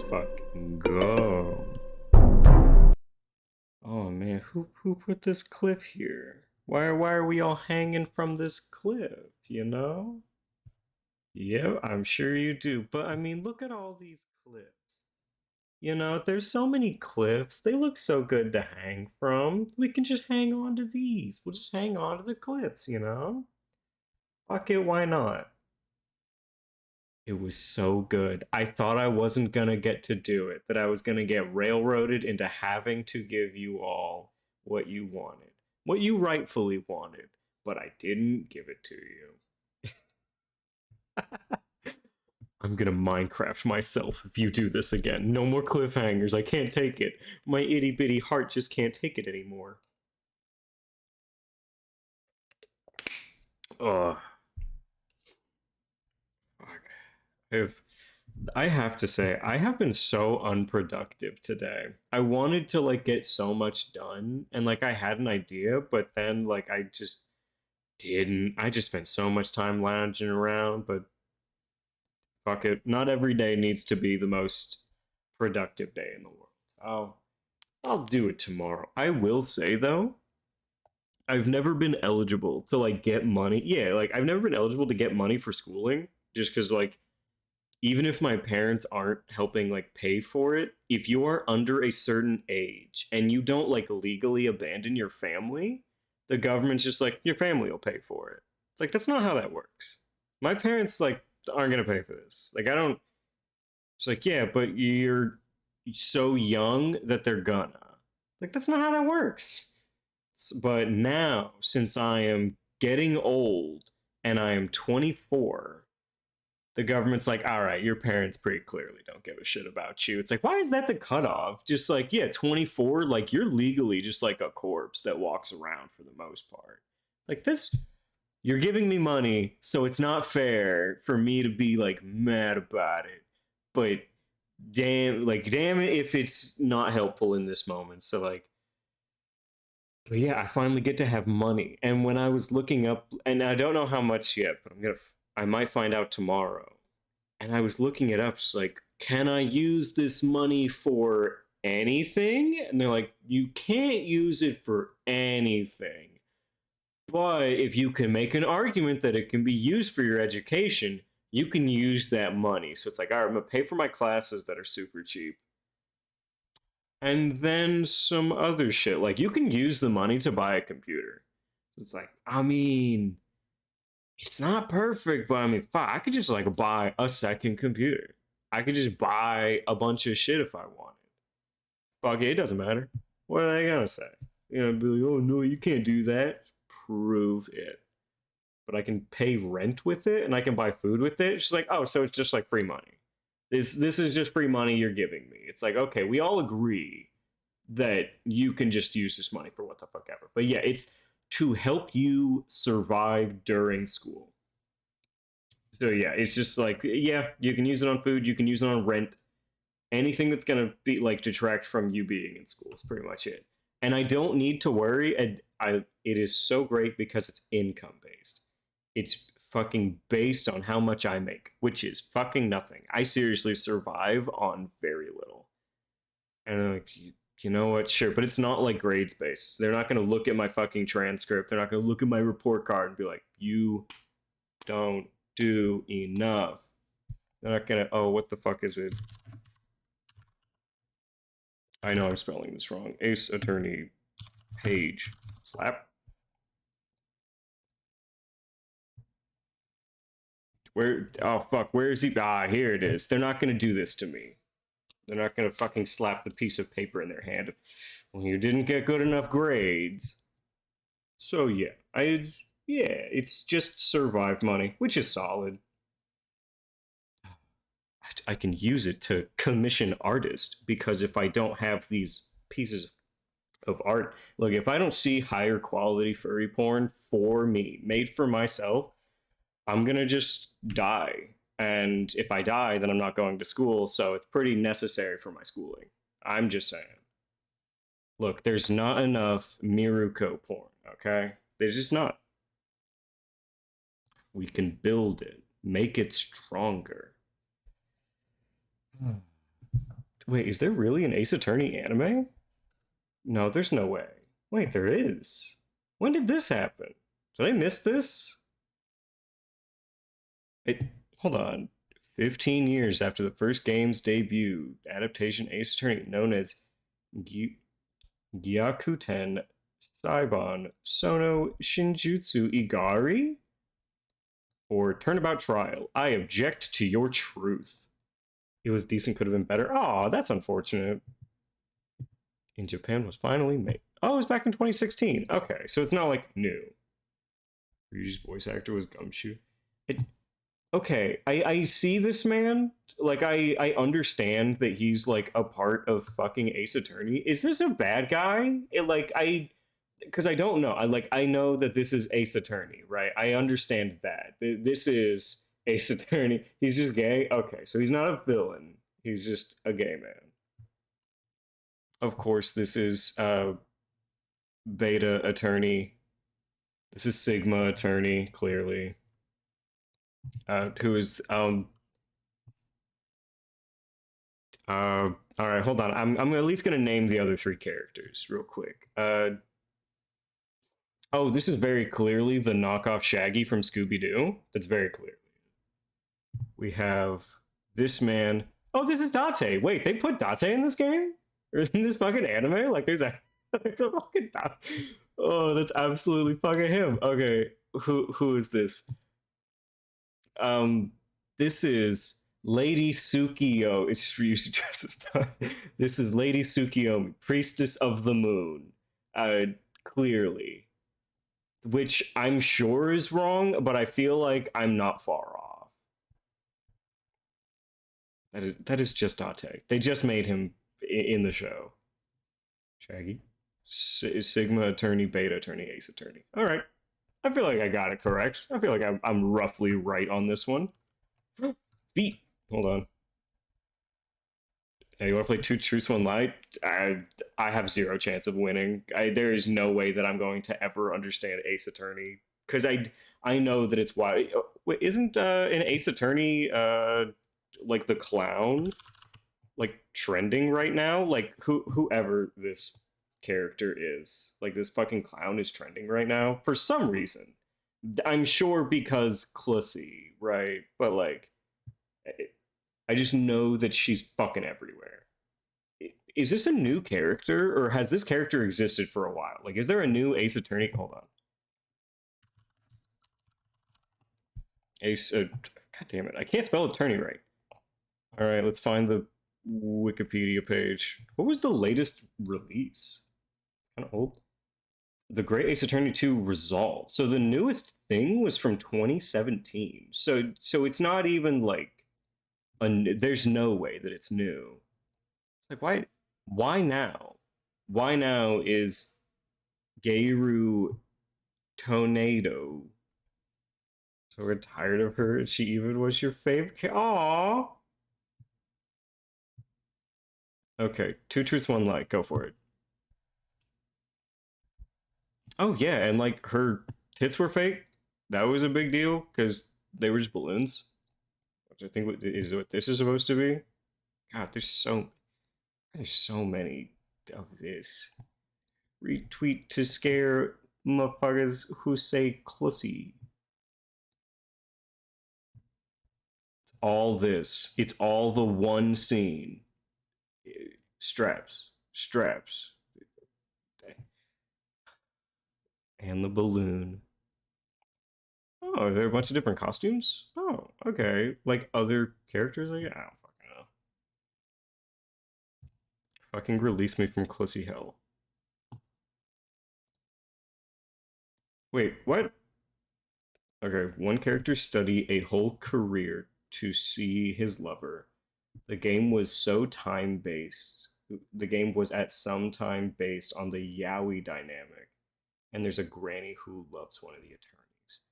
Let's fucking go. Oh man, who put this cliff here? Why are we all hanging from this cliff, you know? Yeah, I'm sure you do. But I mean, look at all these cliffs. You know, there's so many cliffs. They look so good to hang from. We can just hang on to these. We'll just hang on to the cliffs, you know? Fuck it, why not? It was so good. I thought I wasn't gonna get to do it, that I was gonna get railroaded into having to give you all what you wanted, what you rightfully wanted, but I didn't give it to you. I'm gonna Minecraft myself if you do this again. No more cliffhangers. I can't take it. My itty bitty heart just can't take it anymore. Ugh. Fuck. I have to say, I have been so unproductive today. I wanted to like get so much done and like I had an idea, but then like I just didn't. I just spent so much time lounging around, but fuck it. Not every day needs to be the most productive day in the world. I'll do it tomorrow. I will say though, I've never been eligible to like get money. Yeah, like I've never been eligible to get money for schooling just cuz like even if my parents aren't helping like pay for it, if you are under a certain age and you don't like legally abandon your family, the government's just like your family will pay for it. It's like that's not how that works. My parents like aren't gonna pay for this. Like I don't. It's like yeah, but you're so young that they're gonna. Like that's not how that works. But now, since I am getting old and I am 24, the government's like, all right, your parents pretty clearly don't give a shit about you. It's like, why is that the cutoff? Just like, yeah, 24, like you're legally just like a corpse that walks around for the most part. Like this, you're giving me money, so it's not fair for me to be like mad about it. But damn it if it's not helpful in this moment. So like, but yeah, I finally get to have money. And when I was looking up, and I don't know how much yet, but I might find out tomorrow. And I was looking it up, just like, can I use this money for anything? And they're like, you can't use it for anything. But if you can make an argument that it can be used for your education, you can use that money. So it's like, all right, I'm gonna pay for my classes that are super cheap. And then some other shit. Like you can use the money to buy a computer. It's like, I mean, it's not perfect, but I mean, fuck, I could just like buy a second computer. I could just buy a bunch of shit if I wanted. Fuck it, it doesn't matter. What are they gonna say? You know, be like, oh no, you can't do that. Prove it. But I can pay rent with it and I can buy food with it. She's like, oh, so it's just like free money. This is just free money you're giving me. It's like, okay, we all agree that you can just use this money for what the fuck ever. But yeah, it's to help you survive during school. So yeah, it's just like yeah, you can use it on food, you can use it on rent, anything that's gonna be like detract from you being in school is pretty much it. And I don't need to worry. It is so great because it's income based. It's fucking based on how much I make, which is fucking nothing. I seriously survive on very little. And I'm like, you know what? Sure, but it's not like grades based. They're not gonna look at my fucking transcript. They're not gonna look at my report card and be like, you don't do enough. They're not gonna. Oh, what the fuck is it? I know I'm spelling this wrong. Ace Attorney Page. Slap. Where? Oh fuck. Where is he? Ah, here it is. They're not gonna do this to me. They're not gonna fucking slap the piece of paper in their hand. Well, you didn't get good enough grades. So yeah, it's just survive money, which is solid. I can use it to commission artists because if I don't have these pieces of art, look, if I don't see higher quality furry porn for me, made for myself, I'm gonna just die. And if I die, then I'm not going to school, so it's pretty necessary for my schooling. I'm just saying. Look, there's not enough Miruko porn, okay? There's just not. We can build it, make it stronger. Wait, is there really an Ace Attorney anime? No, there's no way. Wait, there is. When did this happen? Did I miss this? It, hold on. 15 years after the first game's debut, adaptation Ace Attorney, known as Gyakuten Saibon Sono Shinjutsu Igari? Or Turnabout Trial. I object to your truth. It was decent, could have been better. Aw, that's unfortunate. In Japan was finally made. Oh, it was back in 2016. Okay, so it's not like new. Ryuji's voice actor was Gumshoe. It, okay, I see this man. Like, I understand that he's like a part of fucking Ace Attorney. Is this a bad guy? Because I don't know. I know that this is Ace Attorney, right? I understand that. This is Ace Attorney. He's just gay. Okay, so he's not a villain. He's just a gay man. Of course, this is Beta Attorney. This is Sigma Attorney, clearly. Who is all right, hold on. I'm at least gonna name the other three characters real quick. Oh, this is very clearly the knockoff Shaggy from Scooby-Doo. That's very clear. We have this man. Oh, this is Date. Wait, they put Date in this game? Or in this fucking anime? Like, there's a fucking Date. Oh, that's absolutely fucking him. Okay, who is this? This is Lady Tsukio. It's usually dresses. This is Lady Tsukio, Priestess of the Moon. Clearly, which I'm sure is wrong, but I feel like I'm not far off. That is just Date. They just made him in the show. Shaggy, Sigma Attorney, Beta Attorney, Ace Attorney. All right, I feel like I got it correct. I feel like I'm roughly right on this one. Feet. Hold on. Hey, you want to play Two Truths, One Lie? I have zero chance of winning. There is no way that I'm going to ever understand Ace Attorney because I know that it's why. Isn't an Ace Attorney like the clown like trending right now? Like whoever this character is, like this fucking clown is trending right now for some reason. I'm sure because Clussy, right? But like, I just know that she's fucking everywhere. Is this a new character, or has this character existed for a while? Like, is there a new Ace Attorney? Hold on. Ace. God damn it! I can't spell attorney right. All right, let's find the Wikipedia page. What was the latest release? It's kind of old. The Great Ace Attorney 2 Resolved. So the newest thing was from 2017. So it's not even like there's no way that it's new. It's like why now? Why now is Geiru Tornado? So we're tired of her. She even was your favorite. Aww. Okay, Two Truths, One Lie. Go for it. Oh yeah, and like her tits were fake. That was a big deal because they were just balloons, which I think is what this is supposed to be. God, there's so many of this. Retweet to scare motherfuckers who say clussy. It's all this. It's all the one scene. Straps. And the balloon. Oh, are there a bunch of different costumes? Oh, okay. Like other characters? Like, I don't fucking know. Fucking release me from Clussy Hell. Wait, what? Okay, one character study a whole career to see his lover. The game was so time based. The game was at some time based on the yaoi dynamic. And there's a granny who loves one of the attorneys.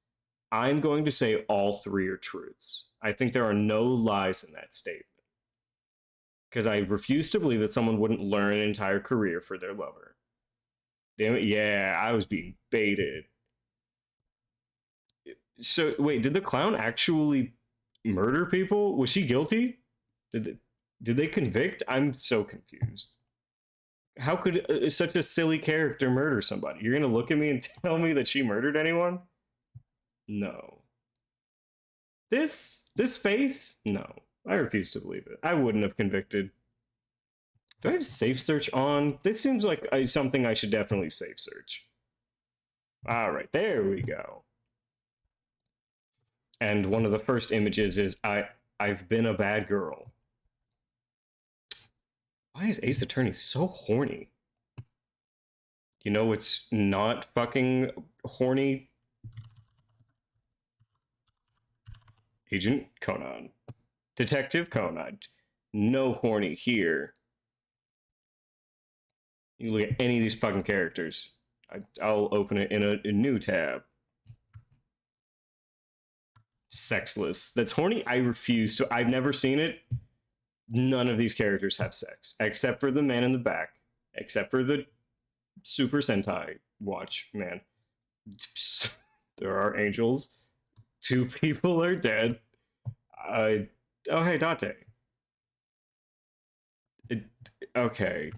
I'm going to say all three are truths. I think there are no lies in that statement. Because I refuse to believe that someone wouldn't learn an entire career for their lover. Damn it, yeah, I was being baited. So, wait, did the clown actually murder people? Was she guilty? Did they convict? I'm so confused. How could such a silly character murder somebody? You're gonna look at me and tell me that she murdered anyone? No. This face? No. I refuse to believe it. I wouldn't have convicted. Do I have safe search on? This seems like something I should definitely safe search. All right, there we go. And one of the first images is I've been a bad girl. Why is Ace Attorney so horny? You know it's not fucking horny? Agent Conan. Detective Conan. No horny here. You look at any of these fucking characters. I'll open it in a new tab. Sexless. That's horny? I refuse to. I've never seen it. None of these characters have sex. Except for the man in the back. Except for the Super Sentai watch man. There are angels. 2 people are dead. Oh, hey, Date. Okay.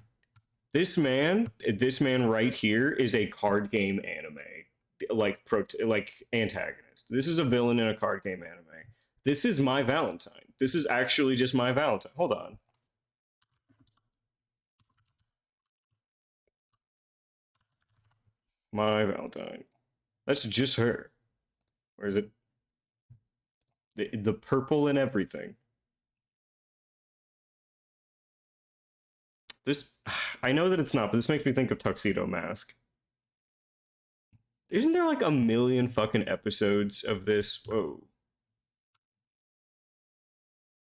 This man right here is a card game anime, like antagonist. This is a villain in a card game anime. This is my Valentine. This is actually just my Valentine. Hold on. My Valentine. That's just her. Or is it the purple and everything? This, I know that it's not, but this makes me think of Tuxedo Mask. Isn't there like a million fucking episodes of this? Whoa.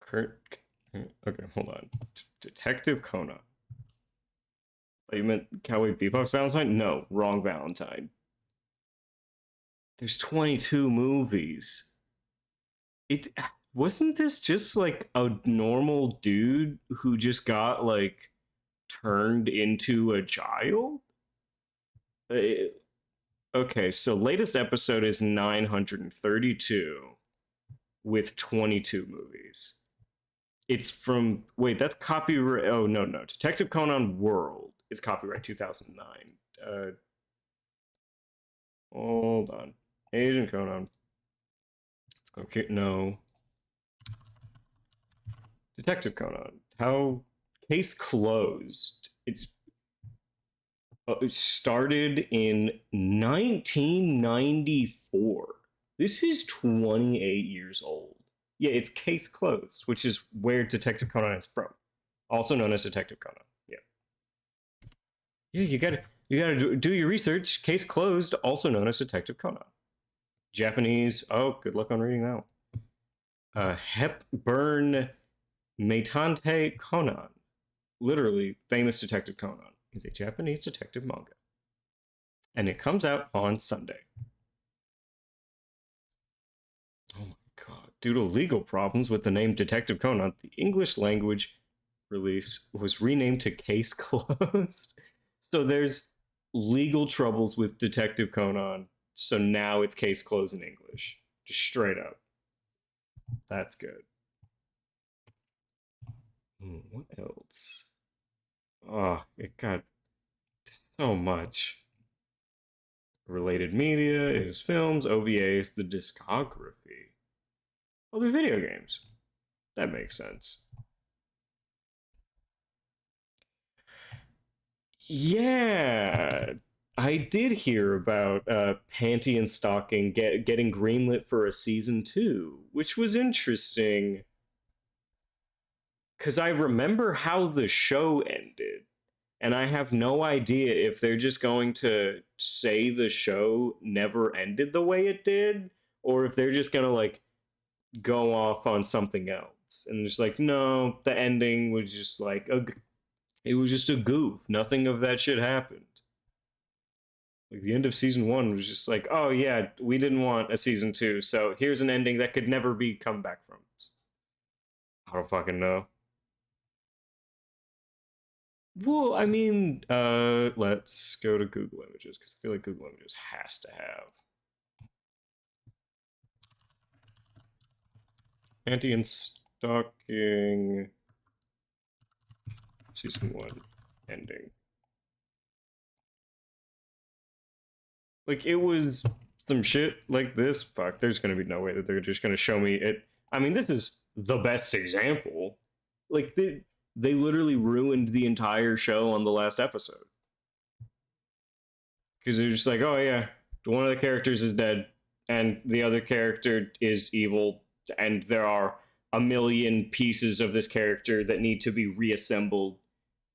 Kurt. Okay, hold on. Detective Conan. Oh, you meant Cowboy Bebop's Valentine? No, wrong Valentine. There's 22 movies. It wasn't this just like a normal dude who just got like turned into a child? Okay, so latest episode is 932 with 22 movies. It's from wait, that's copyright. Oh no, Detective Conan World is copyright 2009. Hold on, Agent Conan. Okay, no. Detective Conan. How case closed. It started in 1994. This is 28 years old. Yeah, it's case closed, which is where Detective Conan is from, also known as Detective Conan. Yeah, yeah, you gotta do your research. Case closed, also known as Detective Conan. Japanese. Oh, good luck on reading that one. Hepburn Meitante Conan, literally famous Detective Conan, is a Japanese detective manga, and it comes out on Sunday. Oh my god. Due to legal problems with the name Detective Conan, the English language release was renamed to Case Closed. So there's legal troubles with Detective Conan, so now it's Case Closed in English. Just straight up. That's good. What else? Oh, it got so much. Related media is films, OVAs, the discography. Oh, they're video games. That makes sense. Yeah, I did hear about Panty and Stocking getting greenlit for a season 2, which was interesting because I remember how the show ended, and I have no idea if they're just going to say the show never ended the way it did, or if they're just gonna like go off on something else and just like, no, the ending was just like it was just a goof. Nothing of that shit happened. Like the end of season 1 was just like, oh yeah, we didn't want a season 2, so here's an ending that could never be come back from. I don't fucking know. Well, I mean, let's go to Google Images because I feel like Google Images has to have Panty and Stocking Season 1 ending. Like, it was some shit like this. Fuck, there's gonna be no way that they're just gonna show me it. I mean, this is the best example. Like, they literally ruined the entire show on the last episode. Because they're just like, oh yeah, one of the characters is dead, and the other character is evil, and there are a million pieces of this character that need to be reassembled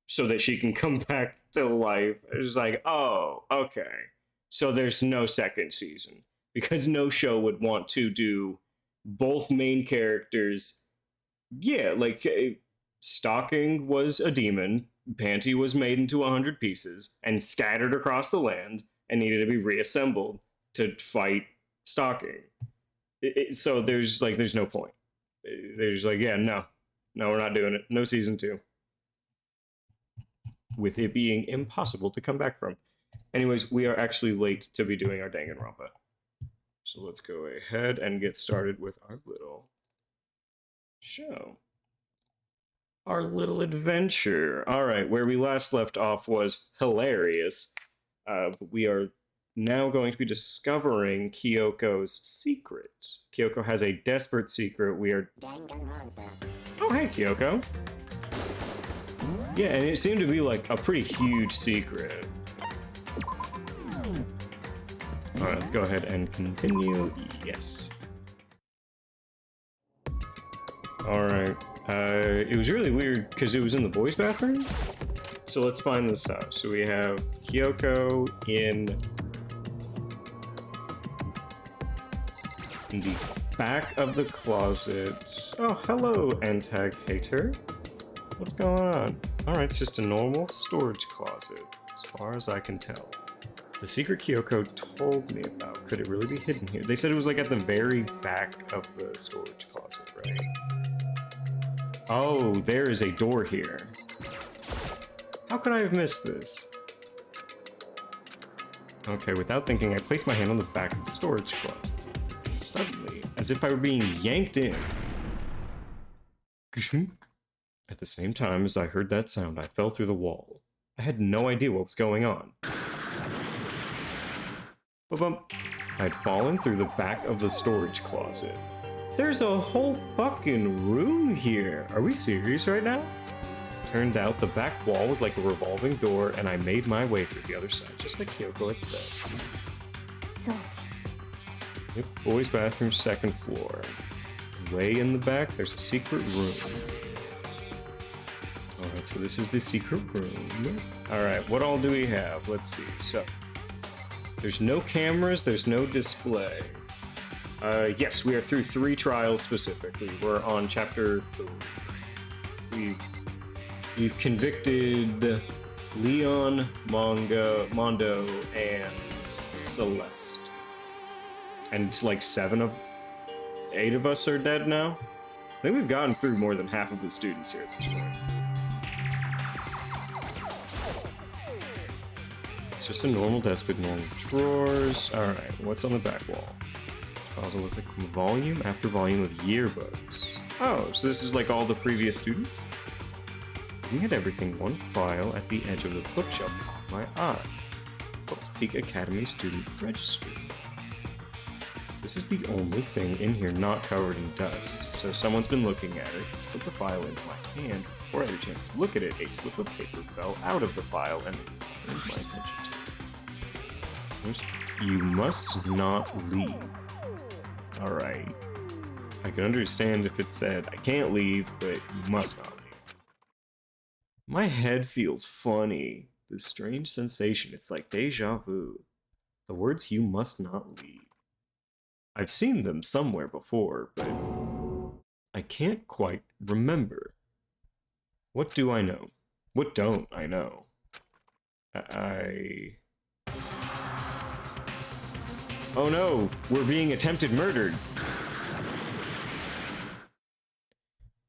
so that she can come back to life. It's like, oh, okay. So there's no second season. Because no show would want to do both main characters. Yeah, like, Stalking was a demon, Panty was made into 100 pieces and scattered across the land and needed to be reassembled to fight Stalking. So there's no point. There's like, yeah, no, we're not doing it. No season 2. With it being impossible to come back from. Anyways, we are actually late to be doing our DanganRonpa. So let's go ahead and get started with our little show. Our little adventure. All right, where we last left off was hilarious. But we are now going to be discovering Kyoko's secret. Kyoko has a desperate secret. We are... Oh, hey, Kyoko. Yeah, and it seemed to be like a pretty huge secret. All right, let's go ahead and continue. Yes. All right. It was really weird because it was in the boys' bathroom. So let's find this out. So we have Kyoko in the back of the closet. Oh, hello, Antag Hater. What's going on? All right, it's just a normal storage closet, as far as I can tell. The secret Kyoko told me about, could it really be hidden here? They said it was like at the very back of the storage closet, right? Oh, there is a door here. How could I have missed this? Okay, without thinking, I placed my hand on the back of the storage closet. And suddenly, as if I were being yanked in. At the same time as I heard that sound, I fell through the wall. I had no idea what was going on. Ba-bump. I'd fallen through the back of the storage closet. There's a whole fucking room here. Are we serious right now? Turned out the back wall was like a revolving door, and I made my way through the other side, just like Kyoko had said. So. Yep, boys' bathroom, 2nd floor. Way in the back, there's a secret room. Alright, so this is the secret room. Alright, what all do we have? Let's see. So, there's no cameras, there's no display. Yes, we are through 3 trials specifically. We're on chapter 3. We've convicted Leon, Mondo, and Celeste. And like 8 of us are dead now. I think we've gotten through more than half of the students here at this point. It's just a normal desk with normal drawers. Alright, what's on the back wall? Also looks like volume after volume of yearbooks. Oh, so this is like all the previous students? Looking at everything, one file at the edge of the bookshelf caught my eye. Books Peak Academy Student Registry. This is the only thing in here not covered in dust, so someone's been looking at it. I slipped the file into my hand. Before I had a chance to look at it, a slip of paper fell out of the file and turned my attention to it. You must not leave. Alright. I can understand if it said, I can't leave, but you must not leave. My head feels funny. This strange sensation, it's like deja vu. The words, you must not leave. I've seen them somewhere before, but I can't quite remember. What do I know? What don't I know? Oh no, we're being attempted murdered.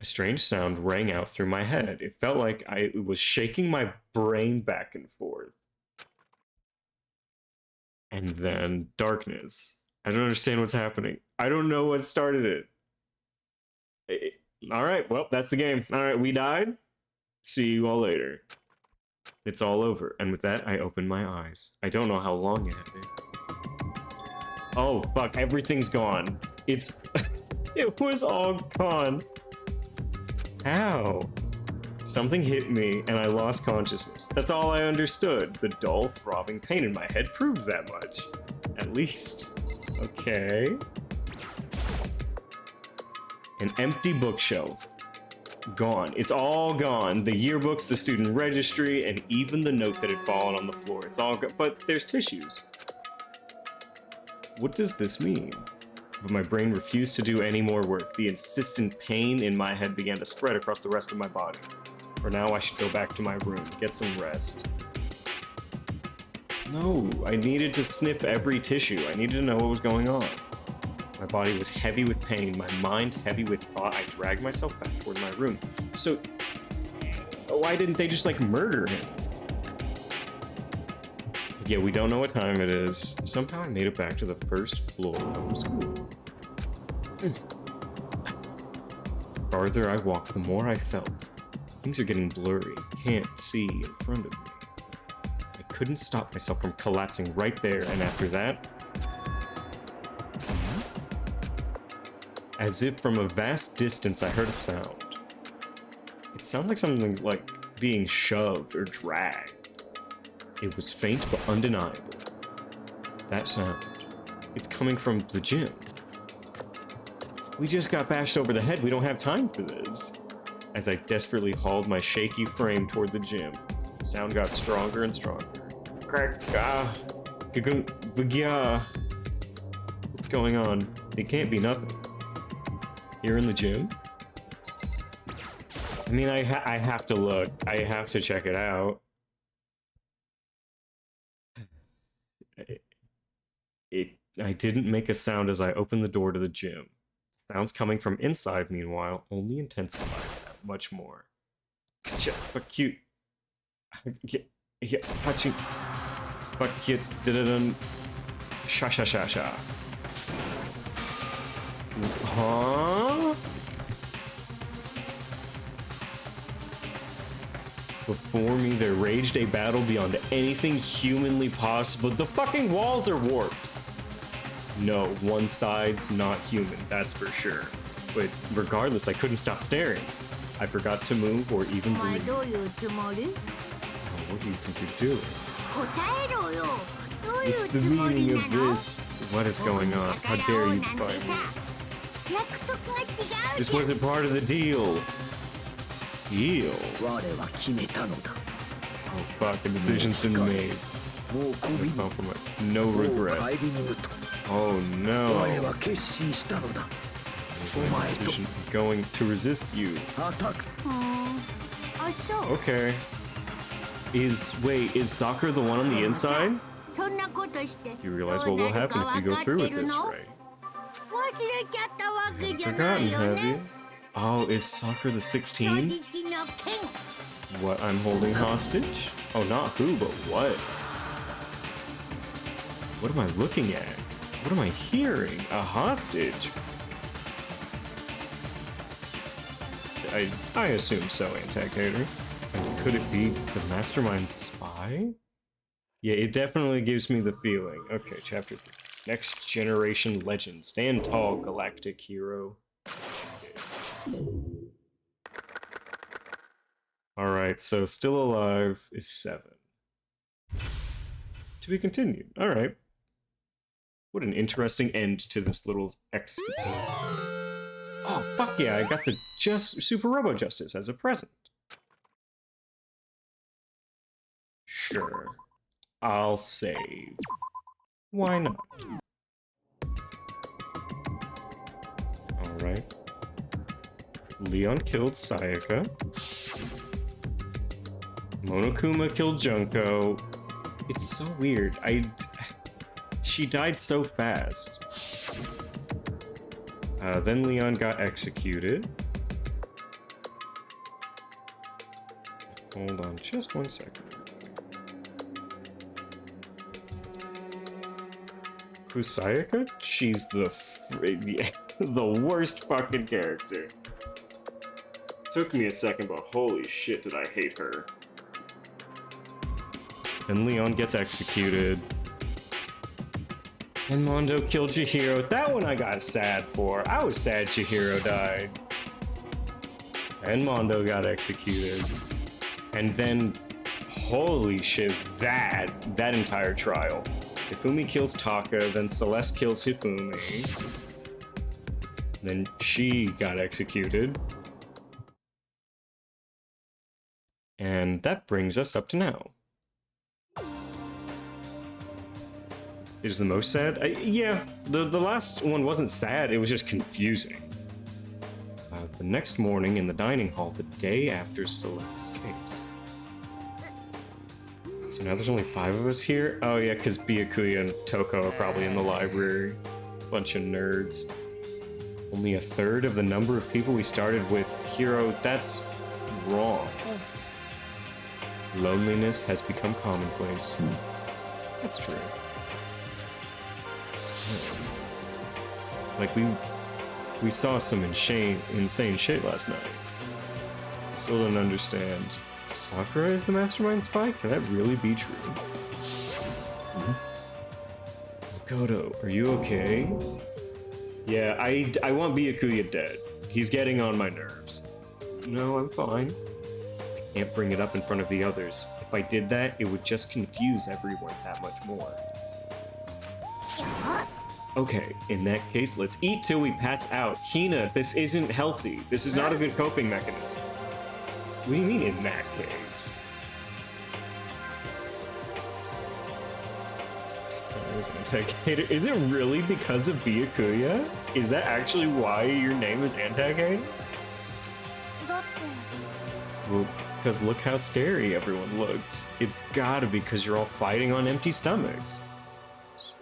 A strange sound rang out through my head. It felt like I was shaking my brain back and forth. And then darkness. I don't understand what's happening. I don't know what started it. Alright, well, that's the game. Alright, we died. See you all later. It's all over, and with that, I open my eyes. I don't know how long it had been. Oh, fuck, everything's gone. It's... it was all gone. How? Something hit me, and I lost consciousness. That's all I understood. The dull, throbbing pain in my head proved that much. At least. Okay. An empty bookshelf. Gone. It's all gone. The yearbooks, the student registry, and even the note that had fallen on the floor. It's all gone. But there's tissues. What does this mean? But my brain refused to do any more work. The insistent pain in my head began to spread across the rest of my body. For now, I should go back to my room, get some rest. No, I needed to sniff every tissue. I needed to know what was going on. My body was heavy with pain, my mind heavy with thought. I dragged myself back toward my room. So, why didn't they just, like, murder him? Yeah, we don't know what time it is. Somehow I made it back to the first floor of the school. The farther I walked, the more I felt. Things are getting blurry. Can't see in front of me. I couldn't stop myself from collapsing right there, and after that... As if from a vast distance I heard a sound. It sounds like something's like being shoved or dragged. It was faint but undeniable. That sound. It's coming from the gym. We just got bashed over the head. We don't have time for this. As I desperately hauled my shaky frame toward the gym, the sound got stronger and stronger. Crack, what's going on? It can't be nothing. Here in the gym? I mean, I have to look. I have to check it out. I didn't make a sound as I opened the door to the gym. Sounds coming from inside, meanwhile, only intensified that much more. But cute. Yeah, touching. But cute. Sha sha sha sha. Huh? Before me, there raged a battle beyond anything humanly possible. The fucking walls are warped. No, one side's not human, that's for sure. But regardless, I couldn't stop staring. I forgot to move or even breathe. Oh, what do you think you're doing? It's the meaning of this. What is going on? How dare you fight me? This wasn't part of the deal. Deal? Oh fuck, a decision's been made. No compromise. No regret. Oh no. Decision. I'm going to resist you. Okay. Is Sakura the one on the inside? You realize what will happen if you go through with this, right? You haven't forgotten, have you? Oh, is Sakura the 16? What I'm holding hostage? Oh, not who, but what? What am I looking at? What am I hearing? A hostage? I assume so, Antagonator. And could it be the mastermind spy? Yeah, it definitely gives me the feeling. Okay, chapter 3. Next generation legend. Stand tall, galactic hero. Alright, so still alive is 7. To be continued. Alright. What an interesting end to this little escapade. Oh, fuck yeah, I got the Super Robo Justice as a present. Sure. I'll save. Why not? Alright. Leon killed Sayaka. Monokuma killed Junko. It's so weird. She died so fast. Then Leon got executed. Hold on just 1 second. Who's Sayaka? She's the worst fucking character. Took me a second, but holy shit did I hate her. And Leon gets executed. And Mondo killed Chihiro. That one I got sad for. I was sad Chihiro died. And Mondo got executed. And then, holy shit, that entire trial. Hifumi kills Taka, then Celeste kills Hifumi. Then she got executed. And that brings us up to now. Is the most sad? Yeah, the last one wasn't sad, it was just confusing. The next morning in the dining hall, the day after Celeste's case. So now there's only 5 of us here? Oh yeah, because Byakuya and Toko are probably in the library. Bunch of nerds. Only 1/3 of the number of people we started with. Hero, that's wrong. Loneliness has become commonplace. That's true. Still. Like, we saw some insane shit last night. Still don't understand. Sakura is the mastermind spy? Can that really be true? Makoto, are you okay? Yeah, I want Byakuya dead. He's getting on my nerves. No, I'm fine. I can't bring it up in front of the others. If I did that, it would just confuse everyone that much more. Okay, in that case, let's eat till we pass out. Hina, this isn't healthy. This is not a good coping mechanism. What do you mean, in that case? Is it really because of Byakuya? Is that actually why your name is Antagate? Well, because look how scary everyone looks. It's gotta be because you're all fighting on empty stomachs.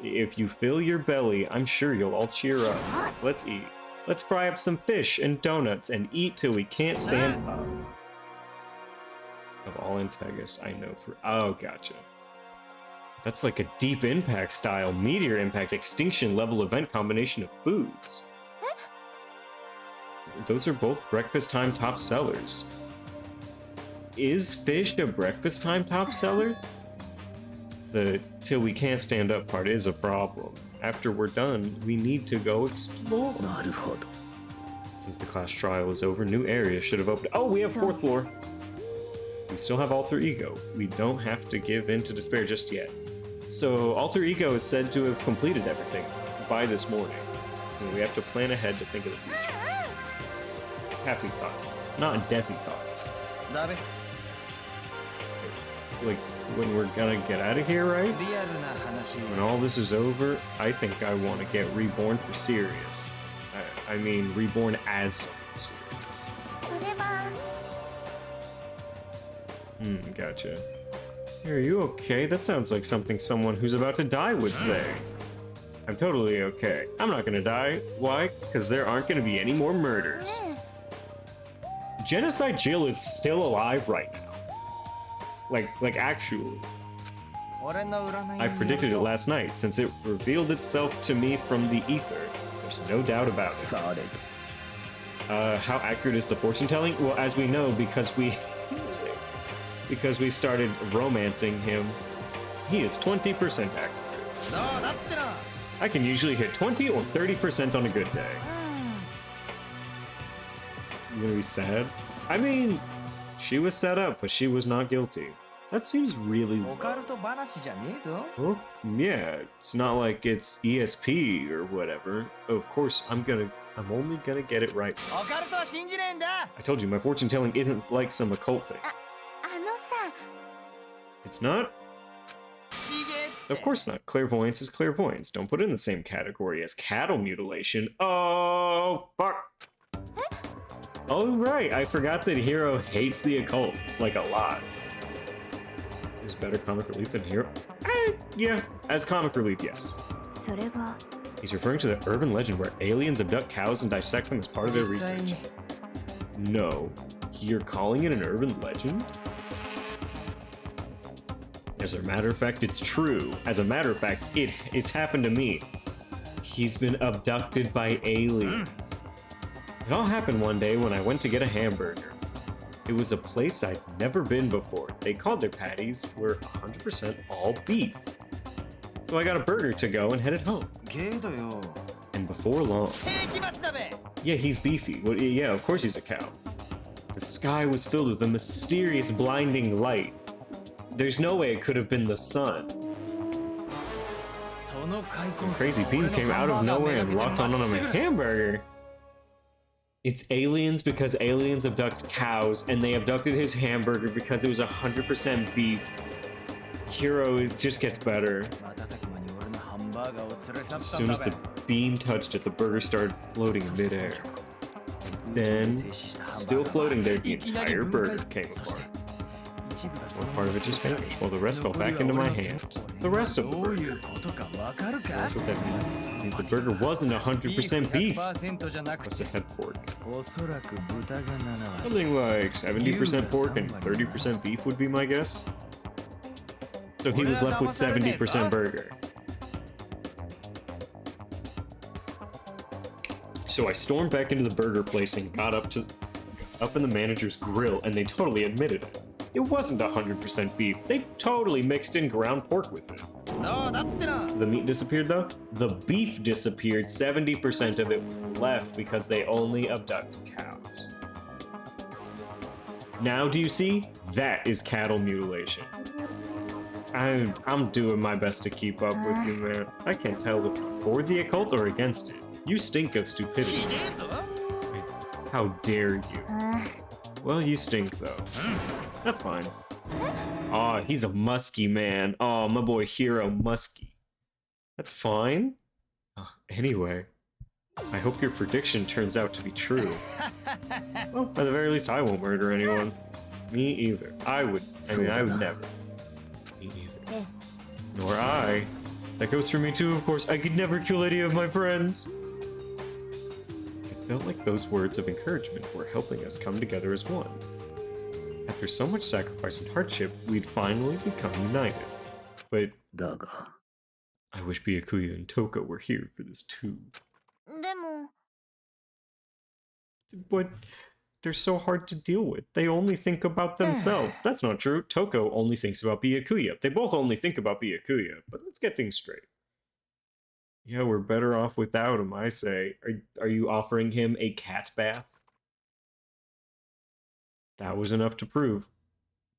If you fill your belly, I'm sure you'll all cheer up. Let's eat. Let's fry up some fish and donuts and eat till we can't stand up. Of all antagonists I know for... Oh, gotcha. That's like a deep impact style, meteor impact, extinction level event combination of foods. Those are both breakfast time top sellers. Is fish a breakfast time top seller? The till we can't stand up part is a problem. After we're done, we need to go explore. Since the class trial is over, new areas should have opened. Oh, we have 4th floor. We still have Alter Ego. We don't have to give in to despair just yet. So Alter Ego is said to have completed everything by this morning. And we have to plan ahead to think of the future. Happy thoughts, not deathy thoughts. Like, when we're gonna get out of here, right? When all this is over, I think I want to get reborn for serious. I mean, reborn as serious. Gotcha. Hey, are you okay? That sounds like something someone who's about to die would say. I'm totally okay. I'm not gonna die. Why? Because there aren't gonna be any more murders. Genocide Jill is still alive right now. Like actually. I predicted it last night, since it revealed itself to me from the ether. There's no doubt about it. How accurate is the fortune telling? Well, as we know, because we started romancing him, he is 20% accurate. I can usually hit 20 or 30% on a good day. You gonna be sad? I mean, she was set up, but she was not guilty. That seems really low. Well, yeah, it's not like it's ESP or whatever. Of course, I'm only gonna get it right. I told you, my fortune telling isn't like some occult thing. It's not? Of course not. Clairvoyance is clairvoyance. Don't put it in the same category as cattle mutilation. Oh, fuck. Oh, right. I forgot that Hero hates the occult. Like, a lot. Is better comic relief than Hero? Yeah. As comic relief, yes. He's referring to the urban legend where aliens abduct cows and dissect them as part of their research. No. You're calling it an urban legend? As a matter of fact, it's true. As a matter of fact, it's happened to me. He's been abducted by aliens. It all happened one day when I went to get a hamburger. It was a place I'd never been before. They called their patties were 100% all beef. So I got a burger to go and headed home. And before long... Yeah, he's beefy. Well, yeah, of course he's a cow. The sky was filled with a mysterious blinding light. There's no way it could have been the sun. Some crazy beam came out of nowhere and locked on him a hamburger. It's aliens because aliens abduct cows, and they abducted his hamburger because it was 100% beef. Hero just gets better. As soon as the beam touched it, the burger started floating in midair. And then, still floating there, the entire burger came apart. One part of it just vanished, while the rest fell back into my hand. The rest of the burger. That's what that means. It means the burger wasn't 100% beef. Must have had pork. Something like 70% pork and 30% beef would be my guess. So he was left with 70% burger. So I stormed back into the burger place and got up in the manager's grill, and they totally admitted it. It wasn't 100% beef. They totally mixed in ground pork with it. The meat disappeared though? The beef disappeared. 70% of it was left because they only abduct cows. Now do you see? That is cattle mutilation. I'm doing my best to keep up with you, man. I can't tell if you're for the occult or against it. You stink of stupidity. How dare you? Well, you stink though. That's fine. Aw, he's a musky man. Aw, my boy Hero Musky. That's fine. Anyway, I hope your prediction turns out to be true. Well, at the very least, I won't murder anyone. Me either. I would never. Me either. Nor I. That goes for me too, of course. I could never kill any of my friends. It felt like those words of encouragement were helping us come together as one. After so much sacrifice and hardship, we'd finally become united. But I wish Byakuya and Toka were here for this too. But they're so hard to deal with. They only think about themselves. That's not true. Toko only thinks about Byakuya. They both only think about Byakuya. But let's get things straight. Yeah, we're better off without him, I say. Are you offering him a cat bath? That was enough to prove.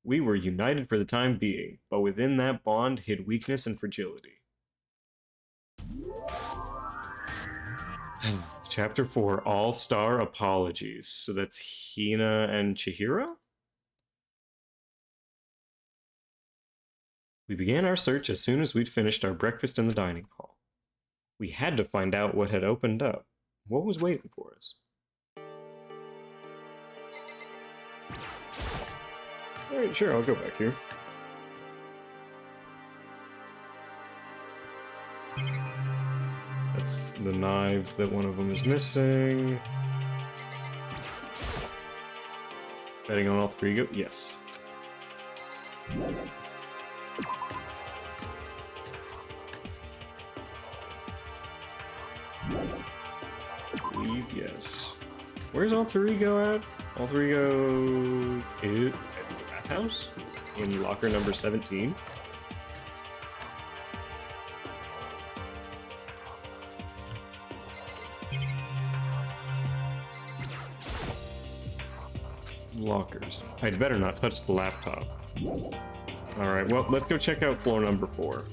We were united for the time being, but within that bond hid weakness and fragility. Chapter 4, All-Star Apologies. So that's Hina and Chihiro? We began our search as soon as we'd finished our breakfast in the dining hall. We had to find out what had opened up. What was waiting for us? Alright, sure, I'll go back here. That's the knives that one of them is missing. Betting on all three go? Yes. I believe yes. Where's Alter Ego at? Alter Ego is at the bathhouse in locker number 17. Lockers. I'd better not touch the laptop. Alright, well, let's go check out floor number 4.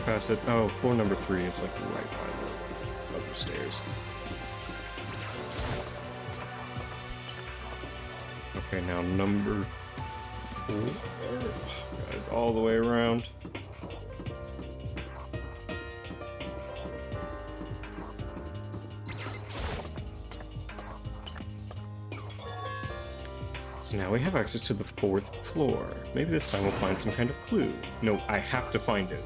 Past it. Oh, floor number 3 is like right by the other stairs. Okay, now number 4. Oh, God, it's all the way around. So now we have access to the 4th floor. Maybe this time we'll find some kind of clue. No, I have to find it.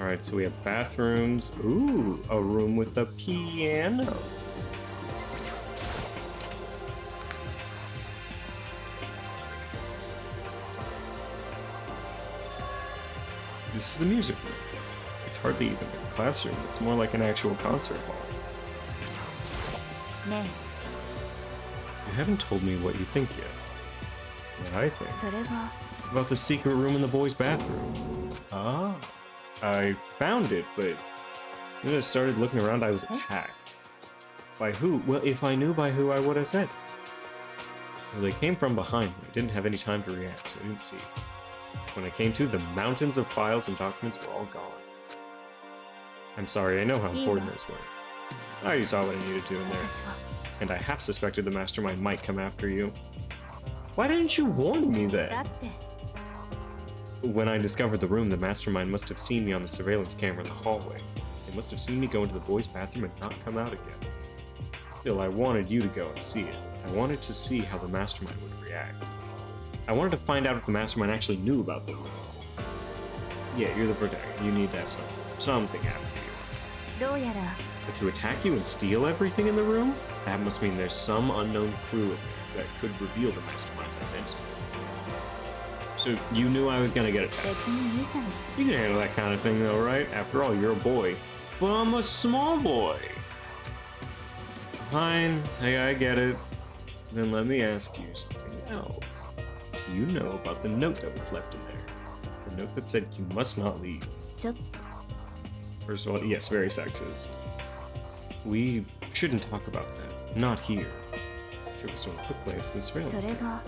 Alright, so we have bathrooms. Ooh, a room with a piano. This is the music room. It's hardly even a classroom. It's more like an actual concert hall. Ne. You haven't told me what you think yet. What I think? それは About the secret room in the boys' bathroom. Ah. I found it, but as soon as I started looking around, I was attacked. By who? Well, if I knew by who, I would have said. Well, they came from behind me. I didn't have any time to react, so I didn't see. When I came to, the mountains of files and documents were all gone. I'm sorry, I know how important those were. I already saw what I needed to in there. 私は And I half suspected the mastermind might come after you. Why didn't you warn me だ then? って When I discovered the room, the mastermind must have seen me on the surveillance camera in the hallway. They must have seen me go into the boys' bathroom and not come out again. Still, I wanted you to go and see it. I wanted to see how the mastermind would react. I wanted to find out if the mastermind actually knew about the room. Yeah, you're the protector. You need to have something happen to you. どうやら But to attack you and steal everything in the room? That must mean there's some unknown clue in there that could reveal the mastermind's identity. So you knew I was gonna get attacked. 別にいいじゃない You can handle that kind of thing though, right? After all, you're a boy. But I'm a small boy! Fine, I get it. Then let me ask you something else. Do you know about the note that was left in there? The note that said you must not leave. ちょっと First of all, yes, very sexist. We shouldn't talk about that. Not here. Took a sort of quick glance at the そ surveillance れ camera.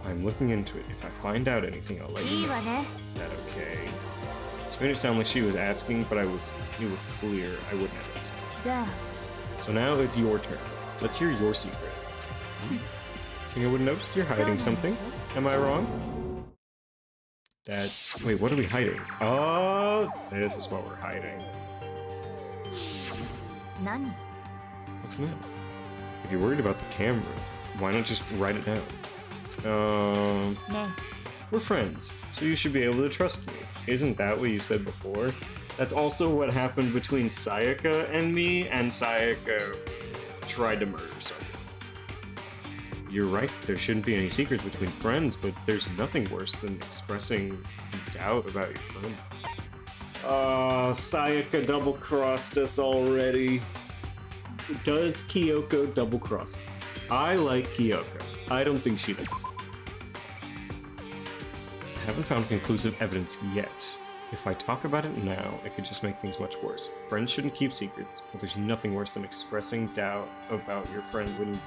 が I'm looking into it. If I find out anything, I'll let い you い know. わね That okay? She made it sound like she was asking, but it was clear I wouldn't have asked. じゃあ So now it's your turn. Let's hear your secret. Think I wouldn't notice you're hiding something? Am I wrong? That's... Wait, what are we hiding? Oh, this is what we're hiding. 何 What's that? If you're worried about the camera, why not just write it down? ね We're friends, so you should be able to trust me. Isn't that what you said before? That's also what happened between Sayaka and me, and Sayaka tried to murder someone. You're right that there shouldn't be any secrets between friends, but there's nothing worse than expressing doubt about your friend. Sayaka double-crossed us already. Does Kyoko double-cross us? I like Kyoko. I don't think she does. I haven't found conclusive evidence yet. If I talk about it now, it could just make things much worse. Friends shouldn't keep secrets, but there's nothing worse than expressing doubt about your friend when you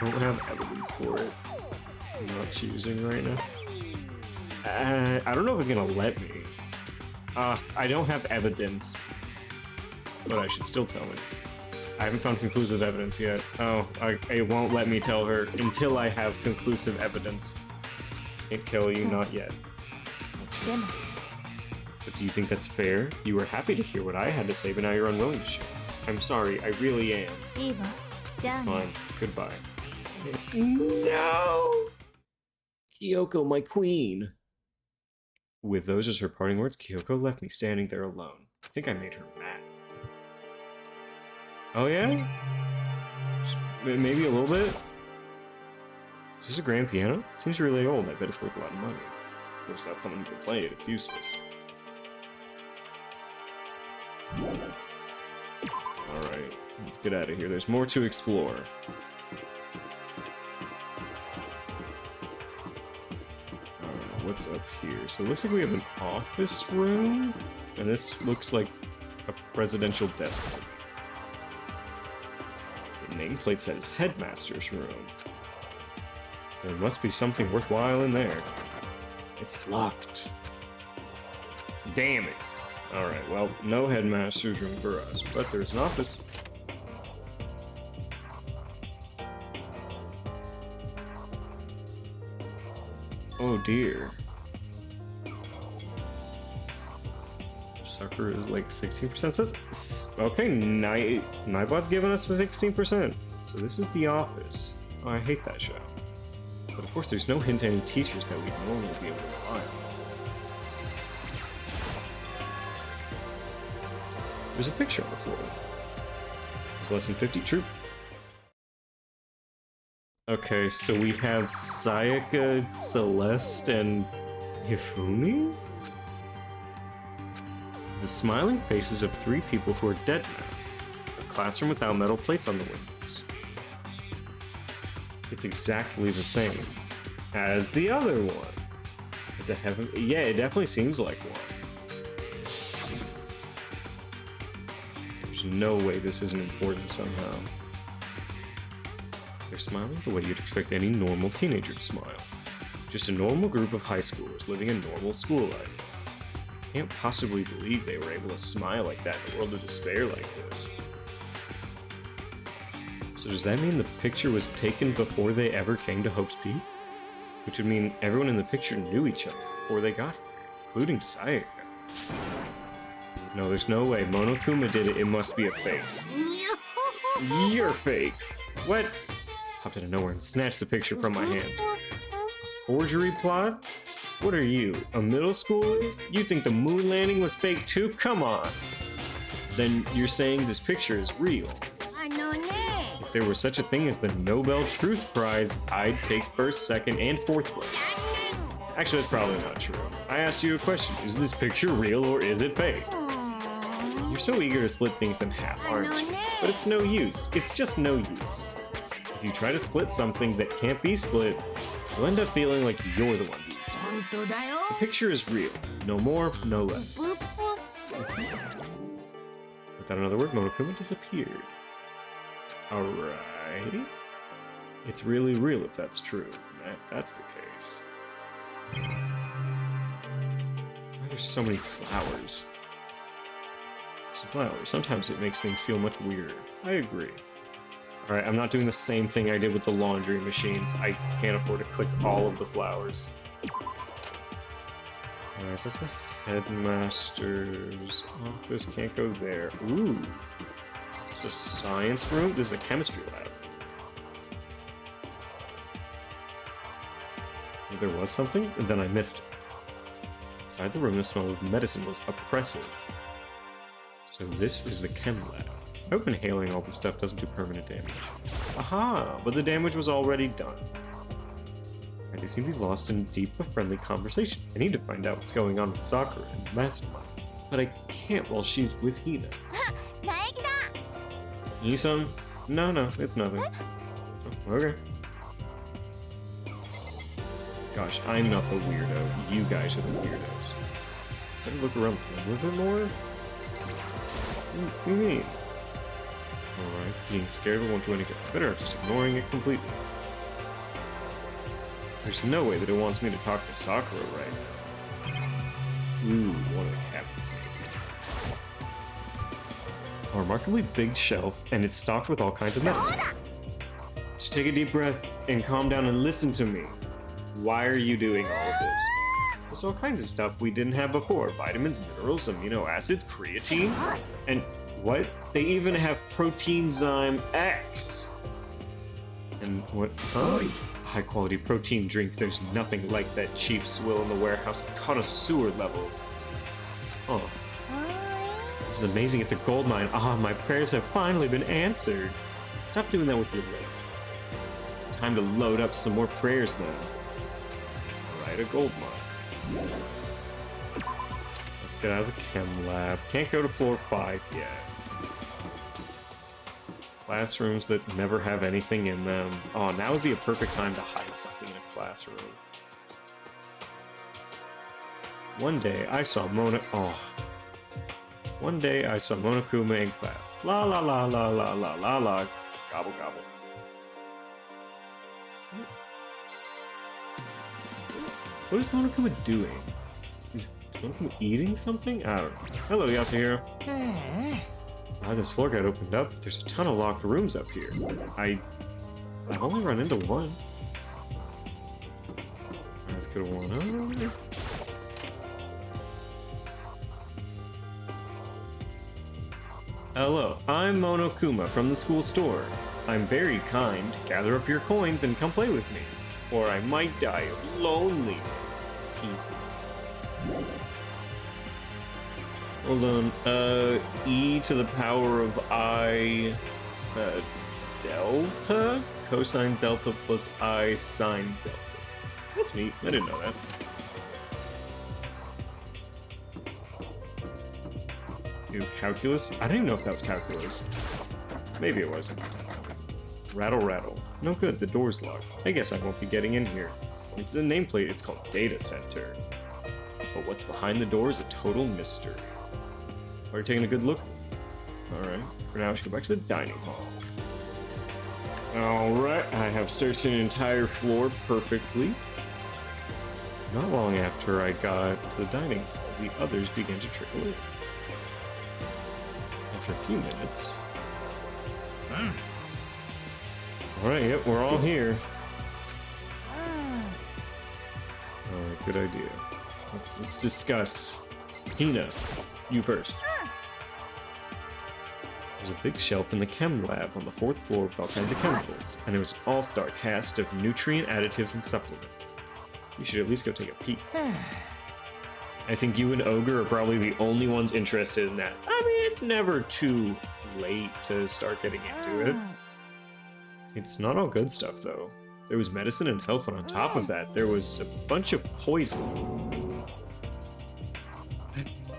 don't have evidence for it. I'm not choosing right now. I don't know if it's gonna let me. I don't have evidence, but I should still tell her. I haven't found conclusive evidence yet. Oh, it won't let me tell her until I have conclusive evidence. Can't kill you, not yet. That's でも But do you think that's fair? You were happy to hear what I had to say, but now you're unwilling to share. I'm sorry, I really am. いいわじゃ It's あね fine. Goodbye. No! Kyoko, my queen! With those as her parting words, Kyoko left me standing there alone. I think I made her mad. Oh yeah? Maybe a little bit? Is this a grand piano? Seems really old. I bet it's worth a lot of money. Of course, without someone who can play it, it's useless. Alright, let's get out of here. There's more to explore. What's up here? So it looks like we have an office room, and this looks like a presidential desk to me. The nameplate says headmaster's room. There must be something worthwhile in there. It's locked. Damn it. Alright, well, no headmaster's room for us, but there's an office. Oh dear. Sucker is like 16%. Says okay, Nightbot's giving us a 16%. So this is the office. Oh, I hate that show. But of course, there's no hint to any teachers that we'd normally be able to rely on. There's a picture on the floor. It's lesson 50, true. Okay, so we have Sayaka, Celeste, and Hifumi? The smiling faces of 3 people who are dead now. A classroom without metal plates on the windows. It's exactly the same as the other one. It's a heaven. Yeah, it definitely seems like one. There's no way this isn't important somehow. They're smiling the way you'd expect any normal teenager to smile. Just a normal group of high schoolers living a normal school life. Can't possibly believe they were able to smile like that in a world of despair like this. So does that mean the picture was taken before they ever came to Hope's Peak? Which would mean everyone in the picture knew each other before they got here, including Sayaka. No, there's no way. Monokuma did it. It must be a fake. You're fake. What? Popped out of nowhere and snatched the picture from my hand. A forgery plot? What are you, a middle schooler? You think the moon landing was fake too? Come on. Then you're saying this picture is real. If there were such a thing as the Nobel Truth Prize, I'd take first, second, and fourth place. Actually, that's probably not true. I asked you a question. Is this picture real or is it fake? You're so eager to split things in half, aren't you? But it's no use. It's just no use. If you try to split something that can't be split, you'll end up feeling like you're the one being split. The picture is real. No more, no less. Without another word, Monokuma disappeared. Alright. It's really real if that's true. That's the case. Why are there so many flowers? There's flowers. Sometimes it makes things feel much weirder. I agree. Alright, I'm not doing the same thing I did with the laundry machines. I can't afford to click all of the flowers. Alright, that's the headmaster's office. Can't go there. Ooh. This is a science room? This is a chemistry lab. If there was something, then I missed it. Inside the room, the smell of medicine was oppressive. So this is the chem lab. I hope inhaling all this stuff doesn't do permanent damage. Aha! But the damage was already done. They seem to be lost in deep but friendly conversation. I need to find out what's going on with Sakura and the Mastermind. But I can't while she's with Hina. Isan? No, it's nothing. Oh, okay. Gosh, I'm not the weirdo. You guys are the weirdos. Better look around a little bit more? What do you mean? Alright, being scared will won't do any good. Better off just ignoring it completely. There's no way that it wants me to talk to Sakura right now. Ooh, one of the cabinets. A remarkably big shelf, and it's stocked with all kinds of medicine. Just take a deep breath and calm down and listen to me. Why are you doing all of this? There's all kinds of stuff we didn't have before. Vitamins, minerals, amino acids, creatine. And what? They even have Proteinzyme X. And what? Huh? High quality protein drink. There's nothing like that cheap swill in the warehouse. It's connoisseur level. Oh. This is amazing. It's a gold mine. Ah, my prayers have finally been answered. Stop doing that with your leg. Time to load up some more prayers then. Alright, a gold mine. Let's get out of the chem lab. Can't go to floor 5 yet. Classrooms that never have anything in them. Oh, now would be a perfect time to hide something in a classroom. One day I saw One day I saw Monokuma in class. La la la la la la la la. Gobble gobble. What is Monokuma doing? Is Monokuma eating something? I don't know. Hello, Yasuhiro. Wow, this floor got opened up. There's a ton of locked rooms up here. I've only run into one. Let's go to one. Hello, I'm Monokuma from the school store. I'm very kind. Gather up your coins and come play with me. or I might die of loneliness. Hold on. E to the power of I delta? Cosine delta plus I sine delta. That's neat. I didn't know that. New calculus? I didn't know if that was calculus. Maybe it wasn't. Rattle, rattle. No good, the door's locked. I guess I won't be getting in here. It's the nameplate, it's called Data Center. But what's behind the door is a total mystery. Are you taking a good look? Alright, for now we should go back to the dining hall. Alright, I have searched an entire floor perfectly. Not long after I got to the dining hall, the others began to trickle in. After a few minutes... Alright, yep, we're all here. Alright, good idea. Let's discuss. Hina, you first. There's a big shelf in the chem lab on the 4th floor with all kinds of chemicals, and there was an all-star cast of nutrient additives and supplements. You should at least go take a peek. I think you and Ogre are probably the only ones interested in that. I mean, it's never too late to start getting into it. It's not all good stuff, though. There was medicine and health, and on top of that, there was a bunch of poison.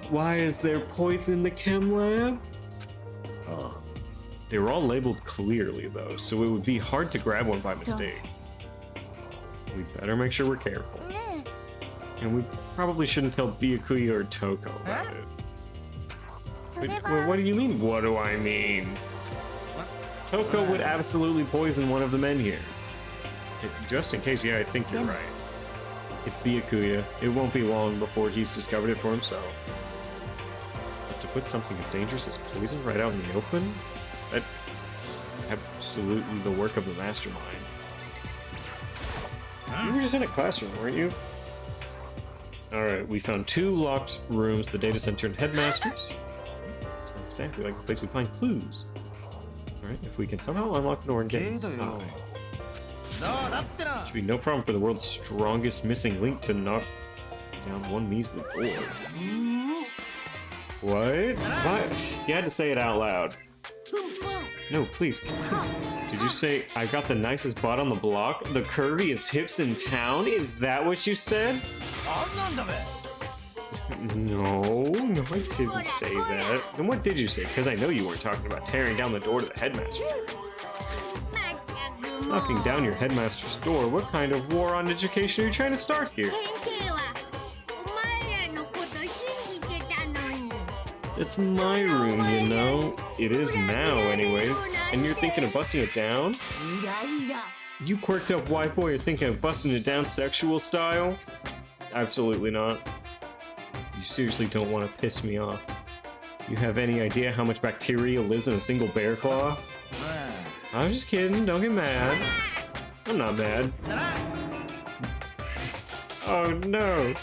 Why is there poison in the chem lab? They were all labeled clearly, though, so it would be hard to grab one by mistake. We better make sure we're careful. And we probably shouldn't tell Byakuya or Toko about it. But, what do you mean, what do I mean? Toko would absolutely poison one of the men here. Just in case, yeah, I think you're right. It's Byakuya. It won't be long before he's discovered it for himself. But to put something as dangerous as poison right out in the open? That's absolutely the work of the mastermind. You were just in a classroom, weren't you? Alright, we found 2 locked rooms, the data center and headmasters. Sounds exactly like the place we find clues. Alright, if we can somehow unlock the door and get inside. Should be no problem for the world's strongest missing link to knock down one measly door. What? What? You had to say it out loud. No, please, continue. Did you say, I got the nicest butt on the block? The curviest hips in town? Is that what you said? No, I didn't say that. Then what did you say? Because I know you weren't talking about tearing down the door to the headmaster's room. Knocking down your headmaster's door? What kind of war on education are you trying to start here? It's my room, you know. It is now, anyways. And you're thinking of busting it down? You quirked up white boy are thinking of busting it down sexual style? Absolutely not. You seriously don't want to piss me off. You have any idea how much bacteria lives in a single bear claw? I was just kidding, don't get mad. I'm not mad. Oh no.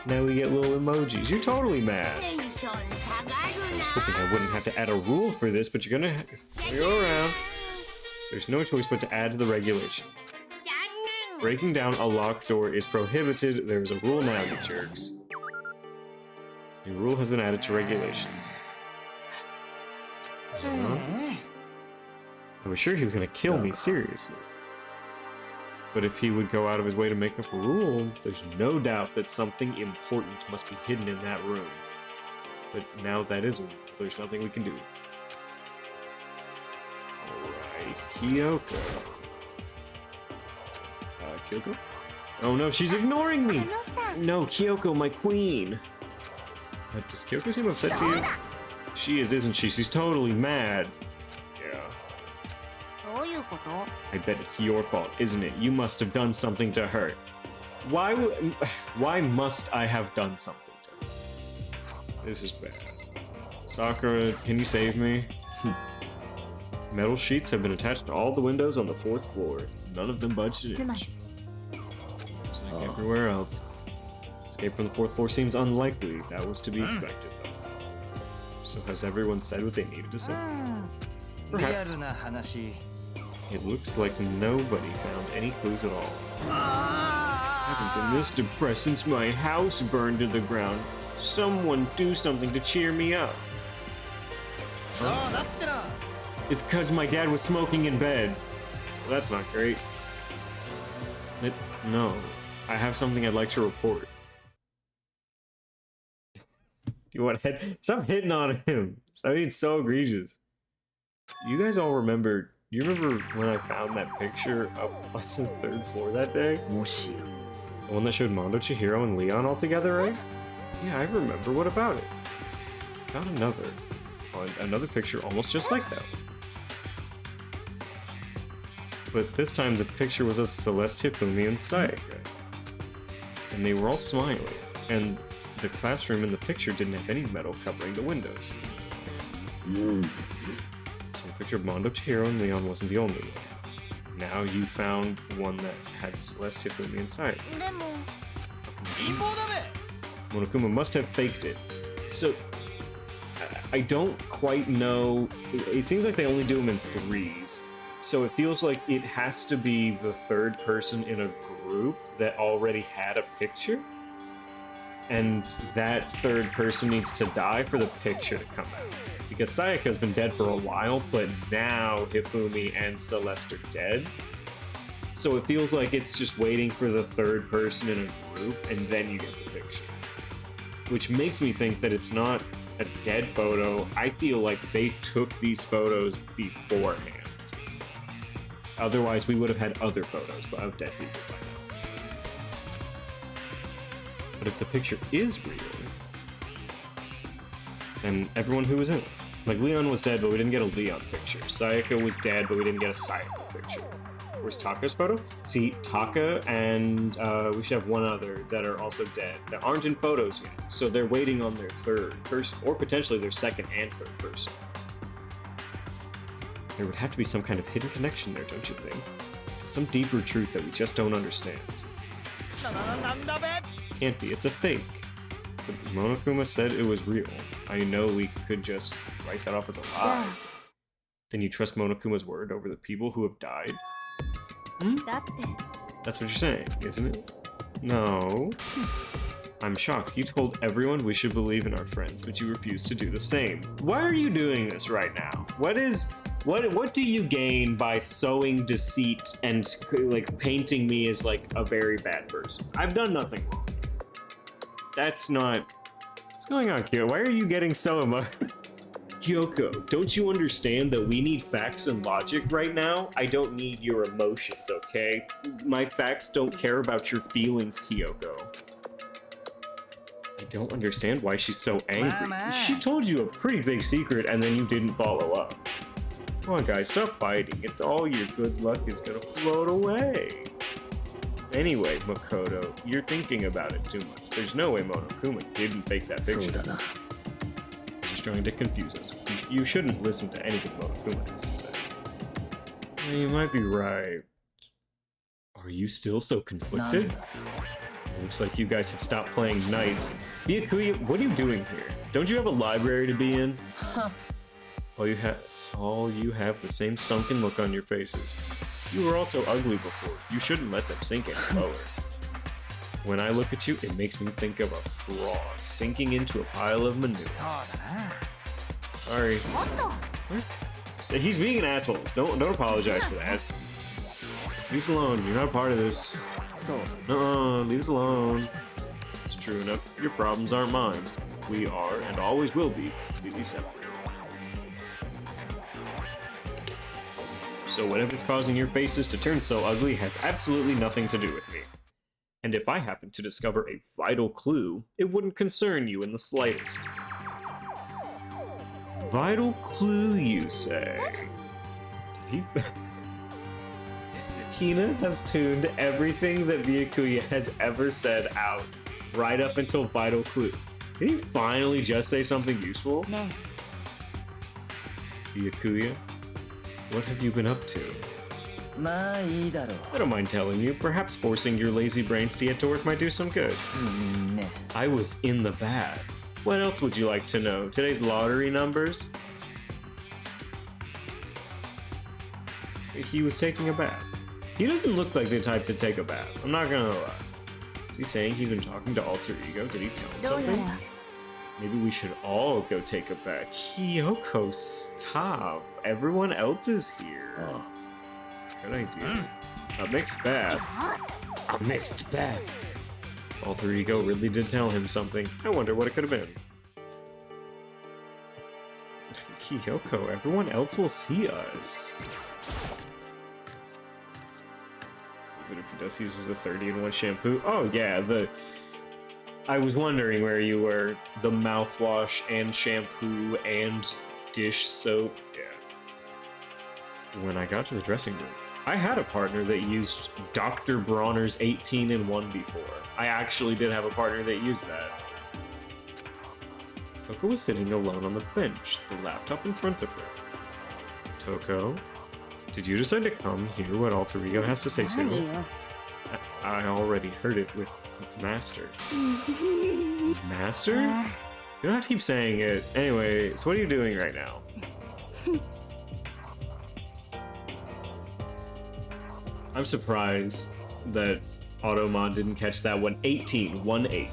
Now we get little emojis. You're totally mad. I was hoping I wouldn't have to add a rule for this, but you're gonna go around. There's no choice but to add to the regulation. Breaking down a locked door is prohibited. There is a rule now, you jerks. The rule has been added to regulations. I was sure he was gonna kill me, seriously. But if he would go out of his way to make up a rule, there's no doubt that something important must be hidden in that room. But now that is a rule, there's nothing we can do. Alright, Kyoko. Kyoko? Oh no, she's ignoring me! No, Kyoko, my queen! Does Kyoko seem upset to you? She is, isn't she? She's totally mad. Yeah. I bet it's your fault, isn't it? You must have done something to her. Why must I have done something to her? This is bad. Sakura, can you save me? Metal sheets have been attached to all the windows on the 4th floor. None of them budged an inch. Just like everywhere else. Escape from the 4th floor seems unlikely. That was to be expected, though. So has everyone said what they needed to say? Perhaps. It looks like nobody found any clues at all. I haven't been this depressed since my house burned to the ground. Someone do something to cheer me up. It's because my dad was smoking in bed. Well, that's not great. No, I have something I'd like to report. Do you want to head? Stop hitting on him. I mean, it's so egregious. You guys all remember? You remember when I found that picture up on the 3rd floor that day? The one that showed Mondo, Chihiro, and Leon all together, right? Yeah, I remember. What about it? Found another picture almost just like that. But this time the picture was of Celeste, Hifumi, and Sayaka. And they were all smiling. And the classroom in the picture didn't have any metal covering the windows. So the picture of Mondo, Chihiro, and Leon wasn't the only one. Now you found one that had Celeste, Hifumi, and Sayaka. Monokuma must have faked it. So, I don't quite know. It seems like they only do them in 3s. So it feels like it has to be the 3rd person in a group that already had a picture. And that 3rd person needs to die for the picture to come out. Because Sayaka's been dead for a while, but now Hifumi and Celeste are dead. So it feels like it's just waiting for the 3rd person in a group, and then you get the picture. Which makes me think that it's not a dead photo. I feel like they took these photos beforehand. Otherwise, we would have had other photos of dead people by now. But if the picture is real, then everyone who was in it. Like, Leon was dead, but we didn't get a Leon picture. Sayaka was dead, but we didn't get a Sayaka picture. Where's Taka's photo? See, Taka and we should have one other that are also dead that aren't in photos yet. So they're waiting on their 3rd person, or potentially their 2nd and 3rd person. There would have to be some kind of hidden connection there, don't you think? Some deeper truth that we just don't understand. Can't be, it's a fake. But Monokuma said it was real. I know we could just write that off as a lie. Then you trust Monokuma's word over the people who have died? That's what you're saying, isn't it? No. I'm shocked. You told everyone we should believe in our friends, but you refused to do the same. Why are you doing this right now? What do you gain by sowing deceit and like painting me as like a very bad person? I've done nothing wrong. That's not... What's going on, Kyoko? Why are you getting so emotional? Kyoko, don't you understand that we need facts and logic right now? I don't need your emotions, okay? My facts don't care about your feelings, Kyoko. I don't understand why she's so angry. She told you a pretty big secret and then you didn't follow up. Come on, guys, stop fighting. It's all your good luck is gonna float away. Anyway, Makoto, you're thinking about it too much. There's no way Monokuma didn't fake that picture. She's trying to confuse us. You shouldn't listen to anything Monokuma has to say. Yeah, you might be right. Are you still so conflicted? Looks like you guys have stopped playing nice. Byakuya, what are you doing here? Don't you have a library to be in? All you have the same sunken look on your faces. You were also ugly before. You shouldn't let them sink any lower. When I look at you, it makes me think of a frog sinking into a pile of manure. Sorry. What? He's being an asshole. Don't apologize for that. Leave us alone. You're not a part of this. No, leave us alone. It's true enough. Your problems aren't mine. We are, and always will be, completely separate. So whatever's causing your faces to turn so ugly has absolutely nothing to do with me. And if I happen to discover a vital clue, it wouldn't concern you in the slightest. Vital clue, you say? Did he... Hina has tuned everything that Byakuya has ever said out, right up until vital clue. Did he finally just say something useful? No. Byakuya, what have you been up to? I don't mind telling you. Perhaps forcing your lazy brains to get to work might do some good. I was in the bath. What else would you like to know? Today's lottery numbers? he was taking a bath. He doesn't look like the type to take a bath. I'm not gonna lie. Is he saying he's been talking to Alter Ego? Did he tell him something? Maybe we should all go take a bath. Kyoko, stop. Everyone else is here. Good idea. A mixed bath. A mixed bath. Alter Ego really did tell him something. I wonder what it could have been. Kyoko, everyone else will see us. Even if he does uses a 30-in-1 shampoo. Oh yeah, I was wondering where you were. The mouthwash and shampoo and dish soap. Yeah. When I got to the dressing room, I had a partner that used Dr. Bronner's 18-in-1 before. I actually did have a partner that used that. Toko was sitting alone on the bench, the laptop in front of her. Toko, did you decide to come hear what Alter Ego has to say too? I already heard it with Master. Master? You don't have to keep saying it. Anyway, so what are you doing right now? I'm surprised that Automon didn't catch that one. 18, 1-8.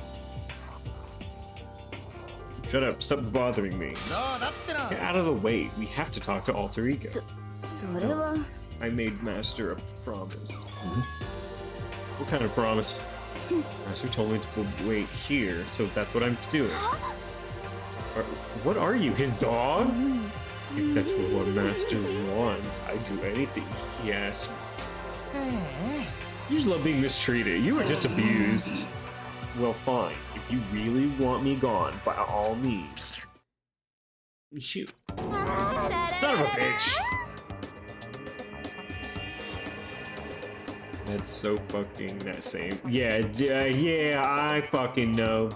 Shut up, stop bothering me. Get out of the way, we have to talk to Alter Ego. I made Master a promise. What kind of promise? Master told me to wait here, so that's what I'm doing. What are you, his dog? If that's what Master wants, I'd do anything he asks me. You just love being mistreated. You were just abused. Well, fine. If you really want me gone, by all means. Shoot. Son of a bitch! That's so fucking that same. Yeah, I fucking know.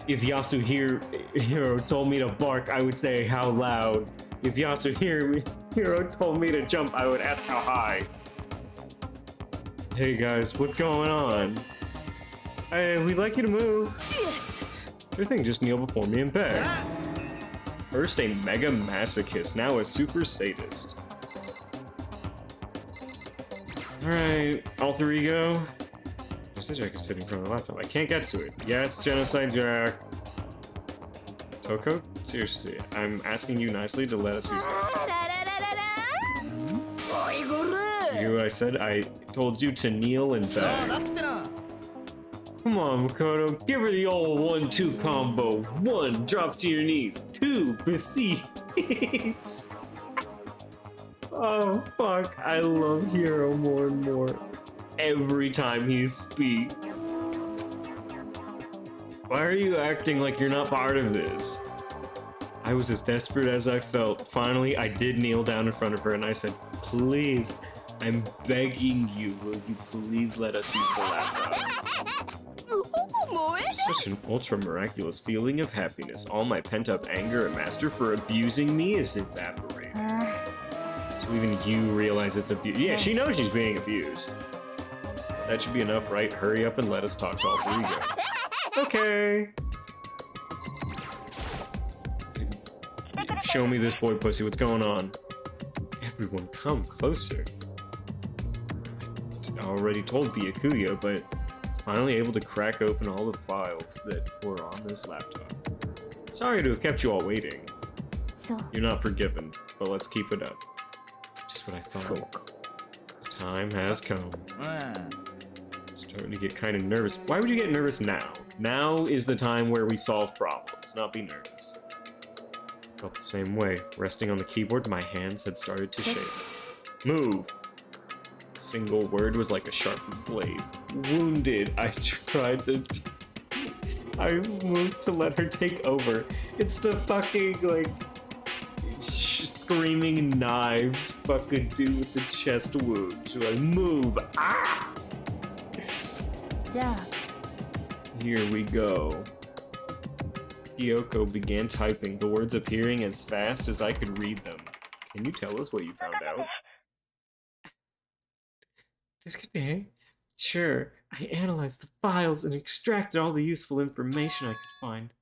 If Hero told me to bark, I would say how loud. If Hero told me to jump, I would ask how high. Hey guys, what's going on? We'd like you to move. Yes. Sure thing, just kneel before me and beg. First a mega masochist, now a super sadist. Alright, Alter Ego. Genocide Jack is sitting in front of the laptop. I can't get to it. Yes, Genocide Jack. Toko? Seriously, I'm asking you nicely to let us use that. You hear what I said? I told you to kneel and beg. Come on, Makoto. Give her the old 1-2 combo. 1, drop to your knees. 2, beseech. Oh, fuck. I love Hero more and more. Every time he speaks. Why are you acting like you're not part of this? I was as desperate as I felt. Finally, I did kneel down in front of her and I said, please, I'm begging you, will you please let us use the laptop? Such an ultra miraculous feeling of happiness. All my pent-up anger at Master for abusing me is evaporating. So even you realize it's abuse. Yeah, she knows she's being abused. That should be enough, right? Hurry up and let us talk to Alter Ego. Okay. Show me this boy pussy, what's going on? Everyone come closer. I already told Byakuya, but it's finally able to crack open all the files that were on this laptop. Sorry to have kept you all waiting. You're not forgiven, but let's keep it up. Just what I thought. The time has come. Starting to get kind of nervous. Why would you get nervous now? Now is the time where we solve problems, not be nervous. Felt the same way. Resting on the keyboard, my hands had started to shake. Move! A single word was like a sharpened blade. Wounded, I tried to... I moved to let her take over. It's the fucking, like... screaming knives fucking do with the chest wound. So I move. Ah! Here we go. Kyoko began typing, the words appearing as fast as I could read them. Can you tell us what you found out? Sure, I analyzed the files and extracted all the useful information I could find.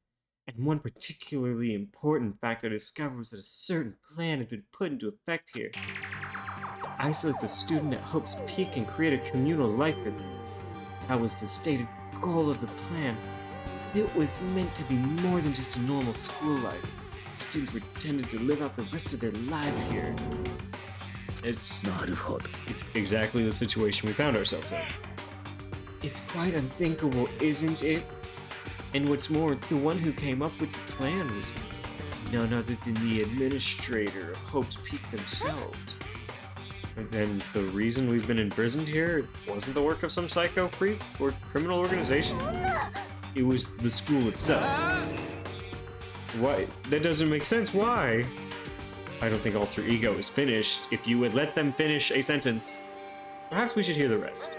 And one particularly important fact I discovered was that a certain plan had been put into effect here. isolate the student at Hope's Peak and create a communal life with them. That was the stated goal of the plan. It was meant to be more than just a normal school life. Students were intended to live out the rest of their lives here. It's exactly the situation we found ourselves in. It's quite unthinkable, isn't it? And what's more, the one who came up with the plan was none other than the administrator of Hope's Peak themselves. And then the reason we've been imprisoned here wasn't the work of some psycho freak or criminal organization. It was the school itself. Why? That doesn't make sense. Why? I don't think Alter Ego is finished. If you would let them finish a sentence. Perhaps we should hear the rest.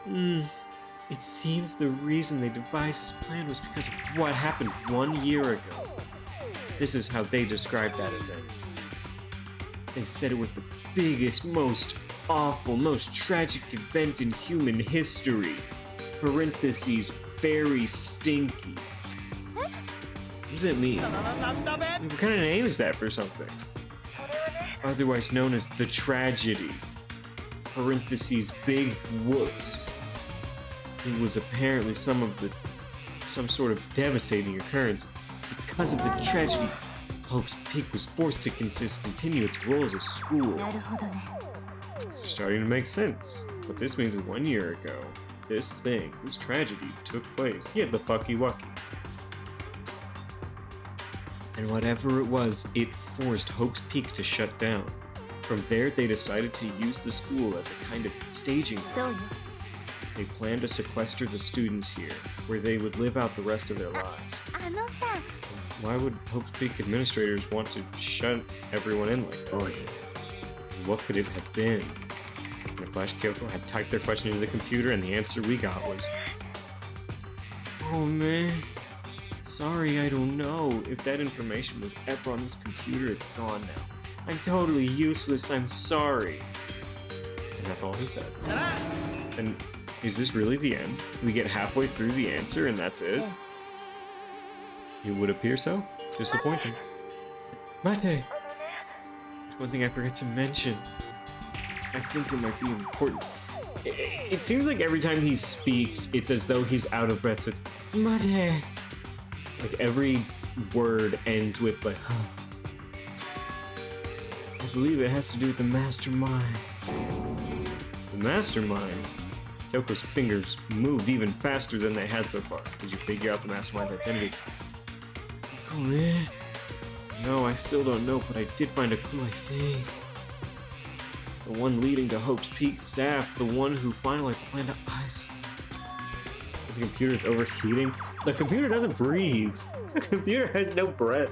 It seems the reason they devised this plan was because of what happened 1 year ago. This is how they described that event. They said it was the biggest, most awful, most tragic event in human history. Parentheses, very stinky. What does that mean? What kind of name is that for something? Otherwise known as the tragedy. Parentheses, big whoops. It was apparently some sort of devastating occurrence. Because of the tragedy, Hope's Peak was forced to discontinue its role as a school. It's starting to make sense. What this means is 1 year ago, this tragedy took place. He had the fucky wucky. And whatever it was, it forced Hope's Peak to shut down. From there, they decided to use the school as a kind of staging ground. They planned to sequester the students here, where they would live out the rest of their lives. Why would Hope's Peak administrators want to shut everyone in like that? What could it have been? And Flash Kyoko had typed their question into the computer, and the answer we got was, "Oh man, sorry, I don't know. If that information was ever on this computer, it's gone now. I'm totally useless, I'm sorry." And that's all he said. And is this really the end? We get halfway through the answer and that's it? It would appear so. Disappointing. Mate! There's one thing I forgot to mention. I think it might be important. It seems like every time he speaks, it's as though he's out of breath, so it's Mate! Like every word ends with like, huh. I believe it has to do with the mastermind. The mastermind? Kyoko's fingers moved even faster than they had so far. Did you figure out the mastermind's identity? Oh man. No, I still don't know, but I did find a clue, I think. The one leading to Hope's Peak staff, the one who finalized the plan to ice. It's a computer that's overheating. The computer doesn't breathe. The computer has no breath.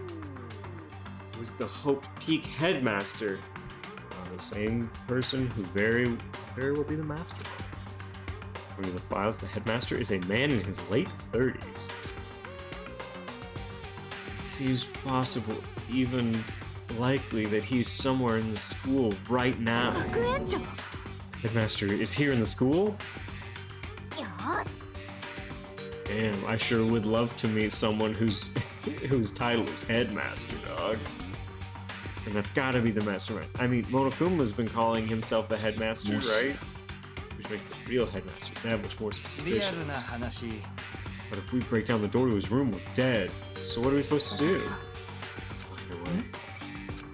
It was the Hope's Peak headmaster. The same person who very well be the mastermind. According to the files, the headmaster is a man in his late 30s. It seems possible, even likely, that he's somewhere in the school right now. Headmaster is here in the school? Damn, I sure would love to meet someone whose title is headmaster, dog. And that's gotta be the mastermind. I mean, Monokuma's been calling himself the headmaster, right? Which makes the real headmaster that much more suspicious. But if we break down the door to his room, we're dead. So what are we supposed to do? Find a way?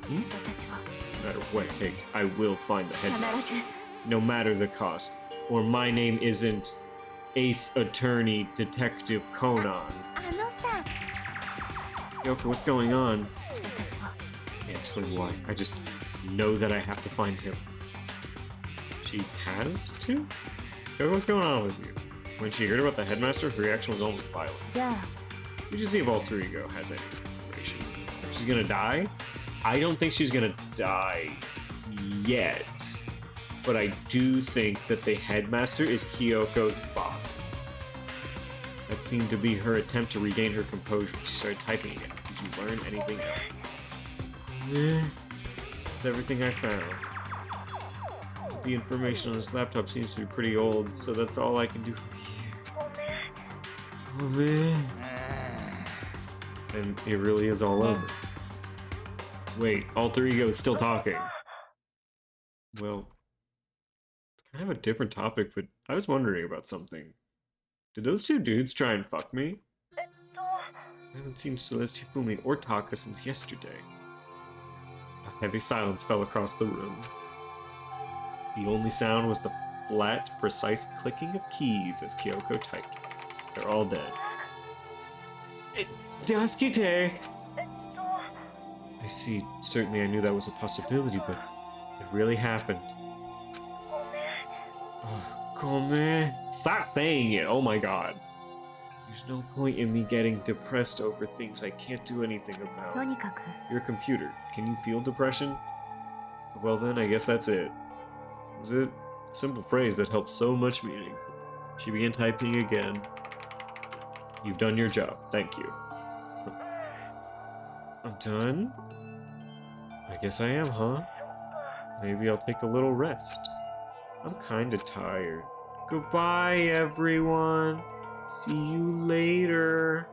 No matter what it takes, I will find the headmaster. No matter the cost. Or my name isn't Ace Attorney Detective Conan. Kyoko, what's going on? Yeah, explain why. I just know that I have to find him. She has to? Kyoko, what's going on with you? When she heard about the headmaster, her reaction was almost violent. We should see if Alter Ego has any information. She's gonna die? I don't think she's gonna die yet. But I do think that the headmaster is Kyoko's father. That seemed to be her attempt to regain her composure. She started typing again. Did you learn anything else? That's everything I found. The information on this laptop seems to be pretty old, so that's all I can do from here. Oh man. And it really is all over. Wait, Alter Ego is still talking. Well, I have a different topic, but I was wondering about something. Did those two dudes try and fuck me? I haven't seen Celeste, Hifumi, or Taka since yesterday. A heavy silence fell across the room. The only sound was the flat, precise clicking of keys as Kyoko typed. They're all dead. Daskite! I see. Certainly I knew that was a possibility, but it really happened. Oh, Gome. Stop saying it! Oh my god. There's no point in me getting depressed over things I can't do anything about. とにかく You're a computer. Can you feel depression? Well then, I guess that's it. Is it? A simple phrase that helps so much meaning. She began typing again. You've done your job. Thank you. I'm done? I guess I am, huh? Maybe I'll take a little rest. I'm kinda tired. Goodbye, everyone. See you later.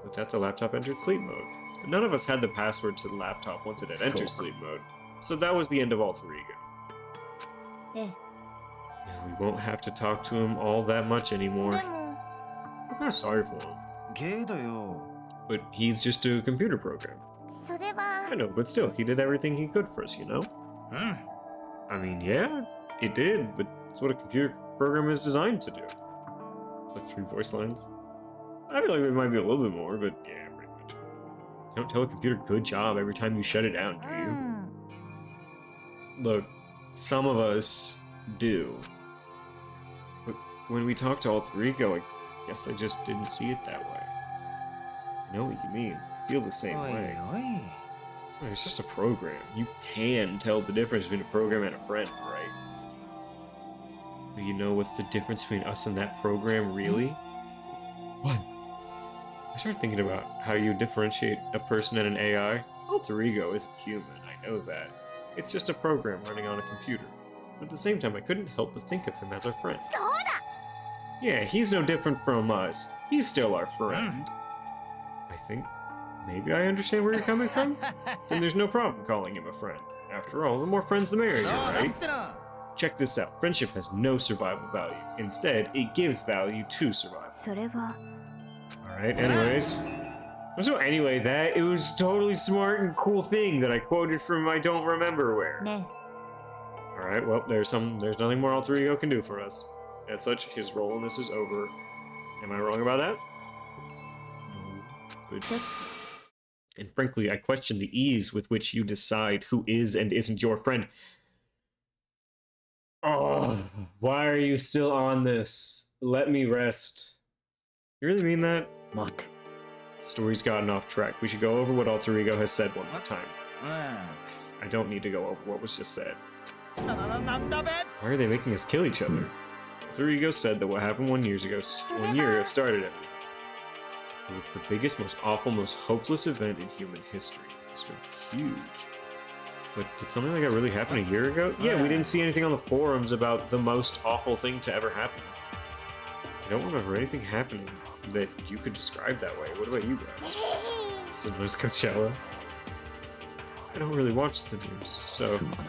With that, the laptop entered sleep mode. None of us had the password to the laptop once it had entered sleep mode, so that was the end of Alter Ego. ええ And we won't have to talk to him all that much anymore. でも I'm kinda sorry for him. けどよ But he's just a computer program. それは I know, but still, he did everything he could for us, you know? うん I mean, yeah, it did, but it's what a computer program is designed to do. Like 3 voice lines. I feel like there might be a little bit more, but yeah, pretty much. You don't tell a computer good job every time you shut it down, do う you? ん Look, some of us do. But when we talk to Alter Ego, I guess I just didn't see it that way. I know what you mean. I feel the same おい way. おい It's just a program. You can tell the difference between a program and a friend, right? But you know what's the difference between us and that program, really? What? I started thinking about how you differentiate a person and an AI. Alter Ego isn't human, I know that. It's just a program running on a computer. But at the same time, I couldn't help but think of him as our friend. そうだ Yeah, he's no different from us. He's still our friend. I think maybe I understand where you're coming from. Then there's no problem calling him a friend. After all, the more friends the merrier, そうだっ right? てな Check this out. Friendship has no survival value. Instead, it gives value to survival. それは Alright, anyways. So anyway, that it was totally smart and cool thing that I quoted from I don't remember where. ね Alright, well, there's nothing more Alter Ego can do for us. As such, his role in this is over. Am I wrong about that? No. Good. And frankly, I question the ease with which you decide who is and isn't your friend. Oh, why are you still on this? Let me rest. You really mean that? 待って The story's gotten off track. We should go over what Alter Ego has said one more time. う I don't need to go over what was just said. んなんだべ Why are they making us kill each other? Alter Ego said that what happened 1 year ago started everything. It was the biggest, most awful, most hopeless event in human history. It's been huge. But did something like that really happen a year ago? Yeah, we didn't see anything on the forums about the most awful thing to ever happen. I don't remember anything happening that you could describe that way. What about you guys? So there's Coachella. I don't really watch the news, so すまない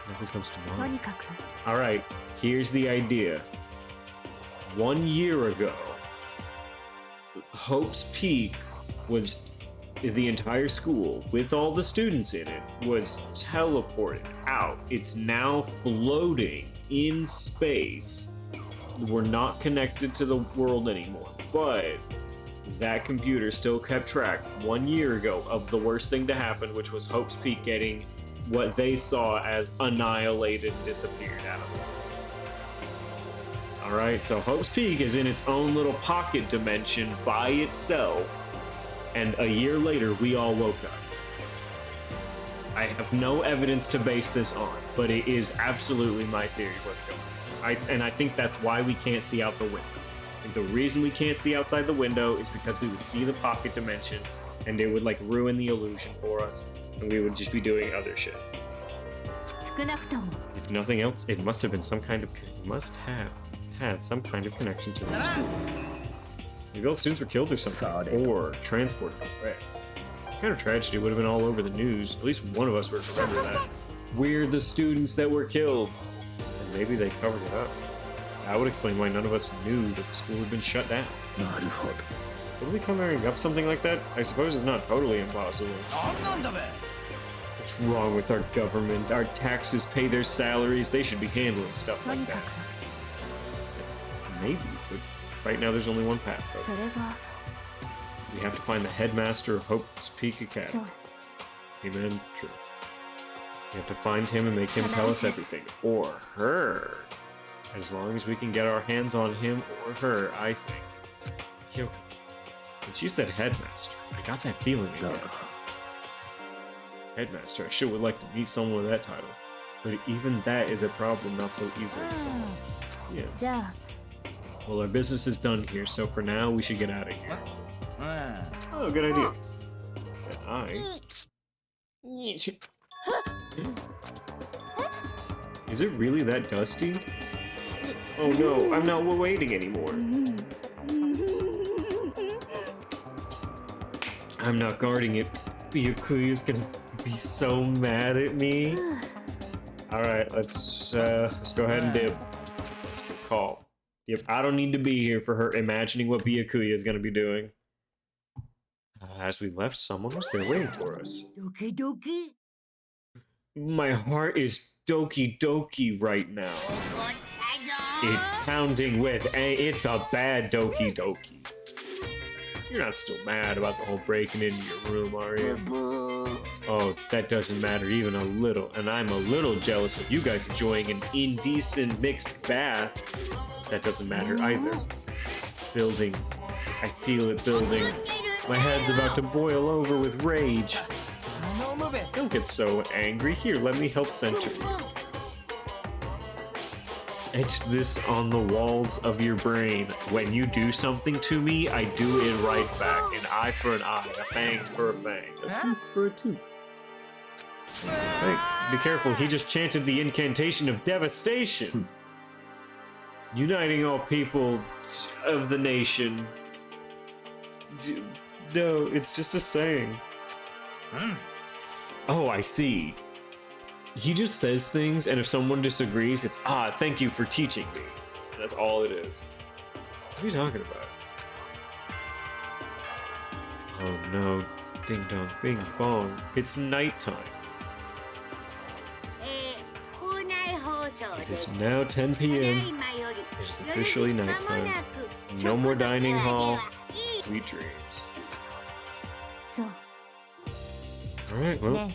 nothing comes to と mind. にかく Alright, here's the idea. 1 year ago, Hope's Peak was the entire school, with all the students in it, was teleported out. It's now floating in space. We're not connected to the world anymore, but that computer still kept track 1 year ago of the worst thing to happen, which was Hope's Peak getting what they saw as annihilated, disappeared out of the world. Alright, so Hope's Peak is in its own little pocket dimension by itself, and a year later we all woke up. I have no evidence to base this on, but it is absolutely my theory what's going on. And I think that's why we can't see out the window. And the reason we can't see outside the window is because we would see the pocket dimension, and it would like ruin the illusion for us, and we would just be doing other shit. 少なくとも If nothing else, it must have been some kind of must have had some kind of connection to the school. Maybe all the students were killed or something, or transported away. What kind of tragedy would have been all over the news? At least one of us would remember that. We're the students that were killed. And maybe they covered it up. That would explain why none of us knew that the school had been shut down. なるほど。 Would we covering up something like that? I suppose it's not totally impossible. なんなんだべ。 What's wrong with our government? Our taxes pay their salaries. They should be handling stuff と like にか that. く Maybe, but right now there's only one path. そ Though. れが We have to find the headmaster of Hope's Peak そ Academy. う Amen. True. We have to find him and make him tell us everything. Or her. As long as we can get our hands on him or her, I think. Kyoko. When she said headmaster, I got that feeling again. Headmaster, I sure would like to meet someone with that title. But even that is a problem not so easily solved. Yeah. じゃあ Well, our business is done here, so for now, we should get out of here. うん。 Oh, good idea. And Is it really that dusty? Oh no, I'm not waiting anymore. I'm not guarding it. Byakuya's gonna be so mad at me. Alright, let's go ahead and dip. Let's go call. Yep, I don't need to be here for her imagining what Byakuya is gonna be doing. As we left, someone was there waiting for us. ドキドキ My heart is doki doki right now. It's pounding with it's a bad doki doki. You're not still mad about the whole breaking into your room, are you? Oh, that doesn't matter even a little, and I'm a little jealous of you guys enjoying an indecent mixed bath. That doesn't matter either. It's building. I feel it building. My head's about to boil over with rage. Don't get so angry. Here, let me help center you. Etch this on the walls of your brain. When you do something to me, I do it right back. An eye for an eye, a fang for a fang, a tooth for a tooth. Hey, be careful, he just chanted the incantation of devastation. Uniting all people of the nation. No, it's just a saying. Oh, I see. He just says things, and if someone disagrees, it's, thank you for teaching me. And that's all it is. What are you talking about? Oh no. Ding dong, bing bong. It's nighttime. It is now 10 p.m. It is officially nighttime. No more dining hall. Sweet dreams. そう Alright, well, ね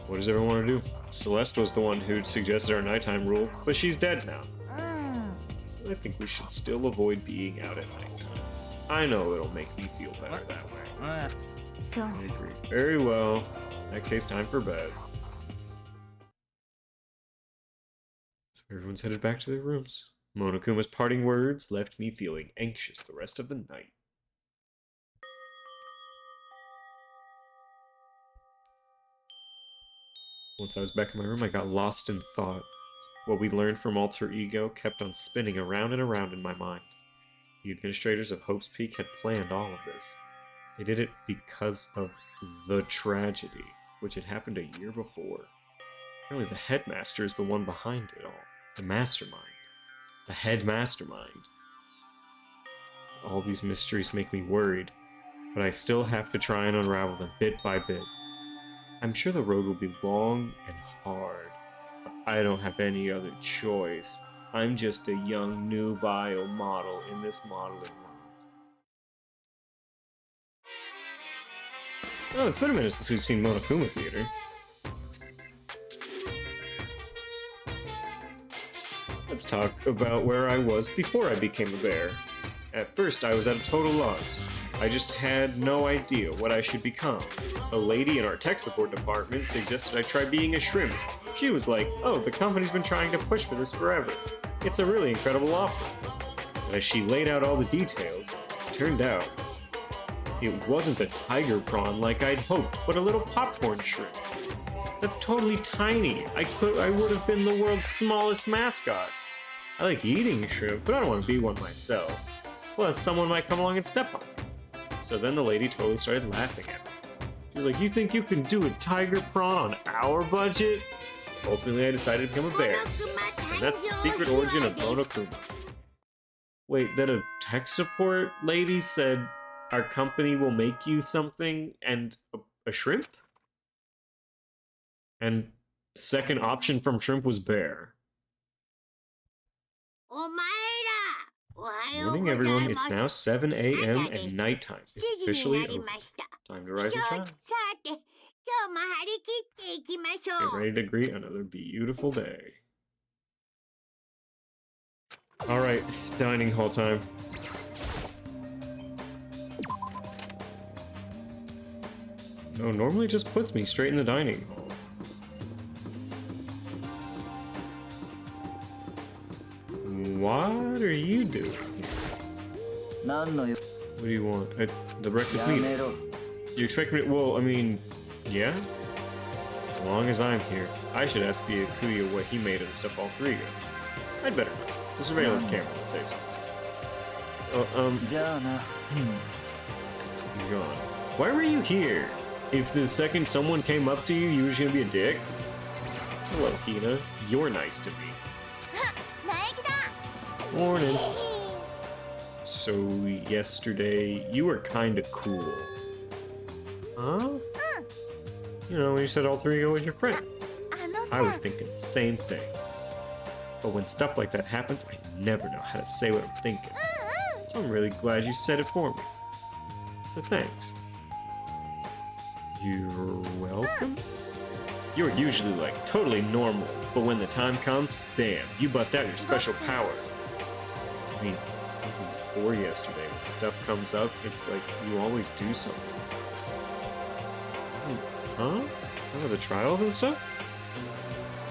what does everyone want to do? Celeste was the one who suggested our nighttime rule, but she's dead now. うん I think we should still avoid being out at nighttime. I know it'll make me feel better that way. そう I agree. Very well. In that case, time for bed. So everyone's headed back to their rooms. Monokuma's parting words left me feeling anxious the rest of the night. Once I was back in my room, I got lost in thought. What we learned from Alter Ego kept on spinning around and around in my mind. The administrators of Hope's Peak had planned all of this. They did it because of the tragedy, which had happened a year before. Apparently the headmaster is the one behind it all. The mastermind. The head mastermind. All these mysteries make me worried, but I still have to try and unravel them bit by bit. I'm sure the road will be long and hard, but I don't have any other choice. I'm just a young nubile model in this modeling world. Oh, it's been a minute since we've seen Monokuma Theater. Let's talk about where I was before I became a bear. At first, I was at a total loss. I just had no idea what I should become. A lady in our tech support department suggested I try being a shrimp. She was like, oh, the company's been trying to push for this forever. It's a really incredible offer. But as she laid out all the details, it turned out it wasn't a tiger prawn like I'd hoped, but a little popcorn shrimp. That's totally tiny. I would have been the world's smallest mascot. I like eating shrimp, but I don't want to be one myself. Plus, someone might come along and step on me. So then the lady totally started laughing at me. She was like, you think you can do a tiger prawn on our budget? So Ultimately, I decided to become a bear. And that's the secret origin of Monokuma. Wait, that a tech support lady said our company will make you something and a shrimp? And second option from shrimp was bear. Morning, everyone. It's now 7 a.m. and nighttime is officially over. Time to rise and shine. Get ready to greet another beautiful day. Alright, dining hall time. No, normally just puts me straight in the dining hall. What are you doing here? What do you want? The breakfast meeting? You expect me to, well, I mean, yeah? As long as I'm here, I should ask Byakuya what he made of the stuff all three got. I'd better not. The surveillance camera would say something. He's gone. Why were you here? If the second someone came up to you, you were just gonna be a dick? Hello, Hina. You're nice to me. Morning. So, yesterday, you were kinda cool. Huh? You know, when you said all three go with your friend. I was thinking the same thing. But when stuff like that happens, I never know how to say what I'm thinking. So I'm really glad you said it for me. So thanks. You're welcome? You're usually like totally normal, but when the time comes, bam, you bust out your special power. I mean, even before yesterday, when stuff comes up, it's like you always do something. Huh? Remember the trial and stuff?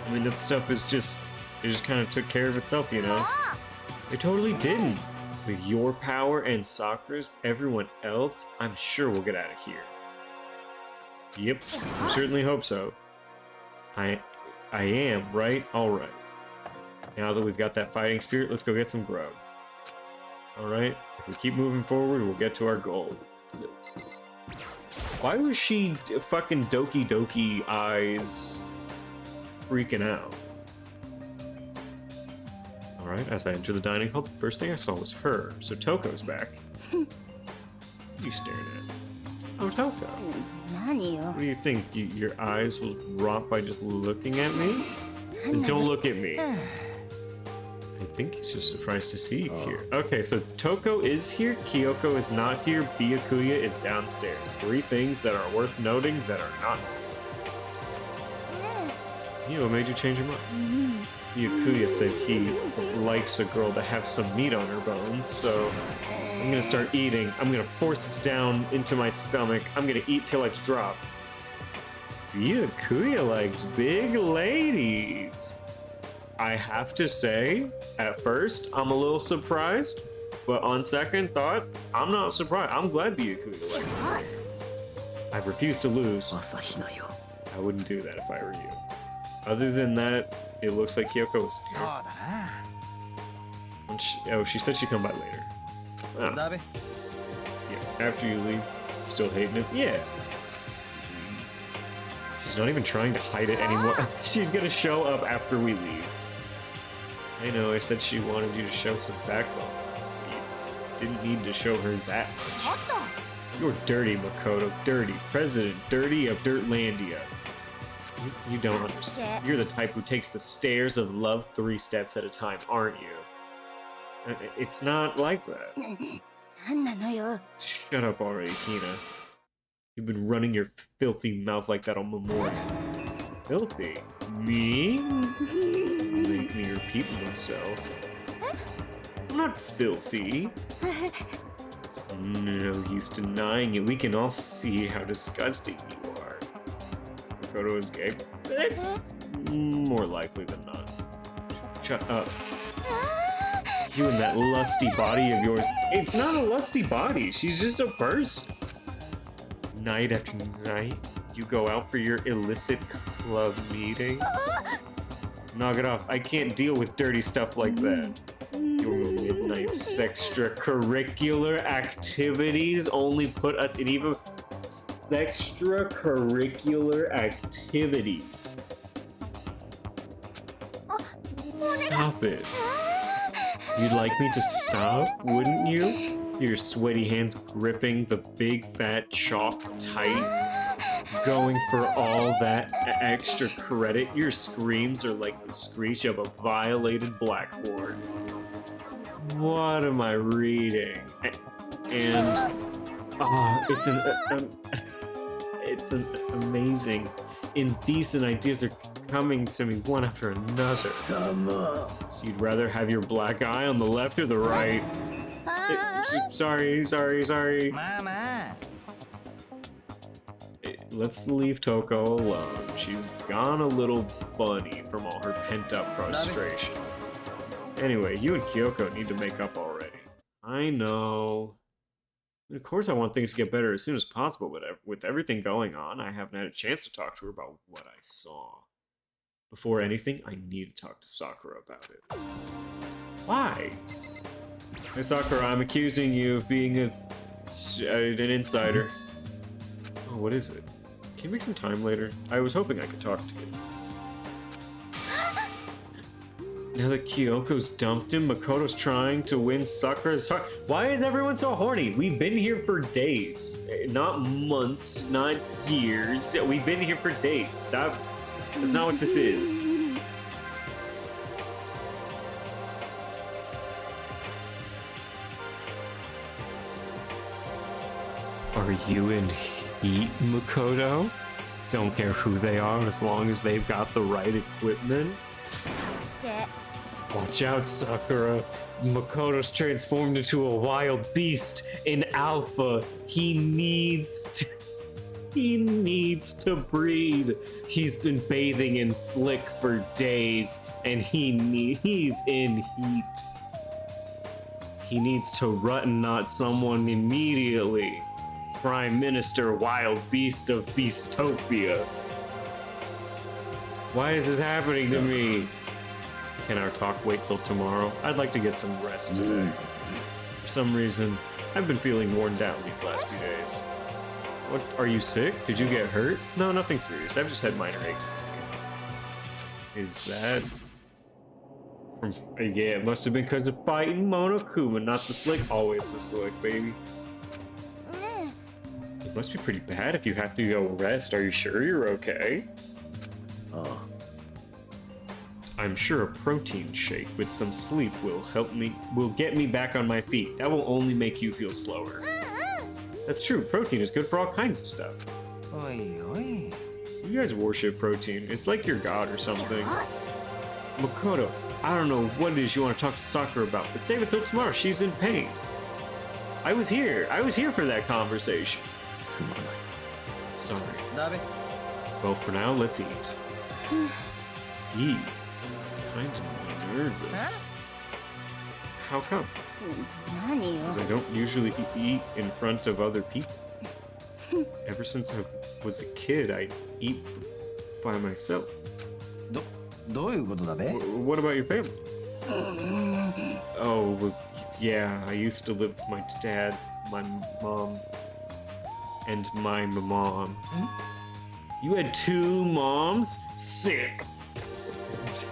I mean, that stuff is just, it just kind of took care of itself, you know? It totally didn't. With your power and Sakura's, everyone else, I'm sure we'll get out of here. Yep, I certainly hope so. I am, right? Alright. Now that we've got that fighting spirit, let's go get some grub. Alright, if we keep moving forward, we'll get to our goal. Why was she fucking Doki Doki eyes freaking out? Alright, as I enter the dining hall, the first thing I saw was her. So Toko's back. What are you staring at? Oh, Toko. What do you think? Your eyes will rot by just looking at me? And don't look at me. I think he's just surprised to see you here. Okay, so Toko is here, Kyoko is not here, Byakuya is downstairs. Three things that are worth noting that are not. What made you change your mind? Byakuya said he likes a girl to have some meat on her bones, so I'm gonna start eating. I'm gonna force it down into my stomach. I'm gonna eat till I drop. Byakuya likes big ladies. I have to say, at first, I'm a little surprised, but on second thought, I'm not surprised. I'm glad Byakuya likes them. I refuse to lose. I wouldn't do that if I were you. Other than that, it looks like Kyoko was here. Oh, she said she'd come by later. Oh. Yeah, after you leave, still hating it? Yeah. She's not even trying to hide it anymore. She's gonna show up after we leave. I know, I said she wanted you to show some backbone. You didn't need to show her that much. You're dirty, Makoto. Dirty. President Dirty of Dirtlandia. You don't understand. You're the type who takes the stairs of love 3 steps at a time, aren't you? It's not like that. Shut up already, Hina. You've been running your filthy mouth like that on Memorial. Filthy? Me? Make me repeat myself. I'm not filthy. It's no use denying it. We can all see how disgusting you are. Makoto is gay. It's more likely than not. Shut up. You and that lusty body of yours. It's not a lusty body. She's just a person. Night after night, you go out for your illicit club meetings. Knock it off. I can't deal with dirty stuff like that. Your midnight extracurricular activities only put us in even extracurricular activities. Stop it. You'd like me to stop, wouldn't you? Your sweaty hands gripping the big fat chalk tight, going for all that extra credit. Your screams are like the screech of a violated blackboard. What am I reading? And it's an amazing, indecent ideas are coming to me one after another. So you'd rather have your black eye on the left or the right? Sorry. Let's leave Toko alone. She's gone a little funny from all her pent-up frustration. Anyway, you and Kyoko need to make up already. I know. Of course I want things to get better as soon as possible, but with everything going on, I haven't had a chance to talk to her about what I saw. Before anything, I need to talk to Sakura about it. Why? Hey Sakura, I'm accusing you of being an insider. Oh, what is it? Can you make some time later? I was hoping I could talk to you. Now that Kyoko's dumped him, Makoto's trying to win Sakura's heart. Why is everyone so horny? We've been here for days. Not months, not years. We've been here for days. Stop. That's not what this is. Are you in heat, Makoto? Don't care who they are as long as they've got the right equipment? Watch out, Sakura. Makoto's transformed into a wild beast in Alpha. He needs to breathe. He's been bathing in slick for days, and he's in heat. He needs to rut and not someone immediately. Prime Minister Wild Beast of Beastopia. Why is this happening to me? Can our talk wait till tomorrow? I'd like to get some rest today. For some reason, I've been feeling worn down these last few days. What, are you sick? Did you get hurt? No, nothing serious. I've just had minor aches and pains. Is that... from... yeah, it must have been because of fighting Monokuma, not the slick. Always the slick, baby. It must be pretty bad if you have to go rest. Are you sure you're okay? I'm sure a protein shake with some sleep will get me back on my feet. That will only make you feel slower. That's true, protein is good for all kinds of stuff. You guys worship protein. It's like your god or something. Makoto, I don't know what it is you want to talk to Sakura about, but save it till tomorrow. She's in pain. I was here for that conversation. Sorry. Well, for now, let's eat. Eat? Kind of nervous. How come? Because I don't usually eat in front of other people. Ever since I was a kid, I eat by myself. What about your family? Oh, well, yeah, I used to live with my dad, my mom, and my mom. You had two moms? Sick!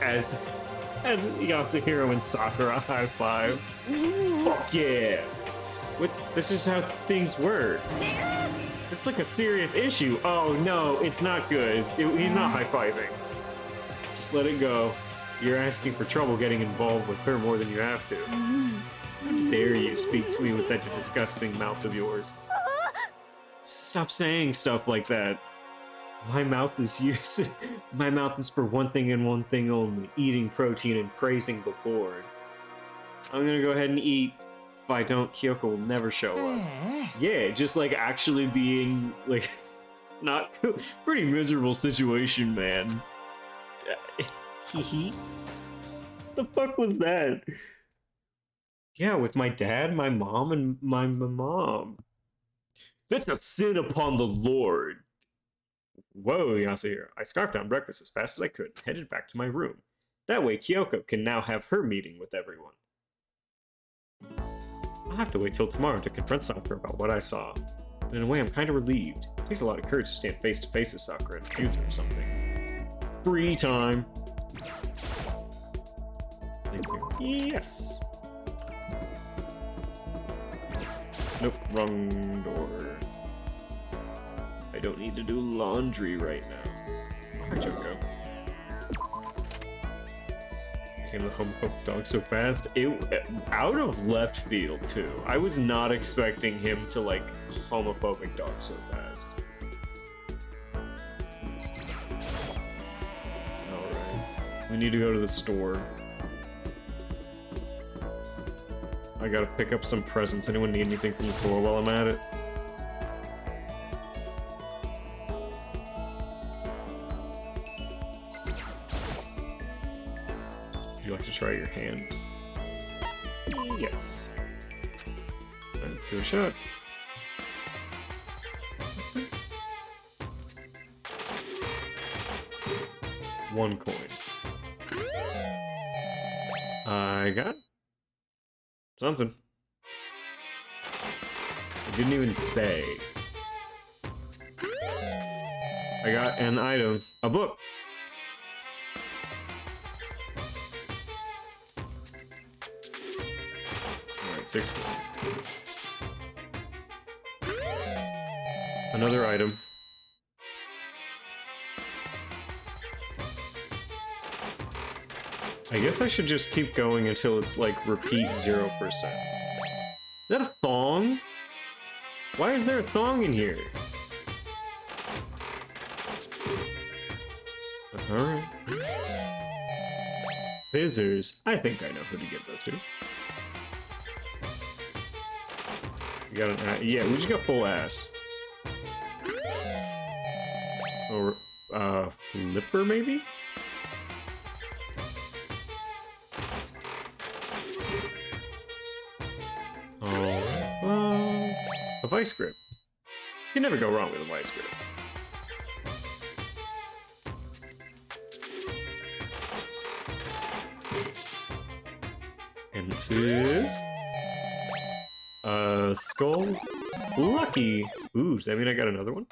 As Yasuhiro and Sakura high five. Fuck yeah! This is how things work. It's like a serious issue. Oh no, it's not good. He's not high-fiving. Just let it go. You're asking for trouble getting involved with her more than you have to. How dare you speak to me with that disgusting mouth of yours? Stop saying stuff like that. My mouth is for one thing and one thing only: eating protein and praising the Lord. I'm gonna go ahead and eat. If I don't, Kyoko will never show up. Yeah, just like actually being like not pretty miserable situation, man. The fuck was that? Yeah, with my dad, my mom, and my mom. That's a sin upon the Lord. Whoa, Yasuhiro. I scarfed down breakfast as fast as I could and headed back to my room. That way, Kyoko can now have her meeting with everyone. I'll have to wait till tomorrow to confront Sakura about what I saw. But in a way, I'm kind of relieved. It takes a lot of courage to stand face to face with Sakura and accuse her of something. Free time. Yes. Nope, wrong door. I don't need to do laundry right now. Hi, Joko. Became the homophobic dog so fast. Out of left field too. I was not expecting him to like homophobic dog so fast. Alright. We need to go to the store. I gotta pick up some presents. Anyone need anything from the store while I'm at it? Would you like to try your hand? Yes. Let's give it a shot. One coin. I got something. I didn't even say. I got an item. A book. Alright, 6 coins. Another item. I guess I should just keep going until it's like repeat 0%. Is that a thong? Why is there a thong in here? Alright. Fizzers. I think I know who to give those to. You got an yeah, we just got full ass. Or, lipper maybe? A vice grip. You can never go wrong with a vice grip. And this is skull. Lucky. Ooh, does that mean I got another one?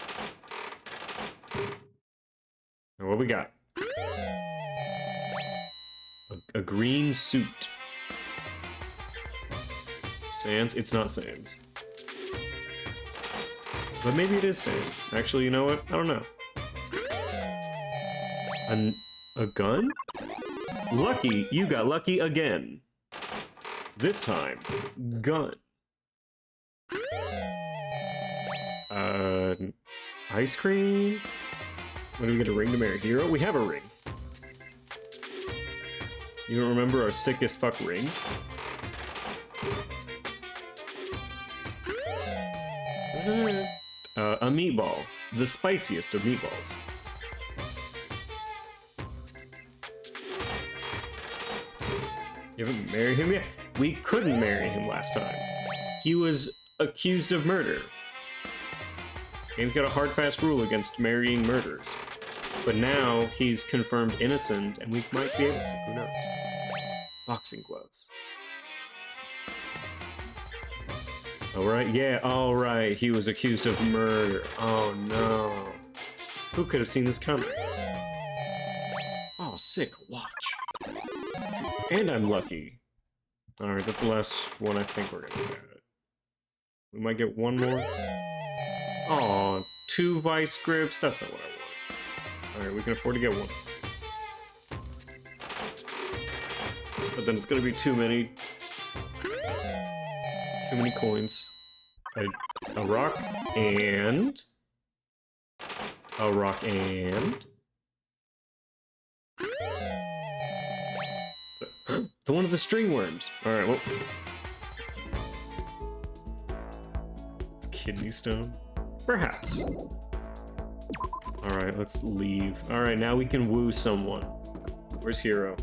Now what we got? A green suit. Sans? It's not Sans. But maybe it is Sans. Actually, you know what? I don't know. A gun? Lucky, you got lucky again. This time, gun. Ice cream? When do we get a ring to marry hero? We have a ring. You don't remember our sick as fuck ring? A meatball. The spiciest of meatballs. You haven't married him yet? We couldn't marry him last time. He was accused of murder. Game's got a hard fast rule against marrying murderers. But now he's confirmed innocent and we might be able to. Who knows? Boxing gloves. Alright, yeah, alright. He was accused of murder. Oh no. Who could have seen this coming? Oh, sick. Watch. And I'm lucky. Alright, that's the last one I think we're gonna get. We might get one more. Aw, 2 vice grips. That's not what I want. Alright, we can afford to get one. But then it's gonna be too many coins. A rock and... A rock and... The one of the string worms. Alright, well... Kidney stone? Perhaps. Alright, let's leave. Alright, now we can woo someone. Where's Hero?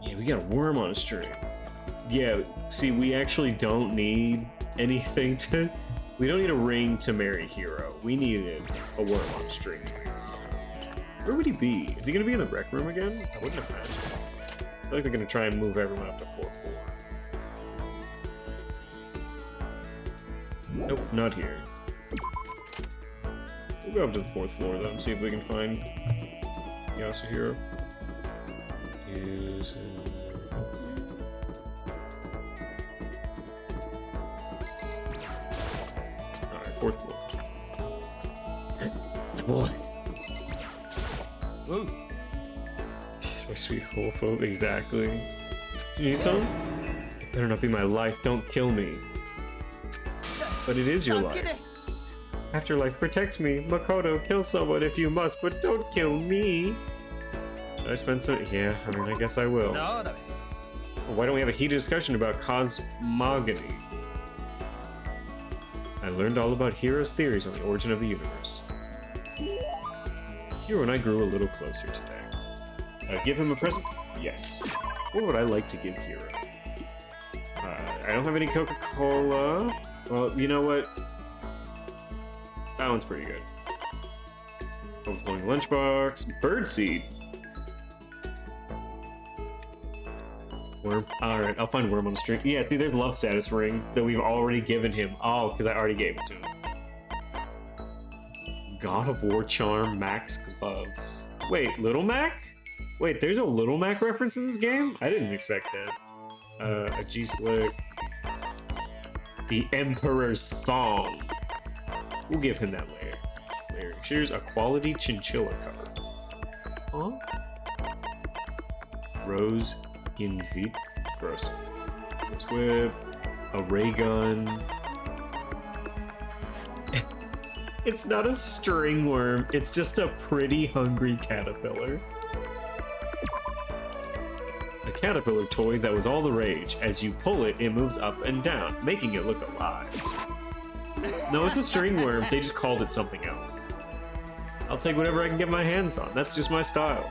Yeah, we got a worm on a string. Yeah, see, we actually don't need anything to... We don't need a ring to marry Hero. We needed a worm on a string. Where would he be? Is he gonna be in the rec room again? I wouldn't imagine. I feel like they're gonna try and move everyone up to 4-4. Nope, not here. We'll go up to the 4th floor though and see if we can find Yasuhiro. Use. Alright, fourth floor. Boy. Whoa. My sweet wolf, exactly. You need some? It better not be my life, don't kill me. But it is your life. Afterlife, protect me. Makoto, kill someone if you must, but don't kill me. Should I spend some? Yeah, I mean, I guess I will. Well, why don't we have a heated discussion about cosmogony? I learned all about Hiro's theories on the origin of the universe. Hiro and I grew a little closer today. Give him a present? Yes. What would I like to give Hiro? I don't have any Coca-Cola. Well, you know what? That one's pretty good. Overflowing lunchbox. Birdseed. Worm. Alright, I'll find Worm on the stream. Yeah, see, there's love status ring that we've already given him. Oh, because I already gave it to him. God of War charm, Max gloves. Wait, Little Mac? Wait, there's a Little Mac reference in this game? I didn't expect that. A G-Slick. The Emperor's Thong. We'll give him that later. Here's a quality chinchilla cover. Huh? Rose Invi. Gross. Rose whip. A ray gun. It's not a string worm, it's just a pretty hungry caterpillar. A caterpillar toy that was all the rage. As you pull it, it moves up and down, making it look alive. No, it's a string worm, they just called it something else. I'll take whatever I can get my hands on, that's just my style.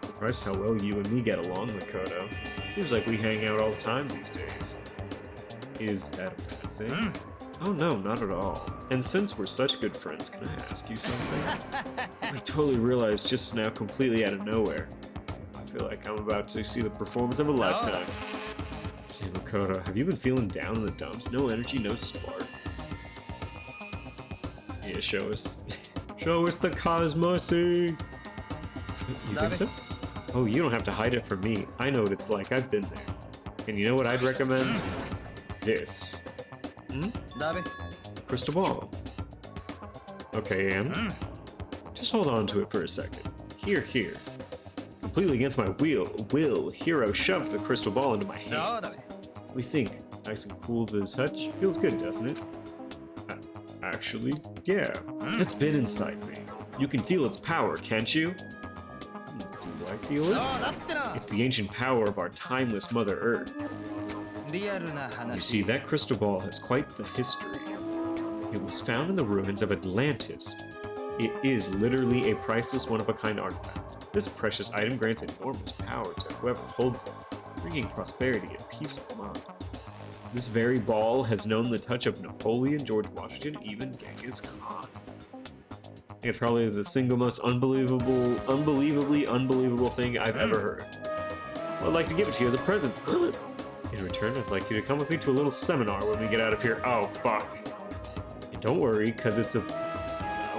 Surprised how well you and me get along, Makoto. Seems like we hang out all the time these days. Is that a bad thing? Oh no, not at all. And since we're such good friends, can I ask you something? I totally realized just now, completely out of nowhere. I feel like I'm about to see the performance of a lifetime. Say, Makoto, have you been feeling down in the dumps? No energy, no spark? Yeah, show us. Show us the cosmosy! You think so? Oh, you don't have to hide it from me. I know what it's like, I've been there. And you know what I'd recommend? This. Crystal ball. Okay, and? Just hold on to it for a second. Here. Completely against my will, Hiro shoved the crystal ball into my hands. We think, nice and cool to the touch. Feels good, doesn't it? Actually, yeah. It's been inside me. You can feel its power, can't you? Do I feel it? It's the ancient power of our timeless Mother Earth. You see, that crystal ball has quite the history. It was found in the ruins of Atlantis. It is literally a priceless one-of-a-kind artifact. This precious item grants enormous power to whoever holds it, bringing prosperity and peace of mind. This very ball has known the touch of Napoleon, George Washington, and even Genghis Khan. I think it's probably the single most unbelievably unbelievable thing I've ever heard. Well, I'd like to give it to you as a present. In return, I'd like you to come with me to a little seminar when we get out of here. Oh, fuck. And don't worry, because it's a...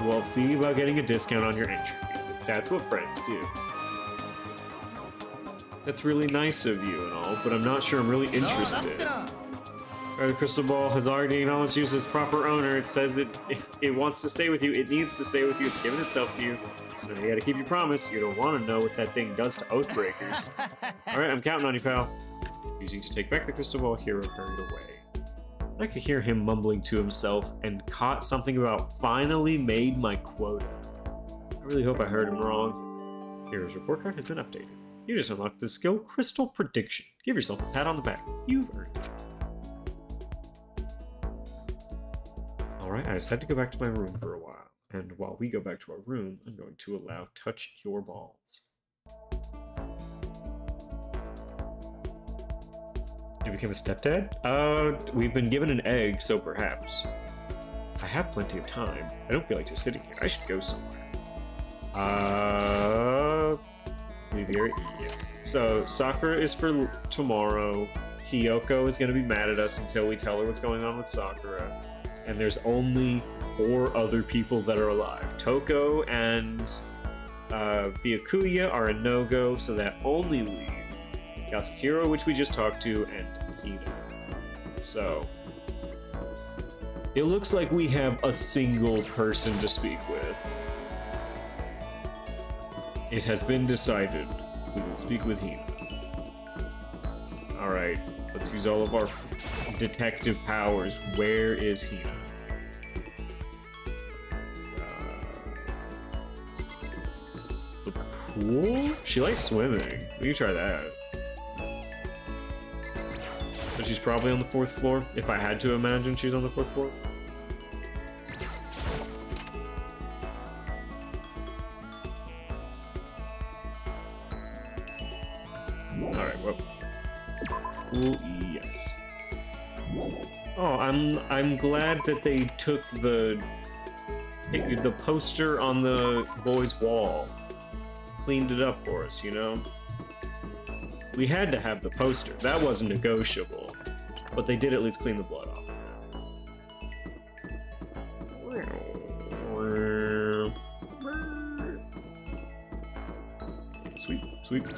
We'll see about getting a discount on your entry, because that's what friends do. That's really nice of you and all, but I'm not sure I'm really interested. The crystal ball has already acknowledged you as its proper owner. It says it wants to stay with you. It needs to stay with you. It's given itself to you. So you gotta keep your promise. You don't want to know what that thing does to Oathbreakers. Alright, I'm counting on you, pal. Using to take back the crystal ball, Hiro hurried away. I could hear him mumbling to himself and caught something about finally made my quota. I really hope I heard him wrong. Hiro's report card has been updated. You just unlocked the skill Crystal Prediction. Give yourself a pat on the back. You've earned it. Alright, I just had to go back to my room for a while. And while we go back to our room, I'm going to allow Touch Your Balls. To become a stepdad? We've been given an egg, so perhaps. I have plenty of time. I don't feel like just sitting here. I should go somewhere. Leave here? Yes. So, Sakura is for tomorrow. Kyoko is going to be mad at us until we tell her what's going on with Sakura. And there's only 4 other people that are alive. Toko and Byakuya are a no-go, so that only leaves Yasuhiro, which we just talked to, and Hina. So, it looks like we have a single person to speak with. It has been decided. We will speak with Hina. Alright, let's use all of our detective powers. Where is Hina? The pool? She likes swimming. We can try that. But she's probably on the 4th floor. If I had to imagine she's on the 4th floor. Alright, well. Ooh, yes. Oh, I'm glad that they took the poster on the boys' wall. Cleaned it up for us, you know? We had to have the poster. That wasn't negotiable. But they did at least clean the blood off of it. Sweet, sweet. Here.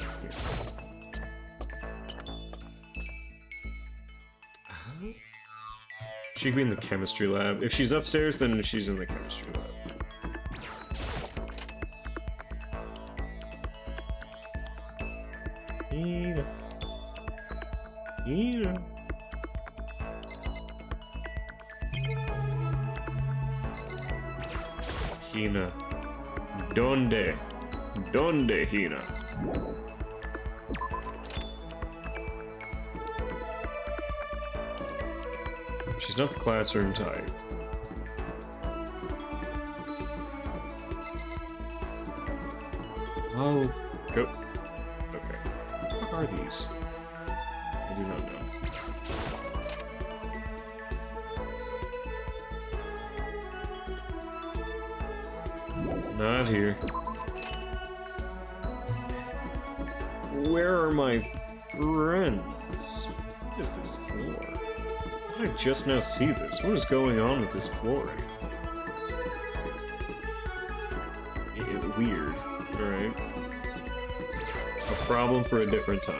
She could be in the chemistry lab. If she's upstairs, then she's in the chemistry lab. Hina. Hina. Hina. Donde? Donde, Hina? She's not the classroom type. Oh, go. Okay. What are these? I do not know. Not here. Where are my friends? What is this floor? I just now see this. What is going on with this flooring? Weird. Alright. A problem for a different time.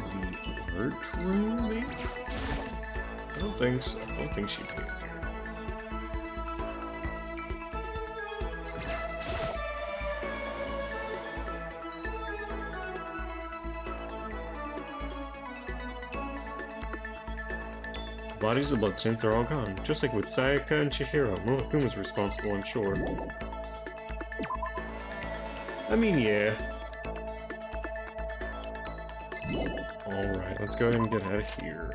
The art room, maybe? I don't think so. I don't think she'd be in here. Bodies of bloodstains are all gone. Just like with Sayaka and Chihiro, Momokuma's responsible, I'm sure. I mean, yeah. Alright, let's go ahead and get out of here.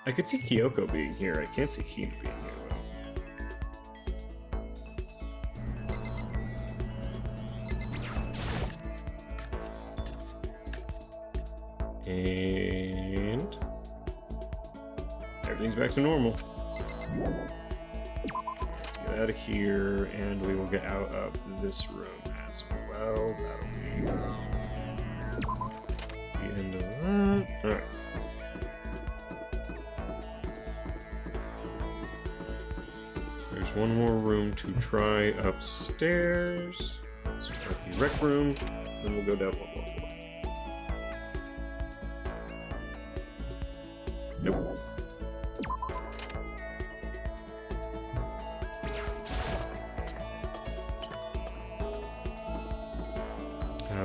I could see Kyoko being here. I can't see Hina being here. And everything's back to normal. Let's get out of here, and we will get out of this room as well. That'll be the end of that. Alright. There's one more room to try upstairs. Start the rec room, then we'll go down one more. Nope.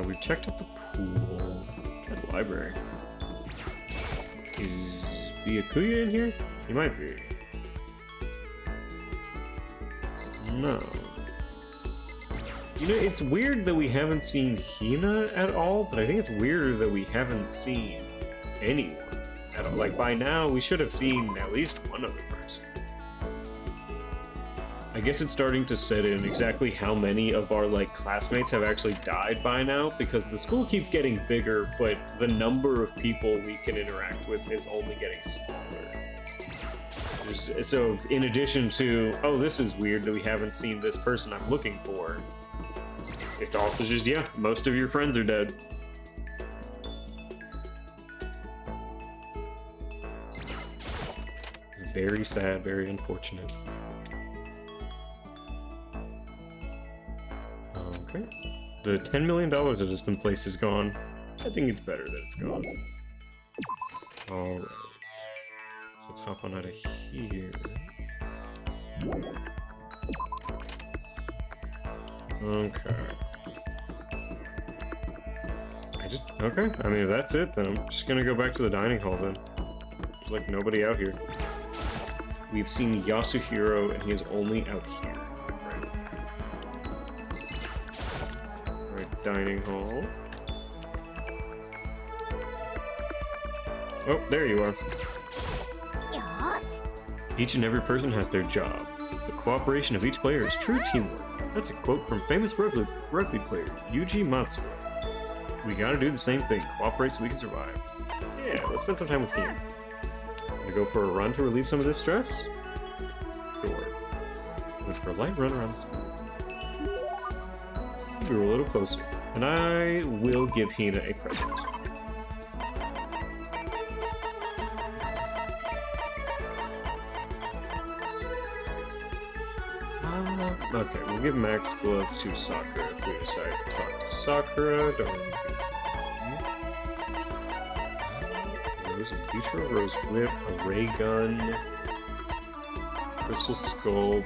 We checked out the pool. Tried the library. Is Byakuya in here? He might be. No. You know, it's weird that we haven't seen Hina at all, but I think it's weirder that we haven't seen anyone. Like, by now, we should have seen at least one other person. I guess it's starting to set in exactly how many of our, like, classmates have actually died by now, because the school keeps getting bigger, but the number of people we can interact with is only getting smaller. So in addition to, oh, this is weird that we haven't seen this person I'm looking for, it's also just, yeah, most of your friends are dead. Very sad, very unfortunate. Okay. The $10 million that has been placed is gone. I think it's better that it's gone. Alright. So let's hop on out of here. Okay. Okay, I mean, if that's it, then I'm just gonna go back to the dining hall then. There's like nobody out here. We've seen Yasuhiro, and he is only out here. Right, dining hall. Oh, there you are. Each and every person has their job. The cooperation of each player is true teamwork. That's a quote from famous rugby player Yuji Matsuo. We gotta do the same thing. Cooperate so we can survive. Yeah, let's spend some time with Hina. Gonna go for a run to relieve some of this stress? Sure. Went for a light run around the school. We were a little closer, and I will give Hina a present. Okay, we'll give Max gloves to Sakura if we decide to talk to Sakura. Don't really do that. Rose and Future, Rose Whip, a ray gun, Crystal Skull,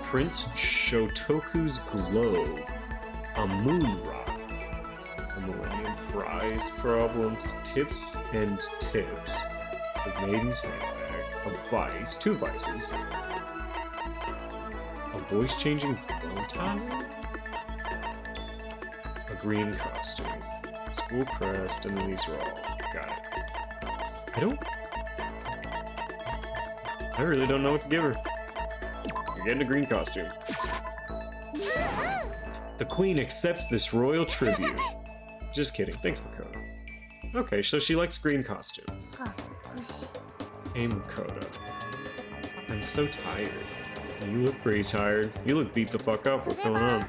Prince Shotoku's Globe, a Moon Rock, a Millennium Prize Problems, Tips and Tips, a Maiden's Handbag, a Vice, 2 Vices, a voice-changing bow tie, a green costume, school crest, and then these are all. Got it. I really don't know what to give her. You're getting a green costume. The queen accepts this royal tribute. Just kidding. Thanks, Makoto. Okay, so she likes green costume. Hey, Makoto. I'm so tired. You look pretty tired. You look beat the fuck up. What's going on?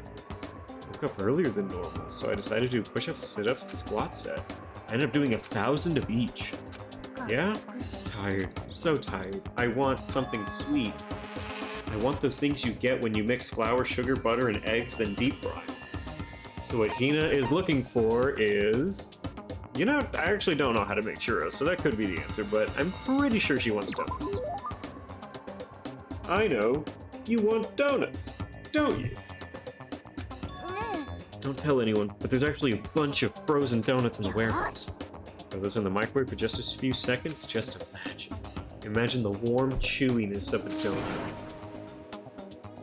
Woke up earlier than normal, so I decided to do push-ups, sit-ups, and squat set. I ended up doing 1,000 of each. Yeah? Tired. So tired. I want something sweet. I want those things you get when you mix flour, sugar, butter, and eggs, then deep fry. So what Hina is looking for is... You know, I actually don't know how to make churros, so that could be the answer, but I'm pretty sure she wants donuts. I know. You want donuts, don't you? Don't tell anyone, but there's actually a bunch of frozen donuts in the warehouse. Throw those in the microwave for just a few seconds, just imagine. Imagine the warm chewiness of a donut.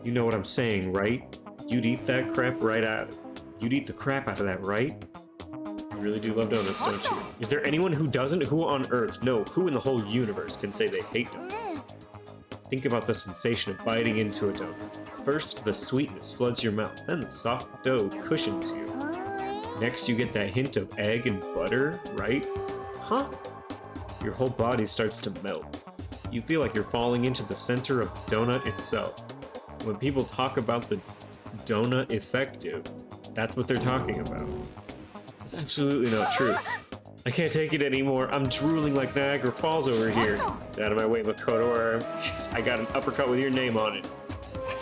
You know what I'm saying, right? You'd eat that crap right out. You'd eat the crap out of that, right? You really do love donuts, don't you? Is there anyone who doesn't? Who on Earth? No, who in the whole universe can say they hate donuts? Think about the sensation of biting into a donut. First, the sweetness floods your mouth, then the soft dough cushions you. Next, you get that hint of egg and butter, right? Huh? Your whole body starts to melt. You feel like you're falling into the center of the donut itself. When people talk about the donut effective, that's what they're talking about. It's absolutely not true. I can't take it anymore. I'm drooling like Niagara Falls over here. Get out of my way, Makoto, or I got an uppercut with your name on it.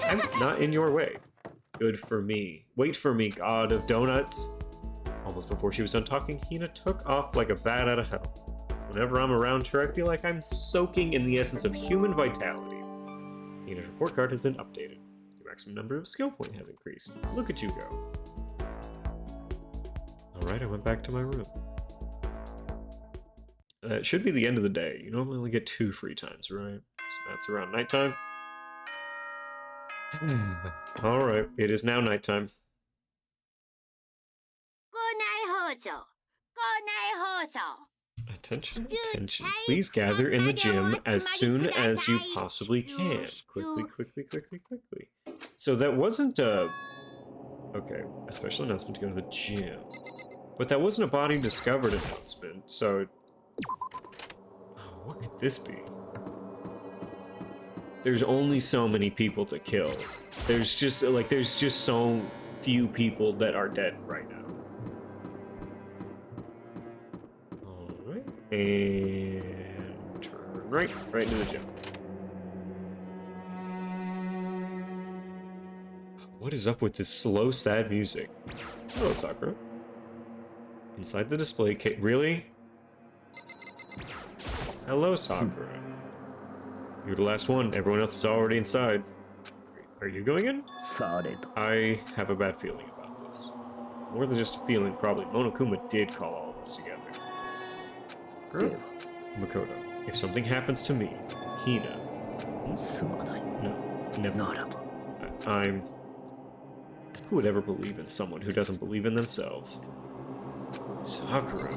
I'm not in your way. Good for me. Wait for me, god of donuts. Almost before she was done talking, Hina took off like a bat out of hell. Whenever I'm around her, I feel like I'm soaking in the essence of human vitality. Hina's report card has been updated. The maximum number of skill points has increased. Look at you go. Alright, I went back to my room. It should be the end of the day. You normally only get 2 free times, right? So that's around nighttime. Alright, it is now nighttime. Attention, attention. Please gather in the gym as soon as you possibly can. Quickly, quickly, quickly, quickly. So that wasn't a... Okay, a special announcement to go to the gym. But that wasn't a body discovered announcement, so... Oh, what could this be? there's only so many people to kill. There's just so few people that are dead right now. Alright. And turn right into the gym. What is up with this slow, sad music? Hello, Sakura. Inside the display case. Really? Hello, Sakura. You're the last one. Everyone else is already inside. Are you going in? I have a bad feeling about this. More than just a feeling, probably. Monokuma did call all of us together. Sakura? Makoto. If something happens to me, Hina. No, never. I'm... Who would ever believe in someone who doesn't believe in themselves? Sakura.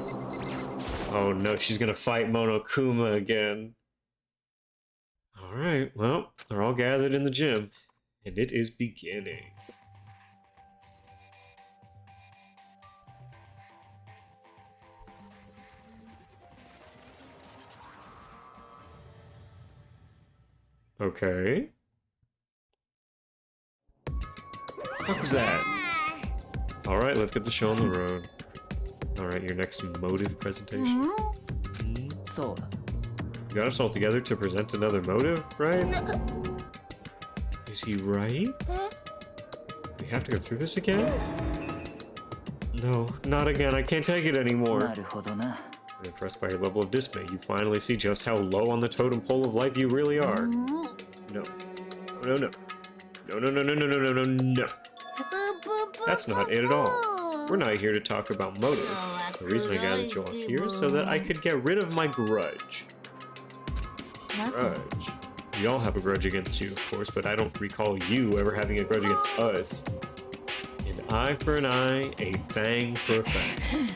Oh no, she's gonna fight Monokuma again. Alright, well, they're all gathered in the gym, and it is beginning. Okay. What the fuck was that? Alright, let's get the show on the road. Alright, your next motive presentation. So, You got us all together to present another motive, right? Is he right? We have to go through this again? No, not again. I can't take it anymore. I'm impressed by your level of dismay. You finally see just how low on the totem pole of life you really are. No. No, no, no. No, no, no, no, no, no, no, no, no. That's not it at all. We're not here to talk about motive. The reason I gathered you all here is so that I could get rid of my grudge. Grudge? We all have a grudge against you, of course, but I don't recall you ever having a grudge against us. An eye for an eye, a fang for a fang.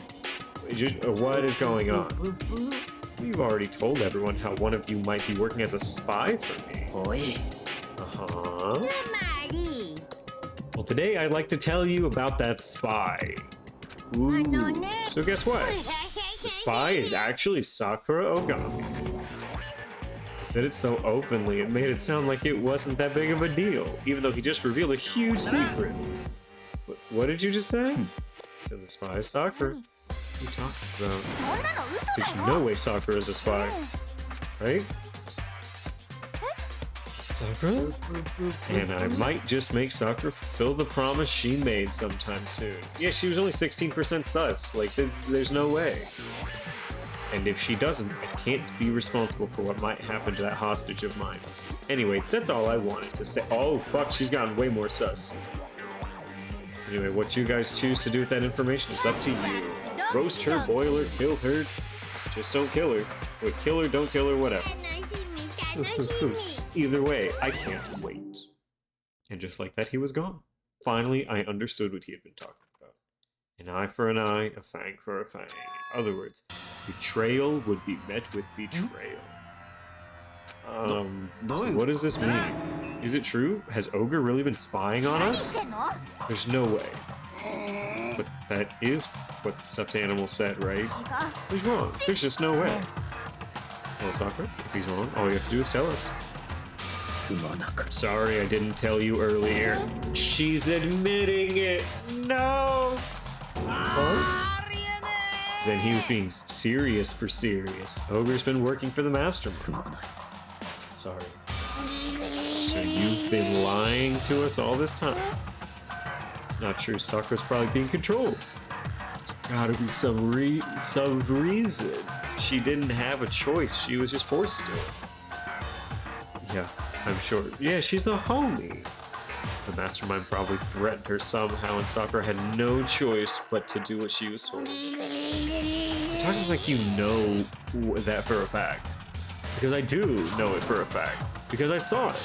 What is going on? We've already told everyone how one of you might be working as a spy for me. Uh-huh. Well, today I'd like to tell you about that spy. Ooh. So guess what? The spy is actually Sakura Ogami. He said it so openly, it made it sound like it wasn't that big of a deal, even though he just revealed a huge secret. What did you just say? So the spy is Sakura. What are you talking about? There's no way Sakura is a spy. Right? Sakura? And I might just make Sakura fulfill the promise she made sometime soon. Yeah, she was only 16% sus. Like, there's no way. And if she doesn't, I can't be responsible for what might happen to that hostage of mine. Anyway, that's all I wanted to say. Oh, fuck, she's gotten way more sus. Anyway, what you guys choose to do with that information is up to you. Roast her, boil her, kill her. Just don't kill her. Wait, kill her, don't kill her, whatever. Either way, I can't wait. And just like that, he was gone. Finally, I understood what he had been talking about. An eye for an eye, a fang for a fang. In other words, betrayal would be met with betrayal. So what does this mean? Is it true? Has Ogre really been spying on us? There's no way. But that is what the stuffed animal said, right? He's wrong. There's just no way. Well, Sakura, if he's wrong, all you have to do is tell us. Sorry, I didn't tell you earlier. She's admitting it. No. Huh? Then he was being serious for serious. Ogre's been working for the mastermind. Sorry. So you've been lying to us all this time? It's not true. Sakura's probably being controlled. There's gotta be some reason. She didn't have a choice. She was just forced to do it. Yeah, I'm sure. Yeah, she's a homie. The mastermind probably threatened her somehow, and Sakura had no choice but to do what she was told. You're talking like you know that for a fact. Because I do know it for a fact. Because I saw it.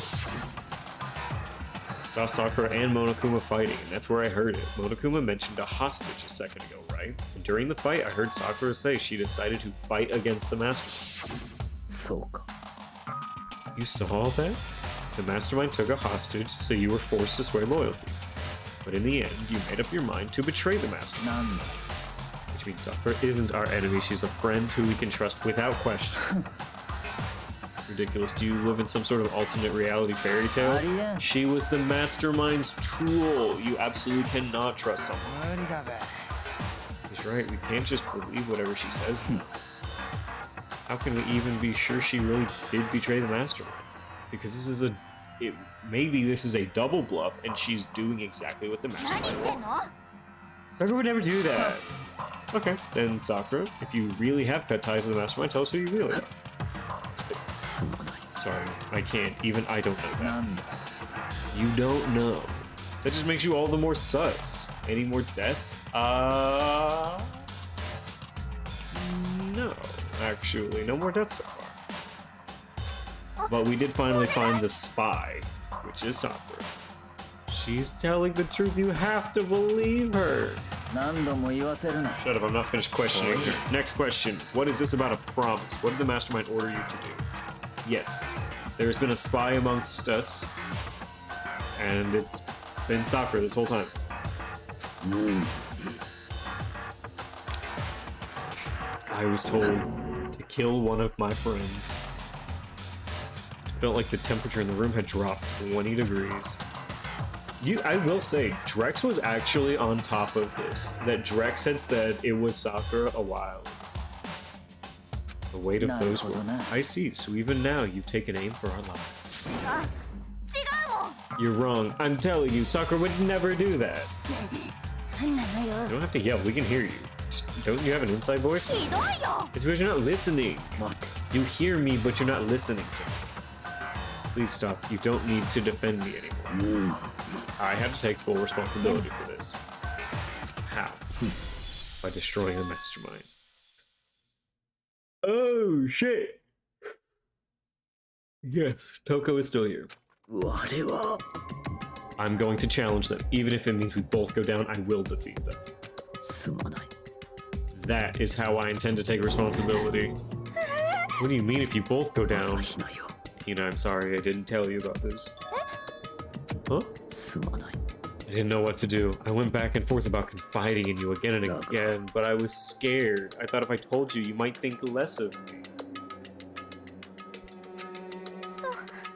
I saw Sakura and Monokuma fighting, and that's where I heard it. Monokuma mentioned a hostage a second ago, right? And during the fight, I heard Sakura say she decided to fight against the mastermind. You saw that? The mastermind took a hostage, so you were forced to swear loyalty. But in the end, you made up your mind to betray the mastermind. Which means Sakura isn't our enemy, she's a friend who we can trust without question. Ridiculous. Do you live in some sort of alternate reality fairy tale? She was the mastermind's tool. You absolutely cannot trust someone. He's right. We can't just believe whatever she says. How can we even be sure she really did betray the mastermind? Because this is maybe this is a double bluff, and she's doing exactly what the mastermind wants. Sakura would never do that. Okay, then Sakura, if you really have cut ties with the mastermind, tell us who you really are. Sorry, I can't. Even I don't know that. You don't know. That just makes you all the more sus. Any more deaths? No. Actually, no more deaths so far. But we did finally find the spy, which is Sakura. She's telling the truth. You have to believe her. Shut up, I'm not finished questioning her. Next question. What is this about a promise? What did the mastermind order you to do? Yes, there's been a spy amongst us, and it's been Sakura this whole time. I was told to kill one of my friends. It felt like the temperature in the room had dropped 20 degrees. I will say, Drex was actually on top of this. That Drex had said it was Sakura a while ago. The weight of those words. I see, so even now you've taken aim for our lives. You're wrong. I'm telling you, Sakura would never do that. You don't have to yell, we can hear you. Just, don't you have an inside voice? It's because you're not listening. You hear me, but you're not listening to me. Please stop. You don't need to defend me anymore. I have to take full responsibility for this. How? By destroying the mastermind. Oh, shit! Yes, Toko is still here. I'm going to challenge them. Even if it means we both go down, I will defeat them. That is how I intend to take responsibility. What do you mean if you both go down? Hina, I'm sorry, I didn't tell you about this. Huh? I didn't know what to do. I went back and forth about confiding in you again and again, but I was scared. I thought if I told you, you might think less of me.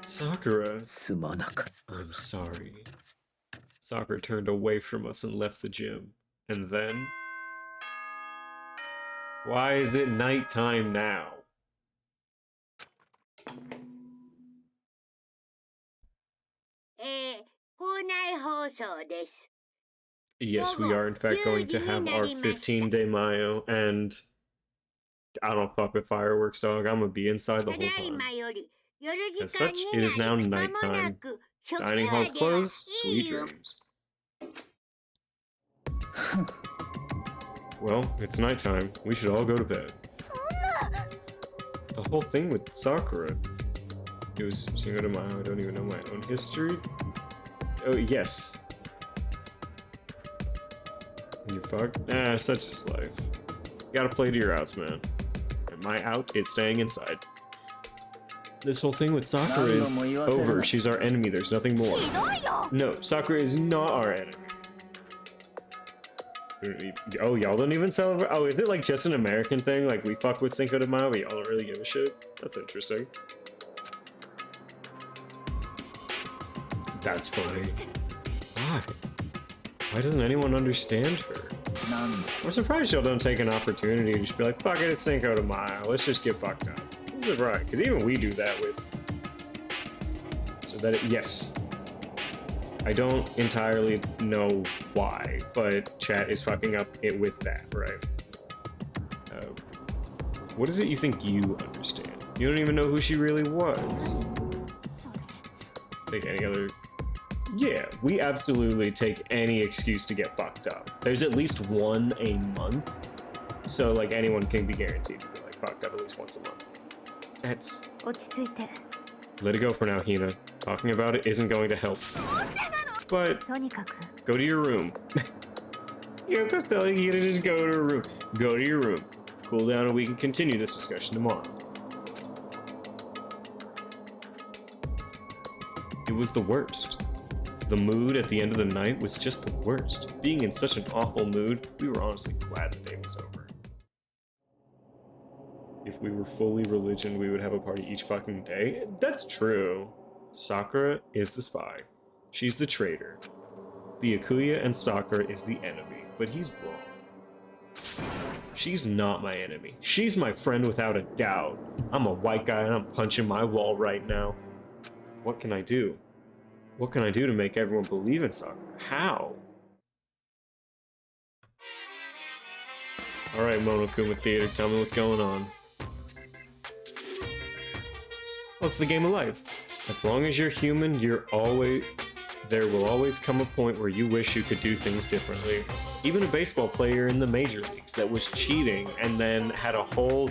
Sakura. I'm sorry. Sakura turned away from us and left the gym. And then... Why is it nighttime now? Yes, we are in fact going to have our 15-day Mayo, and I don't fuck with fireworks, dog. I'm gonna be inside the whole time. As such, it is now nighttime. Dining hall's closed. Sweet dreams. Well, it's nighttime. We should all go to bed. The whole thing with Sakura. It was Cinco de Mayo. I don't even know my own history. Oh, yes. You fucked? Such is life. You gotta play to your outs, man. And my out is staying inside. This whole thing with Sakura is over. She's our enemy. There's nothing more. No, Sakura is not our enemy. Oh, y'all don't even celebrate? Oh, is it like just an American thing? Like we fuck with Cinco de Mayo, but y'all don't really give a shit? That's interesting. That's funny. Why? Why doesn't anyone understand her? I'm surprised y'all don't take an opportunity to just be like, fuck it, it's Cinco de Mayo. Let's just get fucked up. This is right, because even we do that with... So that, yes. I don't entirely know why, but chat is fucking up it with that, right? What is it you think you understand? You don't even know who she really was. Take any other... Yeah, we absolutely take any excuse to get fucked up. There's at least one a month, so like anyone can be guaranteed to be like fucked up at least once a month. That's... Let it go for now, Hina. Talking about it isn't going to help. But go to your room. Yoko's telling Hina to go to her room. Go to your room. Cool down and we can continue this discussion tomorrow. It was the worst. The mood at the end of the night was just the worst. Being in such an awful mood, we were honestly glad the day was over. If we were fully religion, we would have a party each fucking day. That's true. Sakura is the spy. She's the traitor. Byakuya and Sakura is the enemy, but he's wrong. She's not my enemy. She's my friend without a doubt. I'm a white guy and I'm punching my wall right now. What can I do? What can I do to make everyone believe in Sakura? How? Alright, Monokuma Theater, tell me what's going on. Well, it's the game of life. As long as you're human, there will always come a point where you wish you could do things differently. Even a baseball player in the major leagues that was cheating and then had a whole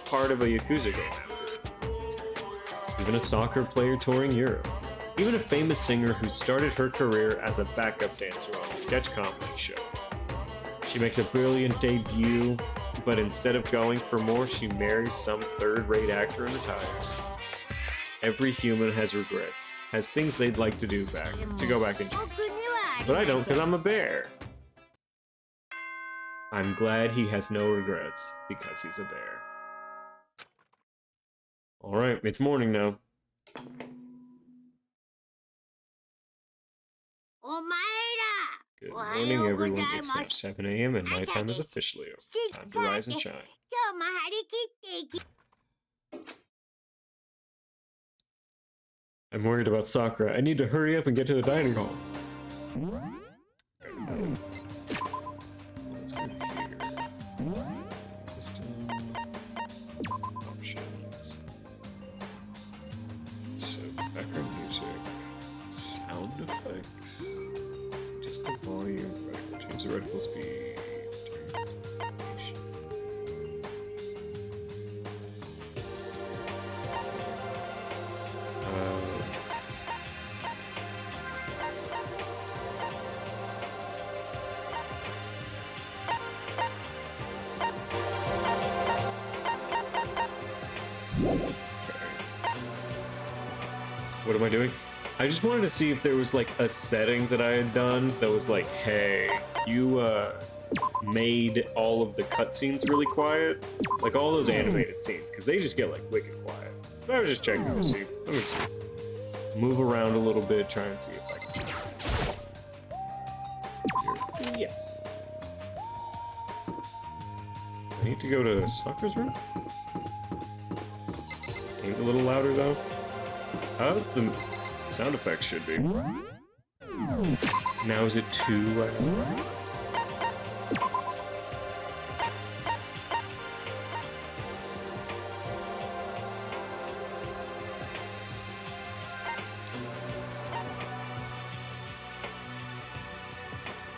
part of a Yakuza game after. Even a soccer player touring Europe. Even a famous singer who started her career as a backup dancer on a sketch comedy show. She makes a brilliant debut, but instead of going for more, she marries some third-rate actor and retires. Every human has regrets, has things they'd like to go back and do. But I don't, because I'm a bear. I'm glad he has no regrets, because he's a bear. Alright, it's morning now. Good morning, everyone. It's now 7 a.m. and nighttime is officially over. Time to rise and shine. I'm worried about Sakura. I need to hurry up and get to the dining hall. Let's go here. System. Options. So, background music. Sound effects. Just the volume. Change the reticle speed. What am I doing? I just wanted to see if there was like a setting that I had done that was like, hey, you made all of the cutscenes really quiet, like all those animated scenes, because they just get like wicked quiet. But I was just checking to see. Let me move around a little bit, try and see if I can change it. Yes. I need to go to Sakura's room? Game's a little louder though. How the sound effects should be. Now is it too loud?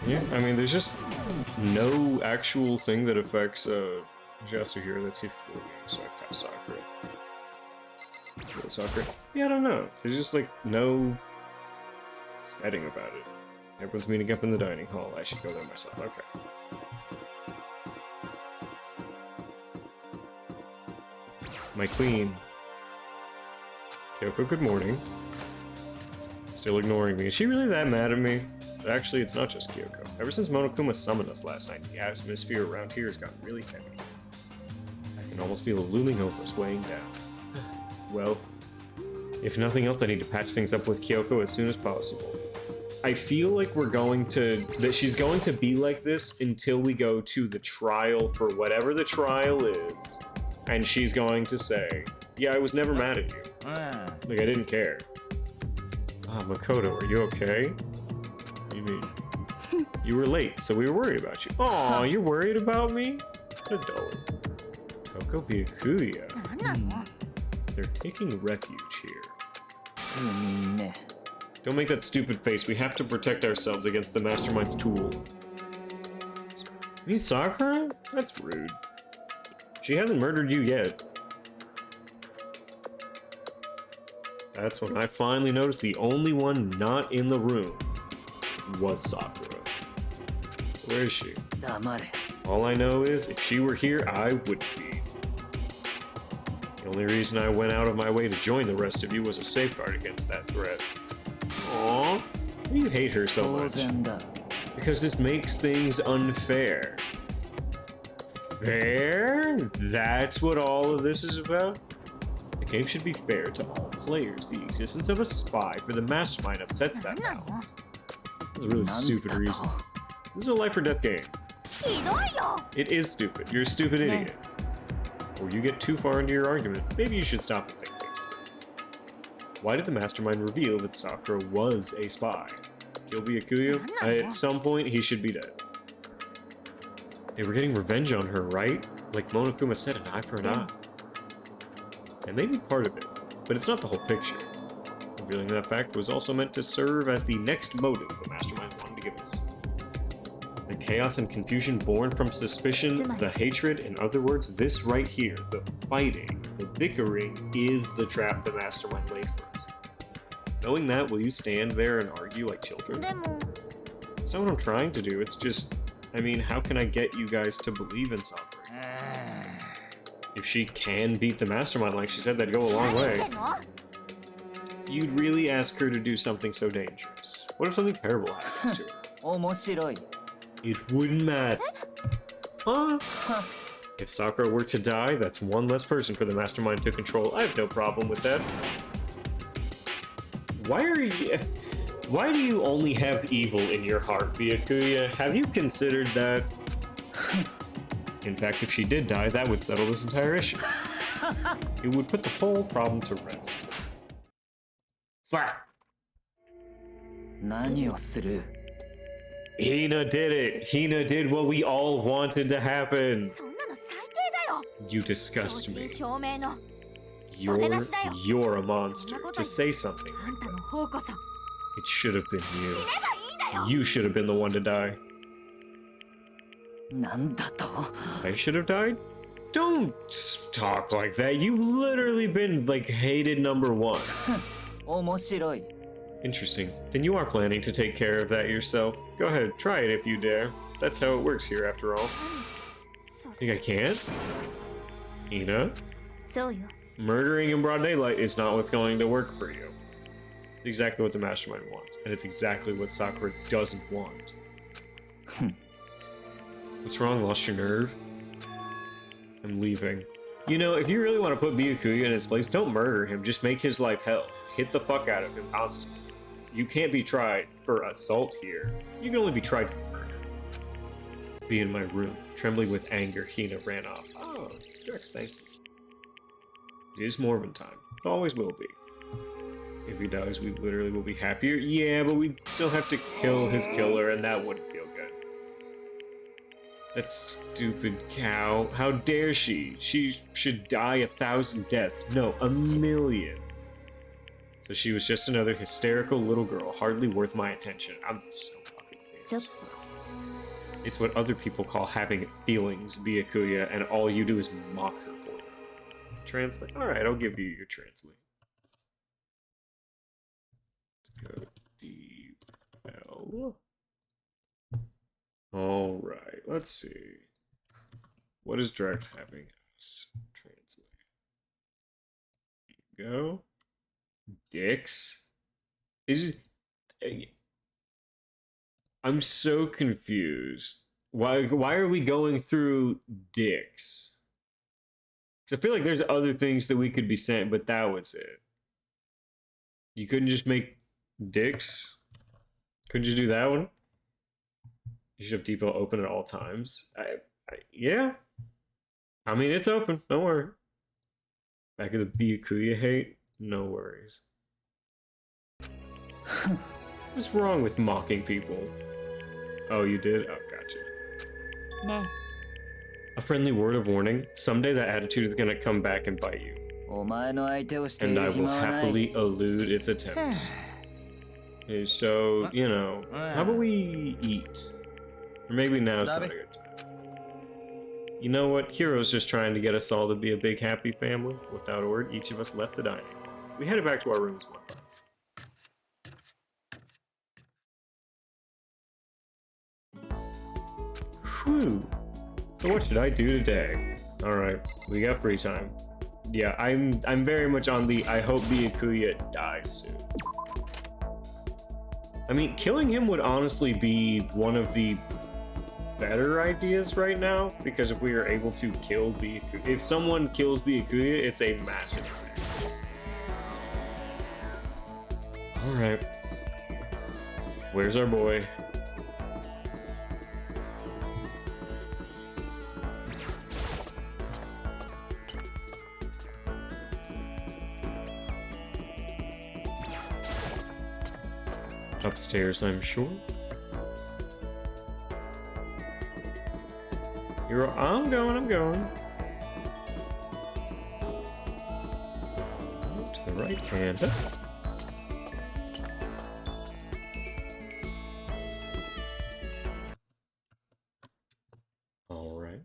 Yeah, I mean, there's just no actual thing that affects Yasuhiro that's Hifumi, so I cast Sakura. Sakura? Yeah, I don't know. There's just like no setting about it. Everyone's meeting up in the dining hall. I should go there myself. Okay. My queen. Kyoko, good morning. Still ignoring me. Is she really that mad at me? But actually, it's not just Kyoko. Ever since Monokuma summoned us last night, the atmosphere around here has gotten really heavy. I can almost feel it looming over us, weighing down. Well, if nothing else, I need to patch things up with Kyoko as soon as possible. I feel like that she's going to be like this until we go to the trial for whatever the trial is. And she's going to say, yeah, I was never mad at you. Like, I didn't care. Ah, Makoto, are you okay? What do you mean? You were late, so we were worried about you. Aw, you're worried about me? What a dull. Toko Byakuya. They're taking refuge here. Don't make that stupid face. We have to protect ourselves against the Mastermind's tool. Me, Sakura? That's rude. She hasn't murdered you yet. That's when I finally noticed the only one not in the room was Sakura. So where is she? All I know is, if she were here, I would be. The only reason I went out of my way to join the rest of you was a safeguard against that threat. Aww, why do you hate her so much? Because this makes things unfair. Fair? That's what all of this is about? The game should be fair to all players. The existence of a spy for the mastermind upsets that balance. That's a really stupid reason. This is a life or death game. It is stupid. You're a stupid idiot. Or you get too far into your argument. Maybe you should stop and think things through. Why did the mastermind reveal that Sakura was a spy? Kill Byakuya? At some point, he should be dead. They were getting revenge on her, right? Like Monokuma said, an eye for an eye. That may be part of it, but it's not the whole picture. Revealing that fact was also meant to serve as the next motive the mastermind wanted to give us. The chaos and confusion born from suspicion, the hatred, in other words, this right here, the fighting, the bickering, is the trap the mastermind laid for us. Knowing that, will you stand there and argue like children? That's not what I'm trying to do, it's just, I mean, how can I get you guys to believe in Sakura? If she can beat the mastermind like she said, that'd go a long way. You'd really ask her to do something so dangerous. What if something terrible happens to her? It wouldn't matter. Huh? If Sakura were to die, that's one less person for the mastermind to control. I have no problem with that. Why do you only have evil in your heart, Byakuya? Have you considered that? In fact, if she did die, that would settle this entire issue. It would put the whole problem to rest. Slap! Hina did it! Hina did what we all wanted to happen! You disgust me. You're a monster. To say something like that. It should have been you. You should have been the one to die. I should have died? Don't talk like that. You've literally been, like, hated #1. Interesting. Then you are planning to take care of that yourself. Go ahead, try it if you dare. That's how it works here, after all. Think I can't? Hina? Murdering in broad daylight is not what's going to work for you. It's exactly what the mastermind wants, and it's exactly what Sakura doesn't want. What's wrong? Lost your nerve? I'm leaving. You know, if you really want to put Byakuya in his place, don't murder him. Just make his life hell. Hit the fuck out of him constantly. You can't be tried for assault here. You can only be tried for murder. Be in my room. Trembling with anger, Hina ran off. Oh, Drex, thank you. It is Mormon time. It always will be. If he dies, we literally will be happier. Yeah, but we still have to kill his killer, and that wouldn't feel good. That stupid cow. How dare she? She should die 1,000 deaths. No, 1,000,000. So she was just another hysterical little girl, hardly worth my attention. I'm so fucking pissed. It's what other people call having feelings, Byakuya, and all you do is mock her for it. Translate? Alright, I'll give you your translate. Let's go deep L. Alright, let's see. What is Drex having us translate? Here you go. Dicks? Is it... I'm so confused. Why are we going through dicks? Because I feel like there's other things that we could be saying, but that was it. You couldn't just make dicks? Couldn't you do that one? You should have depot open at all times. Yeah. I mean, it's open. Don't worry. Back of the Byakuya hate? No worries. What's wrong with mocking people? Oh, you did? Oh, gotcha. A friendly word of warning. Someday that attitude is gonna come back and bite you. And I will happily elude its attempts. Okay, so, you know, how about we eat? Or maybe now's not a good time. You know what? Hiro's just trying to get us all to be a big happy family. Without a word, each of us left the dining room. We headed back to our rooms one day. Whew. So what should I do today? Alright, we got free time. Yeah, I'm very much on the I hope Byakuya dies soon. I mean, killing him would honestly be one of the better ideas right now, because if we are able to kill Byakuya, if someone kills Byakuya, it's a massive thing. Alright. Where's our boy? Upstairs, I'm sure. I'm going. To the right hand. All right.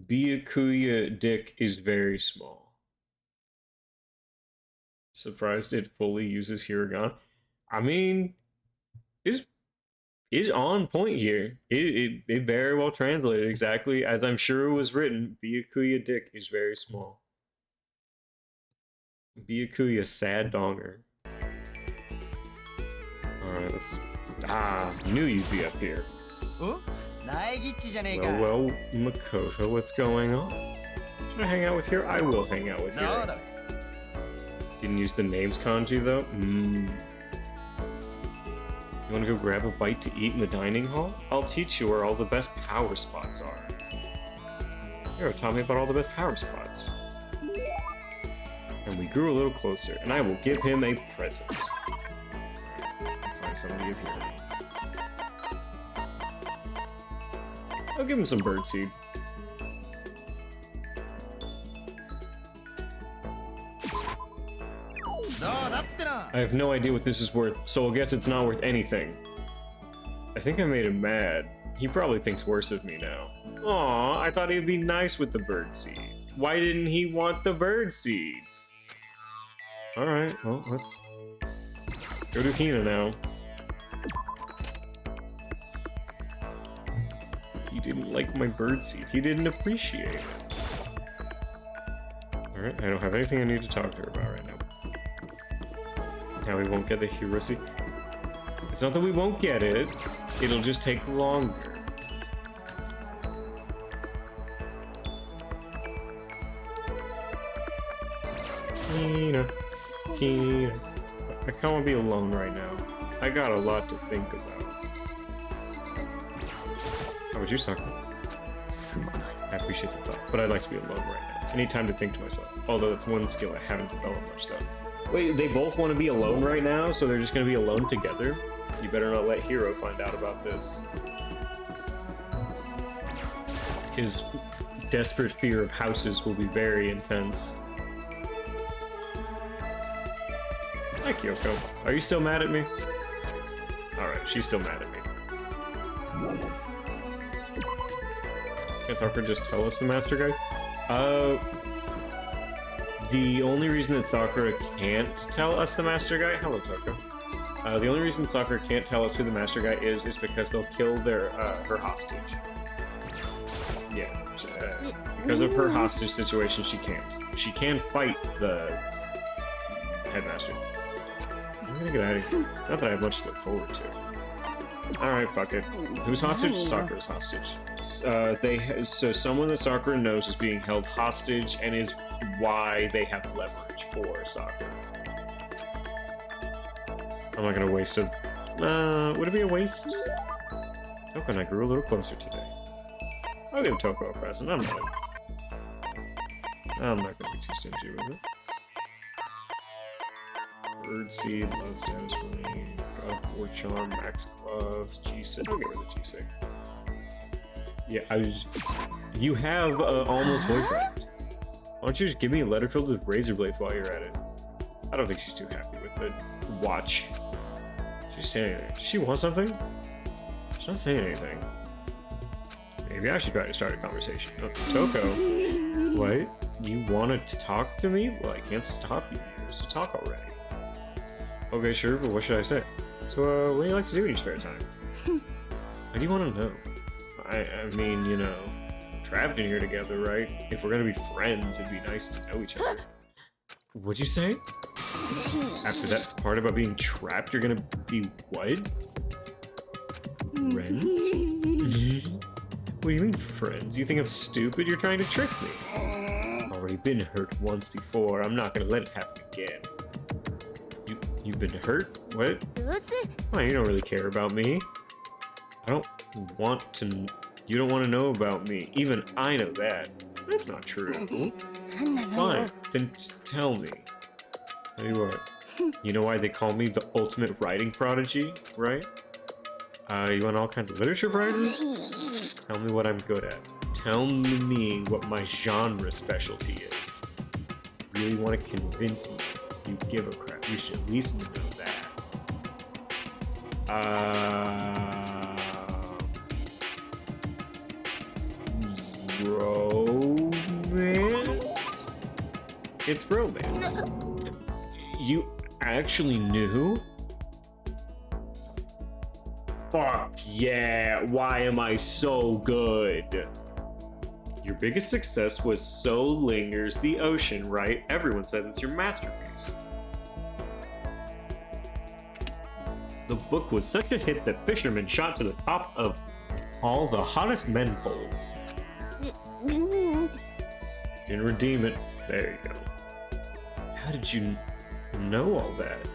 Byakuya dick is very small. Surprised it fully uses Hiragana. I mean, is on point here. It very well translated exactly as I'm sure it was written. Byakuya dick is very small. Byakuya sad donger. Alright, let's... knew you'd be up here. Well, Makoto, what's going on? Should I hang out with here? I will hang out with here. Didn't use the names kanji though? You wanna go grab a bite to eat in the dining hall? I'll teach you where all the best power spots are. Hiro taught me about all the best power spots. And we grew a little closer, and I will give him a present. Find something to give Hiro. I'll give him some birdseed. I have no idea what this is worth, so I'll guess it's not worth anything. I think I made him mad. He probably thinks worse of me now. Aw, I thought he'd be nice with the birdseed. Why didn't he want the birdseed? Alright, well, let's go to Hina now. He didn't like my birdseed. He didn't appreciate it. Alright, I don't have anything I need to talk to her about right now. Now we won't get the Hiroshi. It's not that we won't get it, it'll just take longer. Hina. I can't be alone right now. I got a lot to think about. How about you, Sakura? I appreciate the thought, but I'd like to be alone right now. I need time to think to myself. Although that's one skill I haven't developed much though. Wait, they both want to be alone right now, so they're just going to be alone together? You better not let Hiro find out about this. His desperate fear of houses will be very intense. Hi, Kyoko. Are you still mad at me? Alright, she's still mad at me. Can't Tucker just tell us the Master Guide? The only reason that Sakura can't tell us the Master Guy... Hello, Toko. The only reason Sakura can't tell us who the Master Guy is because they'll kill their her hostage. Yeah. Because of her hostage situation, she can't. She can fight the headmaster. I'm gonna get out of here. Not that I have much to look forward to. Alright, fuck it. Who's hostage? Sakura's hostage. So someone that Sakura knows is being held hostage and is why they have leverage for Sakura. I'm not gonna waste it. Would it be a waste? Toko and I grew a little closer today. I'll give Toko a present. I'm not gonna be too stingy with it. Birdseed, load status ring, God 4 charm, max gloves, G6. I'll give her the G6. Yeah, you have almost boyfriend. Why don't you just give me a letter filled with razor blades while you're at it? I don't think she's too happy with the watch. She's standing there. Does she want something? She's not saying anything. Maybe I should try to start a conversation. Oh, Toko. What? You wanted to talk to me? Well, I can't stop you. So talk already. Okay, sure, but what should I say? So, what do you like to do in your spare time? What do you want to know? I mean, you know, trapped in here together, right? If we're gonna be friends, it'd be nice to know each other. What'd you say? After that part about being trapped, you're gonna be what? Friends? What do you mean friends? You think I'm stupid? You're trying to trick me. I've already been hurt once before. I'm not gonna let it happen again. You've been hurt? What? Oh, you don't really care about me. I don't want to... You don't want to know about me. Even I know that. That's not true. Fine, then tell me. Tell you what. You know why they call me the ultimate writing prodigy, right? You won all kinds of literature prizes? Tell me what I'm good at. Tell me what my genre specialty is. Really want to convince me you give a crap? You should at least know that. Romance? It's romance. You actually knew? Fuck yeah, why am I so good? Your biggest success was So Lingers the Ocean, right? Everyone says it's your masterpiece. The book was such a hit that fishermen shot to the top of all the hottest men polls. Didn't redeem it. There you go. How did you know all that?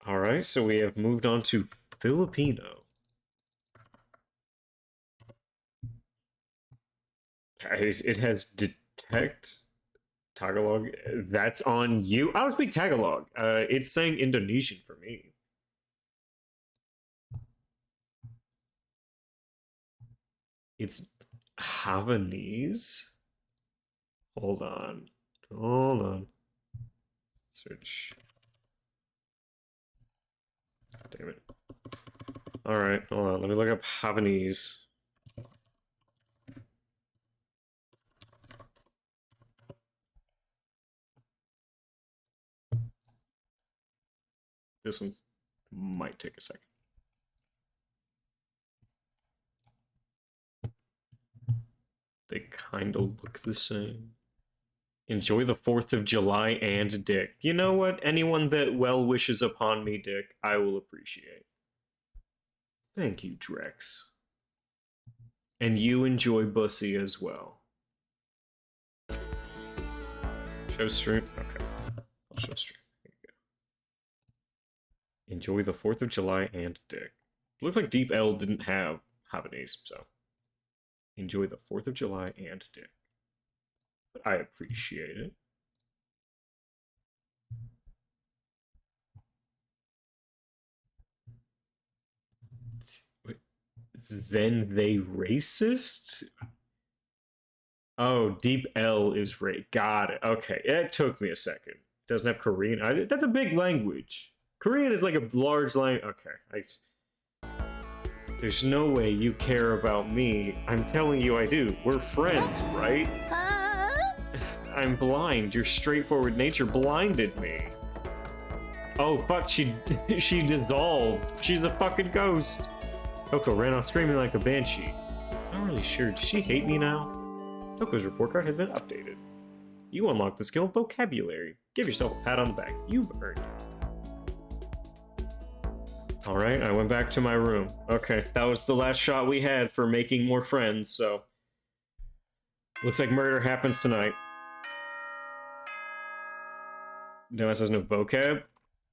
Alright, so we have moved on to Filipino. It has detect Tagalog. That's on you. I don't speak Tagalog. It's saying Indonesian for me. It's Havanese. Hold on. Search. Damn it. Alright, hold on. Let me look up Havanese. This one might take a second. They kind of look the same. Enjoy the 4th of July and Dick. You know what? Anyone that well wishes upon me, Dick, I will appreciate. Thank you, Drex. And you enjoy Bussy as well. Show stream? Okay. I'll show stream. There you go. Enjoy the 4th of July and Dick. Looks like Deep L didn't have Havanese, so. Enjoy the 4th of July and Dick. But I appreciate it. Then they racist? Oh, Deep L is got it. Okay, it took me a second. Doesn't have Korean. That's a big language. Korean is like a large language. Okay, there's no way you care about me. I'm telling you I do. We're friends, right? I'm blind. Your straightforward nature blinded me. Oh, fuck, she dissolved. She's a fucking ghost. Toko ran off screaming like a banshee. I'm not really sure. Does she hate me now? Toko's report card has been updated. You unlocked the skill vocabulary. Give yourself a pat on the back. You've earned it. Alright, I went back to my room. Okay, that was the last shot we had for making more friends, so... Looks like murder happens tonight. No, it says no vocab.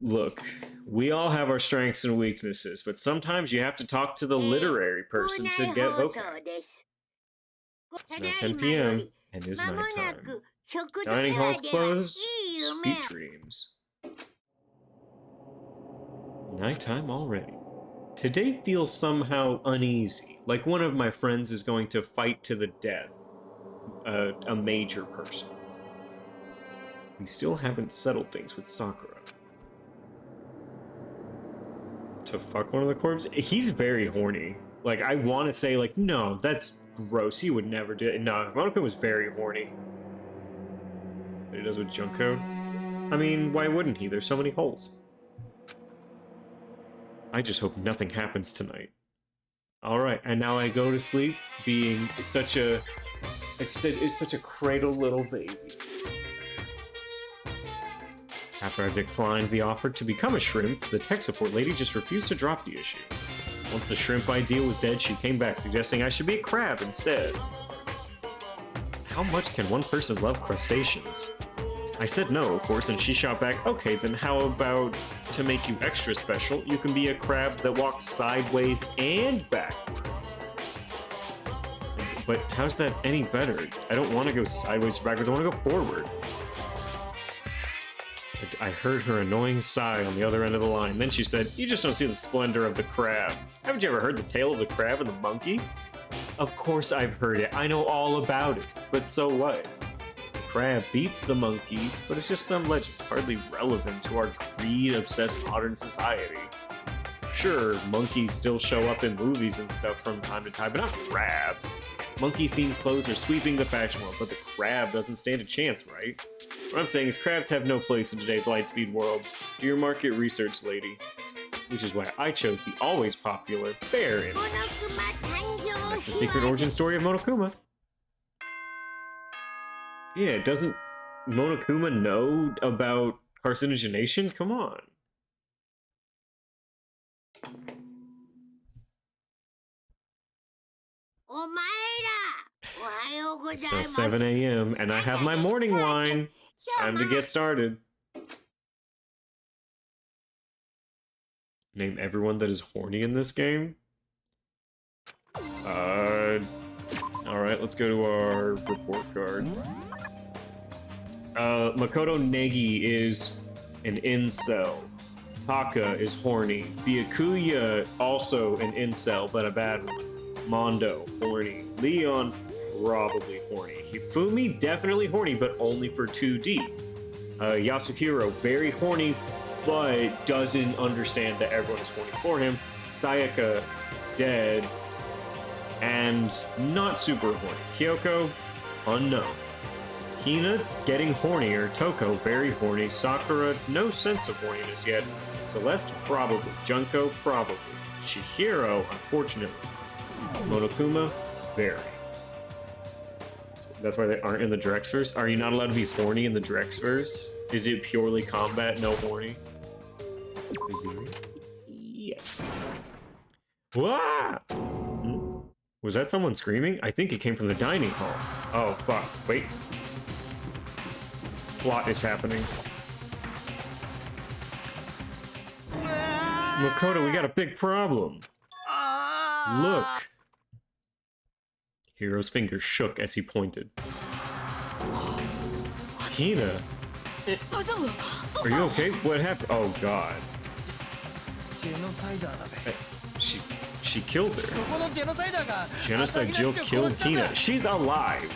Look, we all have our strengths and weaknesses, but sometimes you have to talk to the literary person to get vocab. It's now 10 p.m. and is nighttime. Dining hall's closed. Sweet dreams. Nighttime already. Today feels somehow uneasy, like one of my friends is going to fight to the death. A major person. We still haven't settled things with Sakura. To fuck one of the corpses? He's very horny. Like, I want to say, like, no, that's gross. He would never do it. No, Monaco was very horny. But he does with Junko. I mean, why wouldn't he? There's so many holes. I just hope nothing happens tonight. Alright, and now I go to sleep being such a... It's such a cradle little baby. After I declined the offer to become a shrimp, the tech support lady just refused to drop the issue. Once the shrimp idea was dead, she came back suggesting I should be a crab instead. How much can one person love crustaceans? I said no, of course, and she shot back, okay, then how about, to make you extra special, you can be a crab that walks sideways and backwards. But how's that any better? I don't want to go sideways or backwards, I want to go forward. I heard her annoying sigh on the other end of the line. Then she said, you just don't see the splendor of the crab. Haven't you ever heard the tale of the crab and the monkey? Of course I've heard it. I know all about it. But so what? The crab beats the monkey, but it's just some legend hardly relevant to our greed-obsessed modern society. Sure, monkeys still show up in movies and stuff from time to time, but not crabs. Monkey-themed clothes are sweeping the fashion world, but the crab doesn't stand a chance, right? What I'm saying is crabs have no place in today's lightspeed world. Do your market research, lady. Which is why I chose the always popular bear image. That's the secret origin story of Monokuma. Yeah, doesn't Monokuma know about carcinogenation? Come on. It's now 7 a.m. and I have my morning wine. It's time to get started. Name everyone that is horny in this game. Alright, let's go to our report card. Makoto Negi is an incel. Taka is horny. Byakuya, also an incel, but a bad one. Mondo, horny. Leon, probably horny. Hifumi, definitely horny, but only for 2D. Yasuhiro, very horny, but doesn't understand that everyone is horny for him. Sayaka, dead, and not super horny. Kyoko, unknown. Hina, getting hornier. Toko, very horny. Sakura, no sense of horniness yet. Celeste, probably. Junko, probably. Chihiro, unfortunately. Monokuma, very. That's why they aren't in the Drexverse? Are you not allowed to be horny in the Drexverse? Is it purely combat, no horny? Yeah. Wah! Was that someone screaming? I think it came from the dining hall. Oh, fuck. Wait. Plot is happening. Makoto, we got a big problem. Look. Hiro's fingers shook as he pointed. Hina? Are you okay? What happened? Oh, God. She killed her. Genocide Jill killed Hina. She's alive.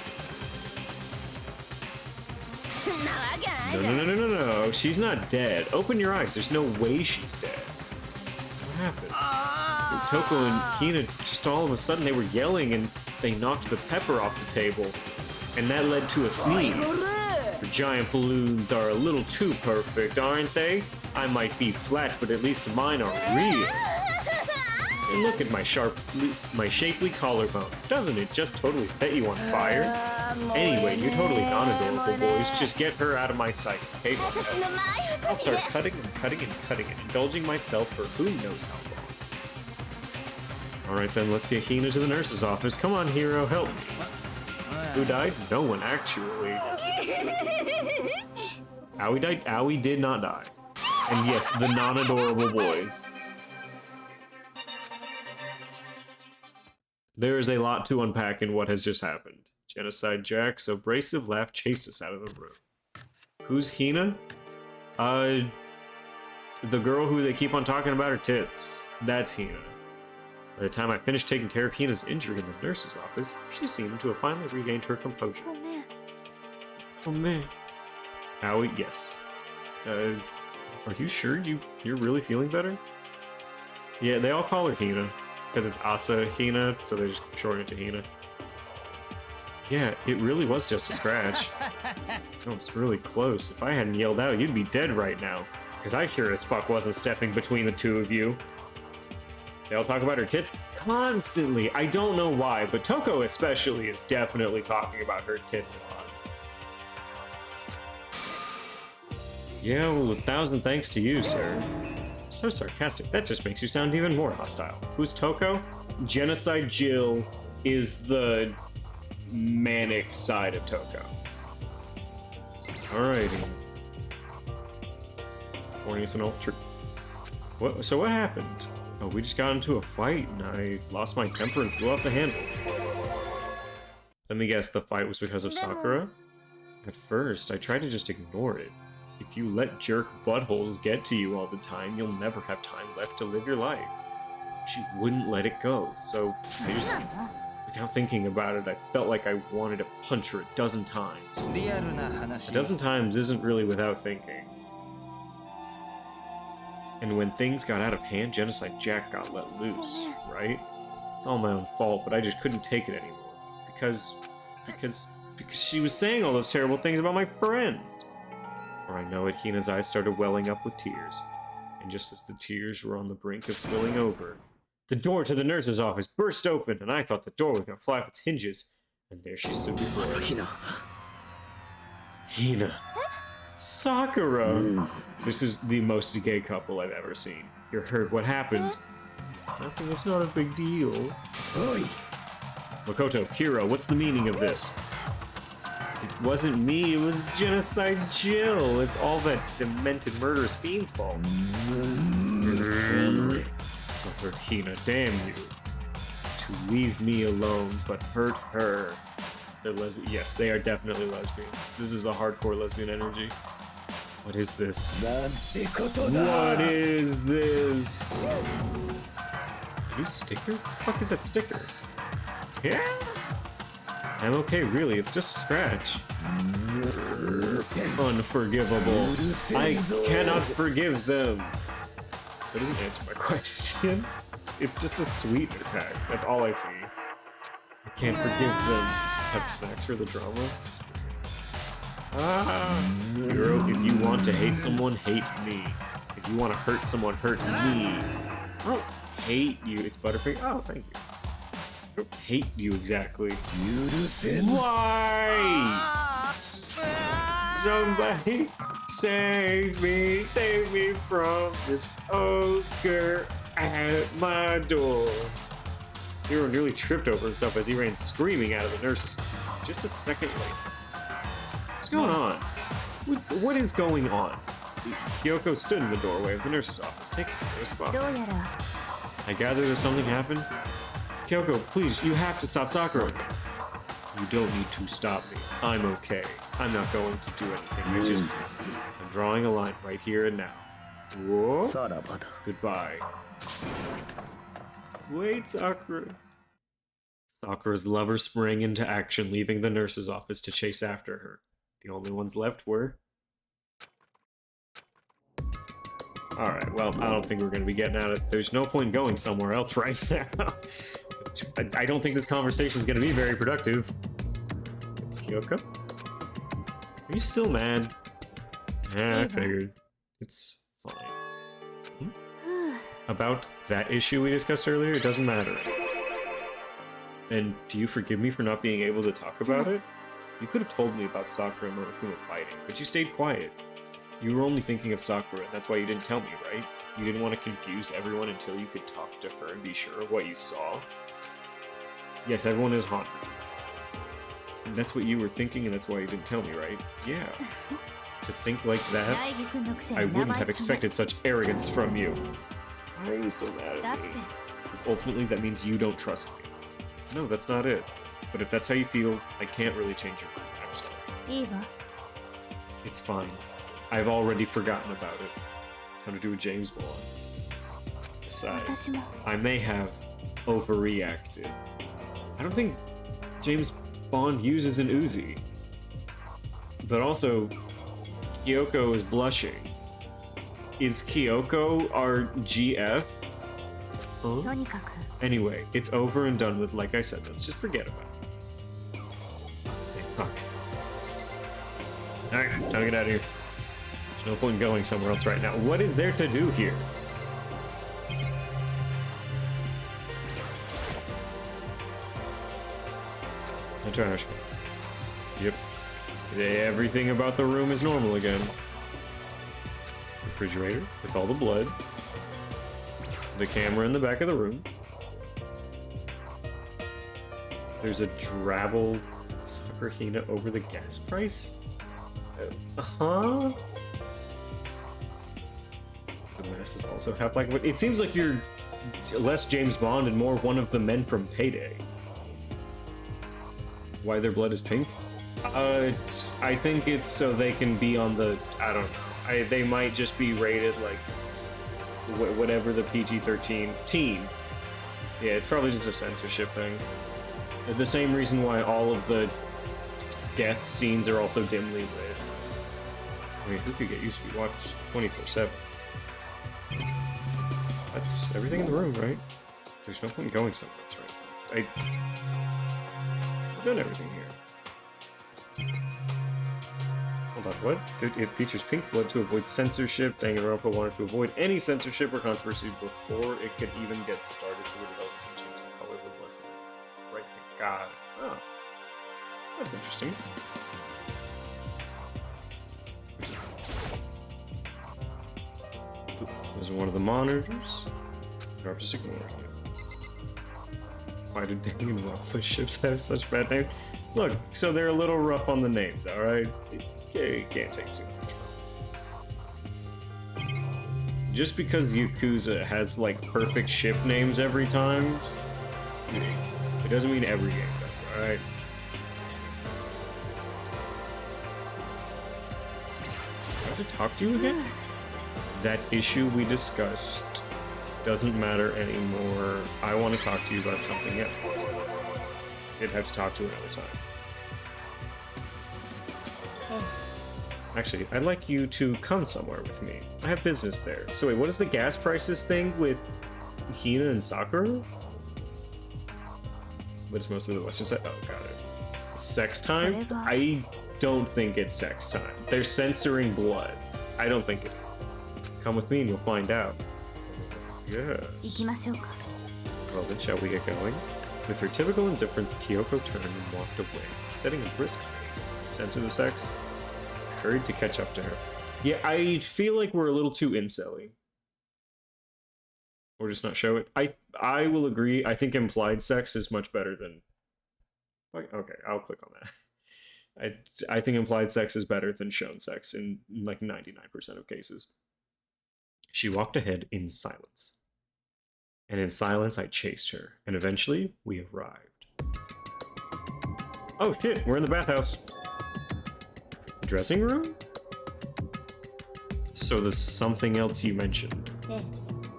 No. She's not dead. Open your eyes. There's no way she's dead. What happened? Toko and Hina, just all of a sudden, they were yelling and they knocked the pepper off the table. And that led to a sneeze. The giant balloons are a little too perfect, aren't they? I might be flat, but at least mine are real. And look at my shapely collarbone. Doesn't it just totally set you on fire? Anyway, you're totally not adorable, boys. Just get her out of my sight, okay? I'll start cutting and cutting and cutting and indulging myself for who knows how long. Alright then, let's get Hina to the nurse's office. Come on, Hiro, help me. Who died? No one, actually. Aoi died? Aoi did not die. And yes, the non-adorable boys. There is a lot to unpack in what has just happened. Genocide Jack's abrasive laugh chased us out of the room. Who's Hina? The girl who they keep on talking about her tits. That's Hina. By the time I finished taking care of Hina's injury in the nurse's office, she seemed to have finally regained her composure. Oh man. Aoi, yes. Are you sure you're really feeling better? Yeah, they all call her Hina. Because it's Asa Hina, so they just shorten it to Hina. Yeah, it really was just a scratch. Oh, it's really close. If I hadn't yelled out, you'd be dead right now. Because I sure as fuck wasn't stepping between the two of you. They all talk about her tits constantly. I don't know why, but Toko especially is definitely talking about her tits a lot. Yeah, well, 1,000 thanks to you, sir. So sarcastic. That just makes you sound even more hostile. Who's Toko? Genocide Jill is the manic side of Toko. Alrighty. Horniest and ultra. What? So what happened? Oh, we just got into a fight and I lost my temper and flew off the handle. Let me guess, the fight was because of Sakura? At first, I tried to just ignore it. If you let jerk buttholes get to you all the time, you'll never have time left to live your life. She wouldn't let it go, so I just, without thinking about it, I felt like I wanted to punch her a dozen times. A dozen times isn't really without thinking. And when things got out of hand, Genocide Jack got let loose, right? It's all my own fault, but I just couldn't take it anymore. Because she was saying all those terrible things about my friend. Or I know it, Hina's eyes started welling up with tears. And just as the tears were on the brink of spilling over, the door to the nurse's office burst open, and I thought the door was gonna fly off its hinges. And there she stood before us. Hina. Sakura! This is the most gay couple I've ever seen. You heard what happened. Nothing is not a big deal. Makoto, Kira, what's the meaning of this? It wasn't me, it was Genocide Jill. It's all that demented murderous fiend's fault. Don't hurt Hina, damn you. To leave me alone, but hurt her. They're lesbian. Yes, they are definitely lesbians. This is the hardcore lesbian energy. What is this? What is this? A new sticker? What the fuck is that sticker? Yeah? I'm okay, really. It's just a scratch. Unforgivable. I cannot forgive them. That doesn't answer my question. It's just a sweetener pack. That's all I see. I can't forgive them. Have snacks for the drama? Hero, if you want to hate someone, hate me. If you want to hurt someone, hurt me. I don't hate you. It's Butterfinger. Oh, thank you. I don't hate you exactly. Why? Somebody save me from this ogre at my door. Hero nearly tripped over himself as he ran screaming out of the nurse's office. Just a second later. What's going on? What is going on? Kyoko stood in the doorway of the nurse's office, taking her spot. I gather there's something happened. Kyoko, please, you have to stop Sakura. You don't need to stop me. I'm okay. I'm not going to do anything. I'm drawing a line right here and now. Whoa. Goodbye. Wait, Sakura. Sakura's lover sprang into action, leaving the nurse's office to chase after her. The only ones left were... Alright, well, I don't think we're going to be getting out of... There's no point going somewhere else right now. I don't think this conversation is going to be very productive. Kyoko? Are you still mad? Yeah, I figured. It's fine. About that issue we discussed earlier, it doesn't matter. And do you forgive me for not being able to talk about it? You could have told me about Sakura and Monokuma fighting, but you stayed quiet. You were only thinking of Sakura, and that's why you didn't tell me, right? You didn't want to confuse everyone until you could talk to her and be sure of what you saw. Yes, everyone is haunted. And that's what you were thinking, and that's why you didn't tell me, right? Yeah. To think like that, I wouldn't have expected such arrogance from you. Why are you still mad at me? Because ultimately that means you don't trust me. No, that's not it. But if that's how you feel, I can't really change your mind. I'm sorry. It's fine. I've already forgotten about it. Time to do a James Bond. Besides, I may have overreacted. I don't think James Bond uses an Uzi. But also, Kyoko is blushing. Is Kyoko our GF? Huh? Anyway, it's over and done with, like I said. Let's just forget about it. Hey, fuck. Alright, time to get out of here. There's no point in going somewhere else right now. What is there to do here? No trash. Yep. Today everything about the room is normal again. refrigerator with all the blood. The camera in the back of the room. There's a drabble soccer hina over the gas price? Huh? The masses also have like... It seems like you're less James Bond and more one of the men from Payday. Why their blood is pink? I think it's so they can be on the... I don't know. They might just be rated like... whatever the PG-13 teen. Yeah, it's probably just a censorship thing. The same reason why all of the death scenes are also dimly lit. I mean, who could get used to be watched 24/7? That's everything in the room, right? There's no point going somewhere else right now. I've done everything here. Hold on, what? It features pink blood to avoid censorship. DanganRonpa wanted to avoid any censorship or controversy before it could even get started, so the development team changed the color of the blood from right pink. God. Oh. That's interesting. This is one of the monitors. Or just ignoring it. Why did DanganRonpa ships have such bad names? Look, so they're a little rough on the names, alright? You can't take too much from them. Just because Yakuza has, like, perfect ship names every time, it doesn't mean every game does, alright? Do I have to talk to you again? That issue we discussed doesn't matter anymore. I want to talk to you about something else. I'd have to talk to you another time. Actually, I'd like you to come somewhere with me. I have business there. So wait, what is the gas prices thing with Hina and Sakura? But it's mostly the Western side. Oh, got it. Sex time? I don't think it's sex time. They're censoring blood. I don't think it. Come with me and you'll find out. Yes. Well then, shall we get going? With her typical indifference, Kyoko turned and walked away, setting a brisk pace. Sense of the sex? I hurried to catch up to her. Yeah, I feel like we're a little too incel-y. Or just not show it. I will agree. I think implied sex is much better than... Okay, I'll click on that. I think implied sex is better than shown sex in like 99% of cases. She walked ahead in silence. And in silence, I chased her. And eventually, we arrived. Oh shit, we're in the bathhouse. Dressing room? So there's something else you mentioned.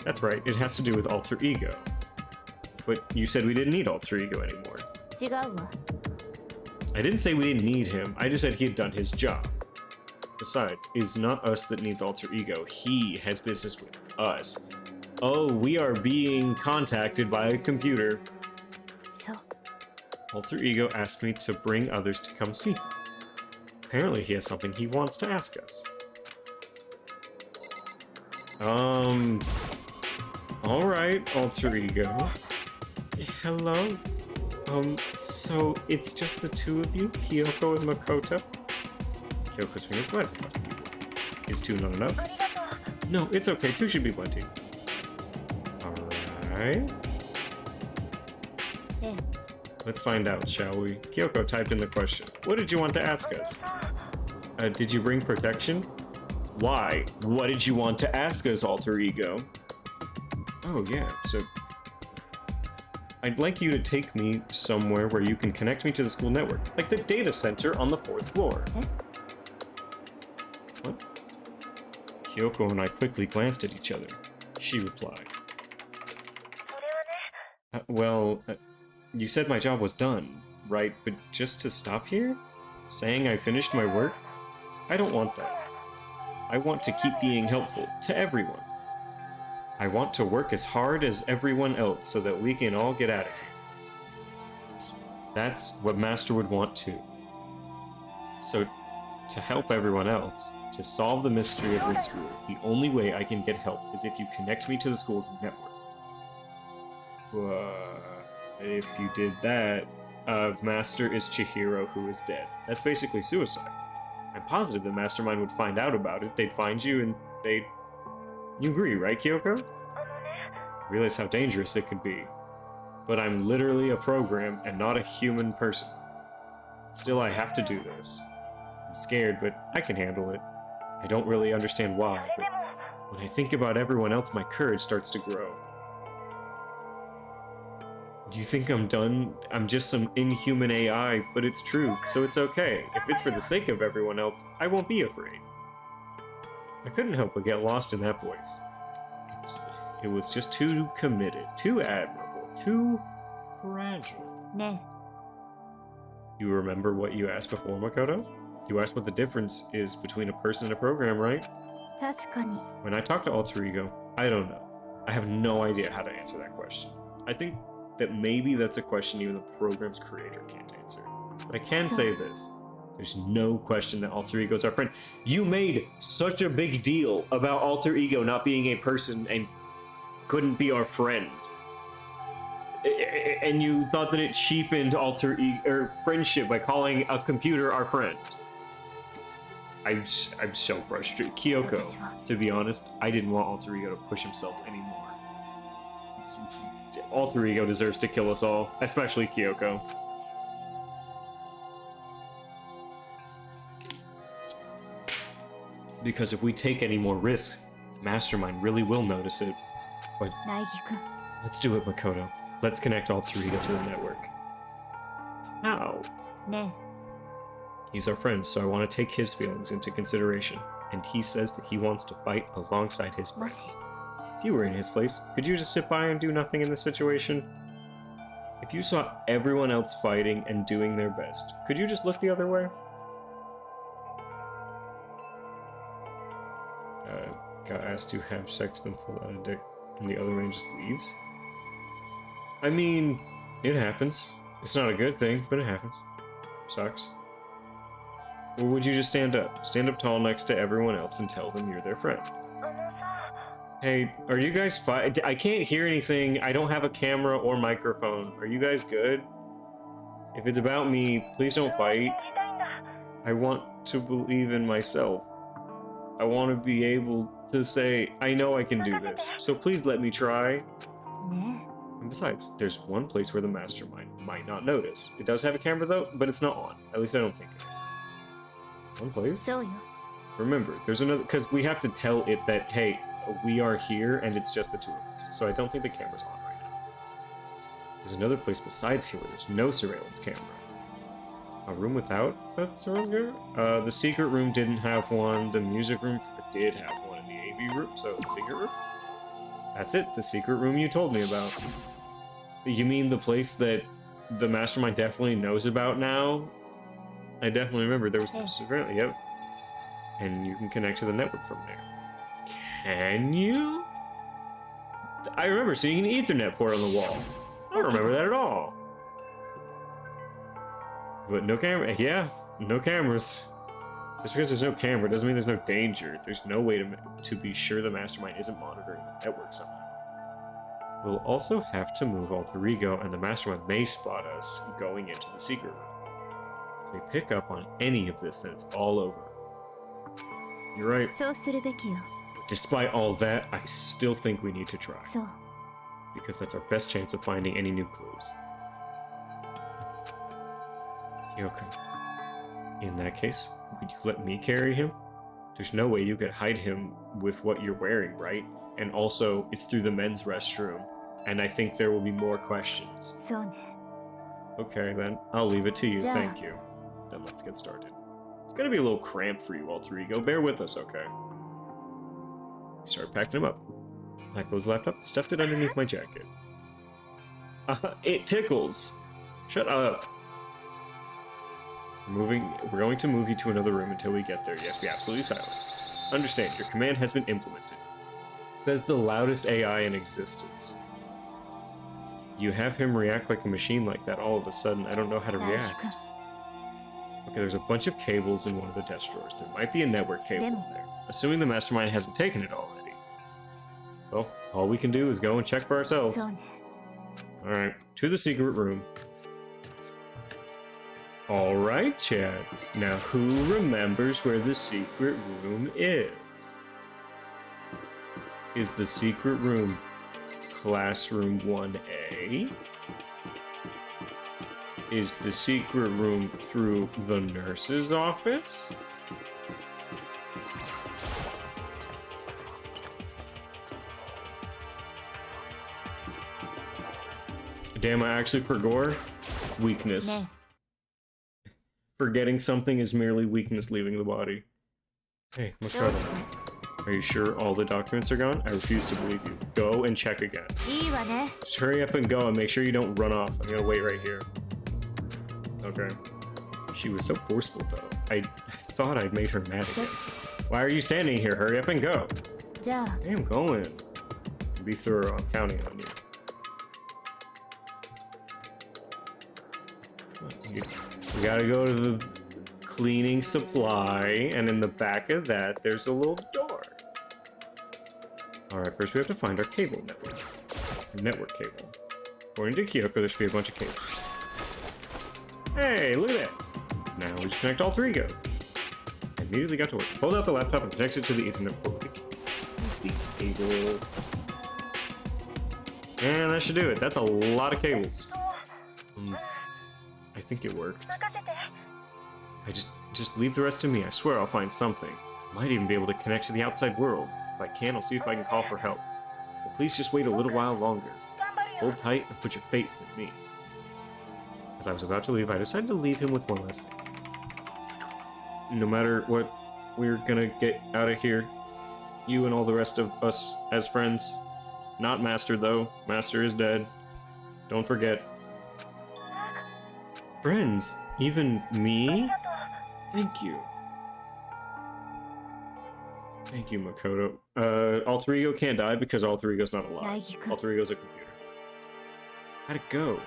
That's right, it has to do with alter ego. But you said we didn't need alter ego anymore. I didn't say we didn't need him, I just said he had done his job. Besides, it's not us that needs alter ego, he has business with us. Oh, we are being contacted by a computer. So. Alter ego asked me to bring others to come see. Apparently he has something he wants to ask us. Alright, alter ego. Hello? So it's just the two of you, Kyoko and Makoto? Kyoko's finger bled across the keyboard. Is two not enough? No, it's okay, two should be plenty. Alright. Let's find out, shall we? Kyoko typed in the question. What did you want to ask us? Did you bring protection? Why? What did you want to ask us, alter ego? Oh yeah, so... I'd like you to take me somewhere where you can connect me to the school network, like the data center on the 4th floor. What? Kyoko and I quickly glanced at each other. She replied. You said my job was done, right? But just to stop here? Saying I finished my work? I don't want that. I want to keep being helpful to everyone. I want to work as hard as everyone else so that we can all get out of here. That's what Master would want too. So, to help everyone else, to solve the mystery of this school, the only way I can get help is if you connect me to the school's network. If you did that, Master is Chihiro, who is dead. That's basically suicide. I'm positive the Mastermind would find out about it. They'd find you and they'd You agree, right, Kyoko? Realize how dangerous it could be. But I'm literally a program and not a human person. Still, I have to do this. I'm scared, but I can handle it. I don't really understand why, but when I think about everyone else, my courage starts to grow. You think I'm done? I'm just some inhuman AI, but it's true, so it's okay. If it's for the sake of everyone else, I won't be afraid. I couldn't help but get lost in that voice. It was just too committed, too admirable, too fragile. ね You remember what you asked before, Makoto? You asked what the difference is between a person and a program, right? え確かに When I talk to Alter Ego, I don't know. I have no idea how to answer that question. I think that maybe that's a question even the program's creator can't answer. But I can say this. There's no question that Alter Ego is our friend. You made such a big deal about Alter Ego not being a person and couldn't be our friend. And you thought that it cheapened Alter Ego or friendship by calling a computer our friend. I'm so frustrated. Kyoko, to be honest, I didn't want Alter Ego to push himself anymore. Alter Ego deserves to kill us all, especially Kyoko. Because if we take any more risks, Mastermind really will notice it. But 苗木くん let's do it, Makoto. Let's connect Alter Ego to the network. How? ね He's our friend, so I want to take his feelings into consideration. And he says that he wants to fight alongside his friends. If you were in his place, could you just sit by and do nothing in this situation? If you saw everyone else fighting and doing their best, could you just look the other way? Got asked to have sex, then pull out a dick, and the other man just leaves? I mean, it happens. It's not a good thing, but it happens. Sucks. Or would you just stand up? Stand up tall next to everyone else and tell them you're their friend. Hey, are you guys fine? I can't hear anything. I don't have a camera or microphone. Are you guys good? If it's about me, please don't fight. I want to believe in myself. I want to be able to say, I know I can do this, so please let me try. ね And besides, there's one place where the mastermind might not notice. It does have a camera though, but it's not on. At least I don't think it is. One place? そうよ Remember, there's another, because we have to tell it that, hey, we are here and it's just the two of us. So I don't think the camera's on right now. There's another place besides here where there's no surveillance camera. A room without a surveillance camera? The secret room didn't have one. The music room did have one in the AV room, so the secret room? That's it, the secret room you told me about. You mean the place that the mastermind definitely knows about now? I definitely remember there was no surveillance, yep. And you can connect to the network from there. Can you? I remember seeing an Ethernet port on the wall. I don't remember that at all. But no camera, yeah, no cameras. Just because there's no camera doesn't mean there's no danger. There's no way to be sure the mastermind isn't monitoring the network somehow. We'll also have to move Alter Ego, and the mastermind may spot us going into the secret room. If they pick up on any of this, then it's all over. You're right. そうするべきよ Despite all that, I still think we need to try. そう Because that's our best chance of finding any new clues. Okay. In that case, would you let me carry him? There's no way you could hide him with what you're wearing, right? And also, it's through the men's restroom, and I think there will be more questions. そうね Okay, then. I'll leave it to you, Yeah. thank you. Then let's get started. It's gonna be a little cramped for you, Alter Ego. Bear with us, okay? Start packing him up. I closed the laptop, stuffed it underneath my jacket. It tickles! Shut up! We're going to move you to another room until we get there. You have to be absolutely silent. Understand, your command has been implemented. Says the loudest AI in existence. You have him react like a machine like that all of a sudden. I don't know how to 苗木 react. くん Okay, there's a bunch of cables in one of the desk drawers. There might be a network cable in there. Assuming the mastermind hasn't taken it already. Well, all we can do is go and check for ourselves. そうね Alright, to the secret room. Alright, Chad. Now who remembers where the secret room is? Is the secret room classroom 1A? Is the secret room through the nurse's office? Damn, I actually forgot weakness. Ne. Forgetting something is merely weakness leaving the body. Hey, Makoto, are you sure all the documents are gone? I refuse to believe you. Go and check again. いいわね。 Just hurry up and go and make sure you don't run off. I'm gonna wait right here. Okay. She was so forceful though. I thought I'd made her mad again. Why are you standing here? Hurry up and go. じゃあ I am going. Be thorough. I'm counting on you. We gotta go to the cleaning supply, and in the back of that, there's a little door. Alright, first we have to find our cable network. Network cable. According to Kyoko, there should be a bunch of cables. Hey, look at that! Now we just connect alter ego. I immediately got to work. Pulled out the laptop and connected it to the Ethernet port with the cable. And that should do it. That's a lot of cables. I think it worked. I just leave the rest to me. I swear I'll find something. Might even be able to connect to the outside world. If I can, I'll see if I can call for help. So please just wait a little while longer. Hold tight and put your faith in me. As I was about to leave, I decided to leave him with one last thing. No matter what, we're gonna get out of here. You and all the rest of us as friends. Not Master, though. Master is dead. Don't forget. Friends? Even me? Thank you. Thank you, Makoto. Alter Ego can't die because Alter Ego's not alive. Alter Ego's a computer. How'd it go?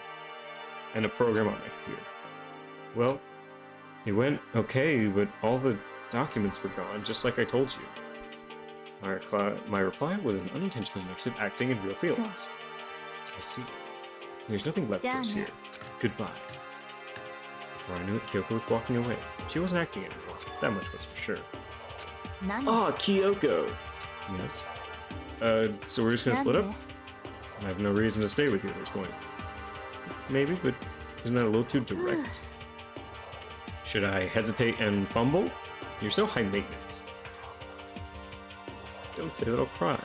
And a program on my computer. Well, it went okay, but all the documents were gone, just like I told you. My reply was an unintentional mix of acting and real feelings. I see. There's nothing left for us here. Goodbye. Before I knew it, Kyoko was walking away. She wasn't acting anymore. That much was for sure. Ah, Kyoko! Yes? So we're just gonna split up? I have no reason to stay with you at this point. Maybe, but isn't that a little too direct? Should I hesitate and fumble? You're so high maintenance. Don't say that I'll cry.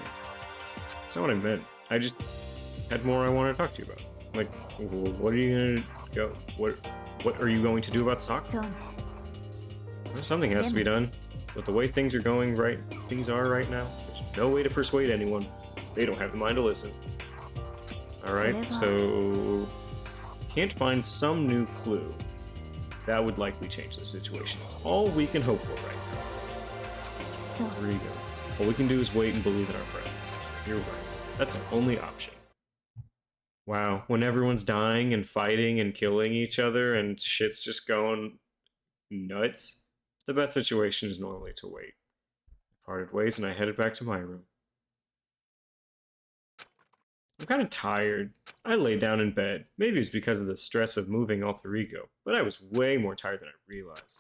That's not what I meant. I just had more I want to talk to you about. Like, what are you gonna go? What are you going to do about soccer? Well, something has to be done. But the way things are going right now, there's no way to persuade anyone. They don't have the mind to listen. Alright, so can't find some new clue. That would likely change the situation. It's all we can hope for right now. There you go. All we can do is wait and believe in our friends. You're right. That's our only option. Wow, when everyone's dying and fighting and killing each other and shit's just going nuts, the best situation is normally to wait. I parted ways and I headed back to my room. I'm kind of tired. I lay down in bed. Maybe it's because of the stress of moving alter ego, but I was way more tired than I realized.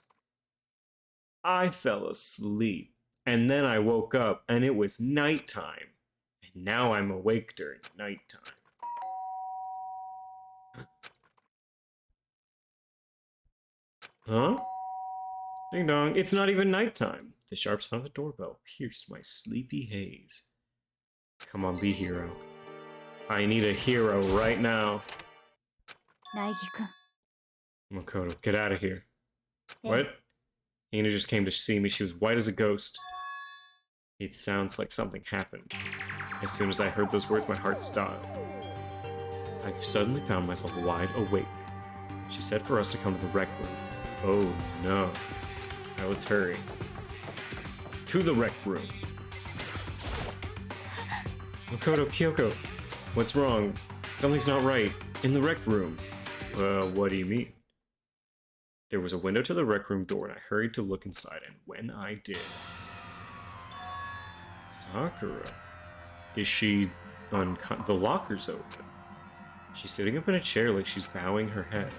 I fell asleep, and then I woke up and it was nighttime. And now I'm awake during nighttime. Huh? Ding dong, it's not even nighttime. The sharp sound of the doorbell pierced my sleepy haze. Come on, be hero. I need a hero right now. Makoto, get out of here. What? Hina just came to see me. She was white as a ghost. It sounds like something happened. As soon as I heard those words, my heart stopped. I suddenly found myself wide awake. She said for us to come to the rec room. Oh no. Now let's hurry. To the rec room. Makoto, Kyoko, what's wrong? Something's not right. In the rec room. What do you mean? There was a window to the rec room door and I hurried to look inside, and when I did... Sakura. Is she the locker's open. She's sitting up in a chair like she's bowing her head.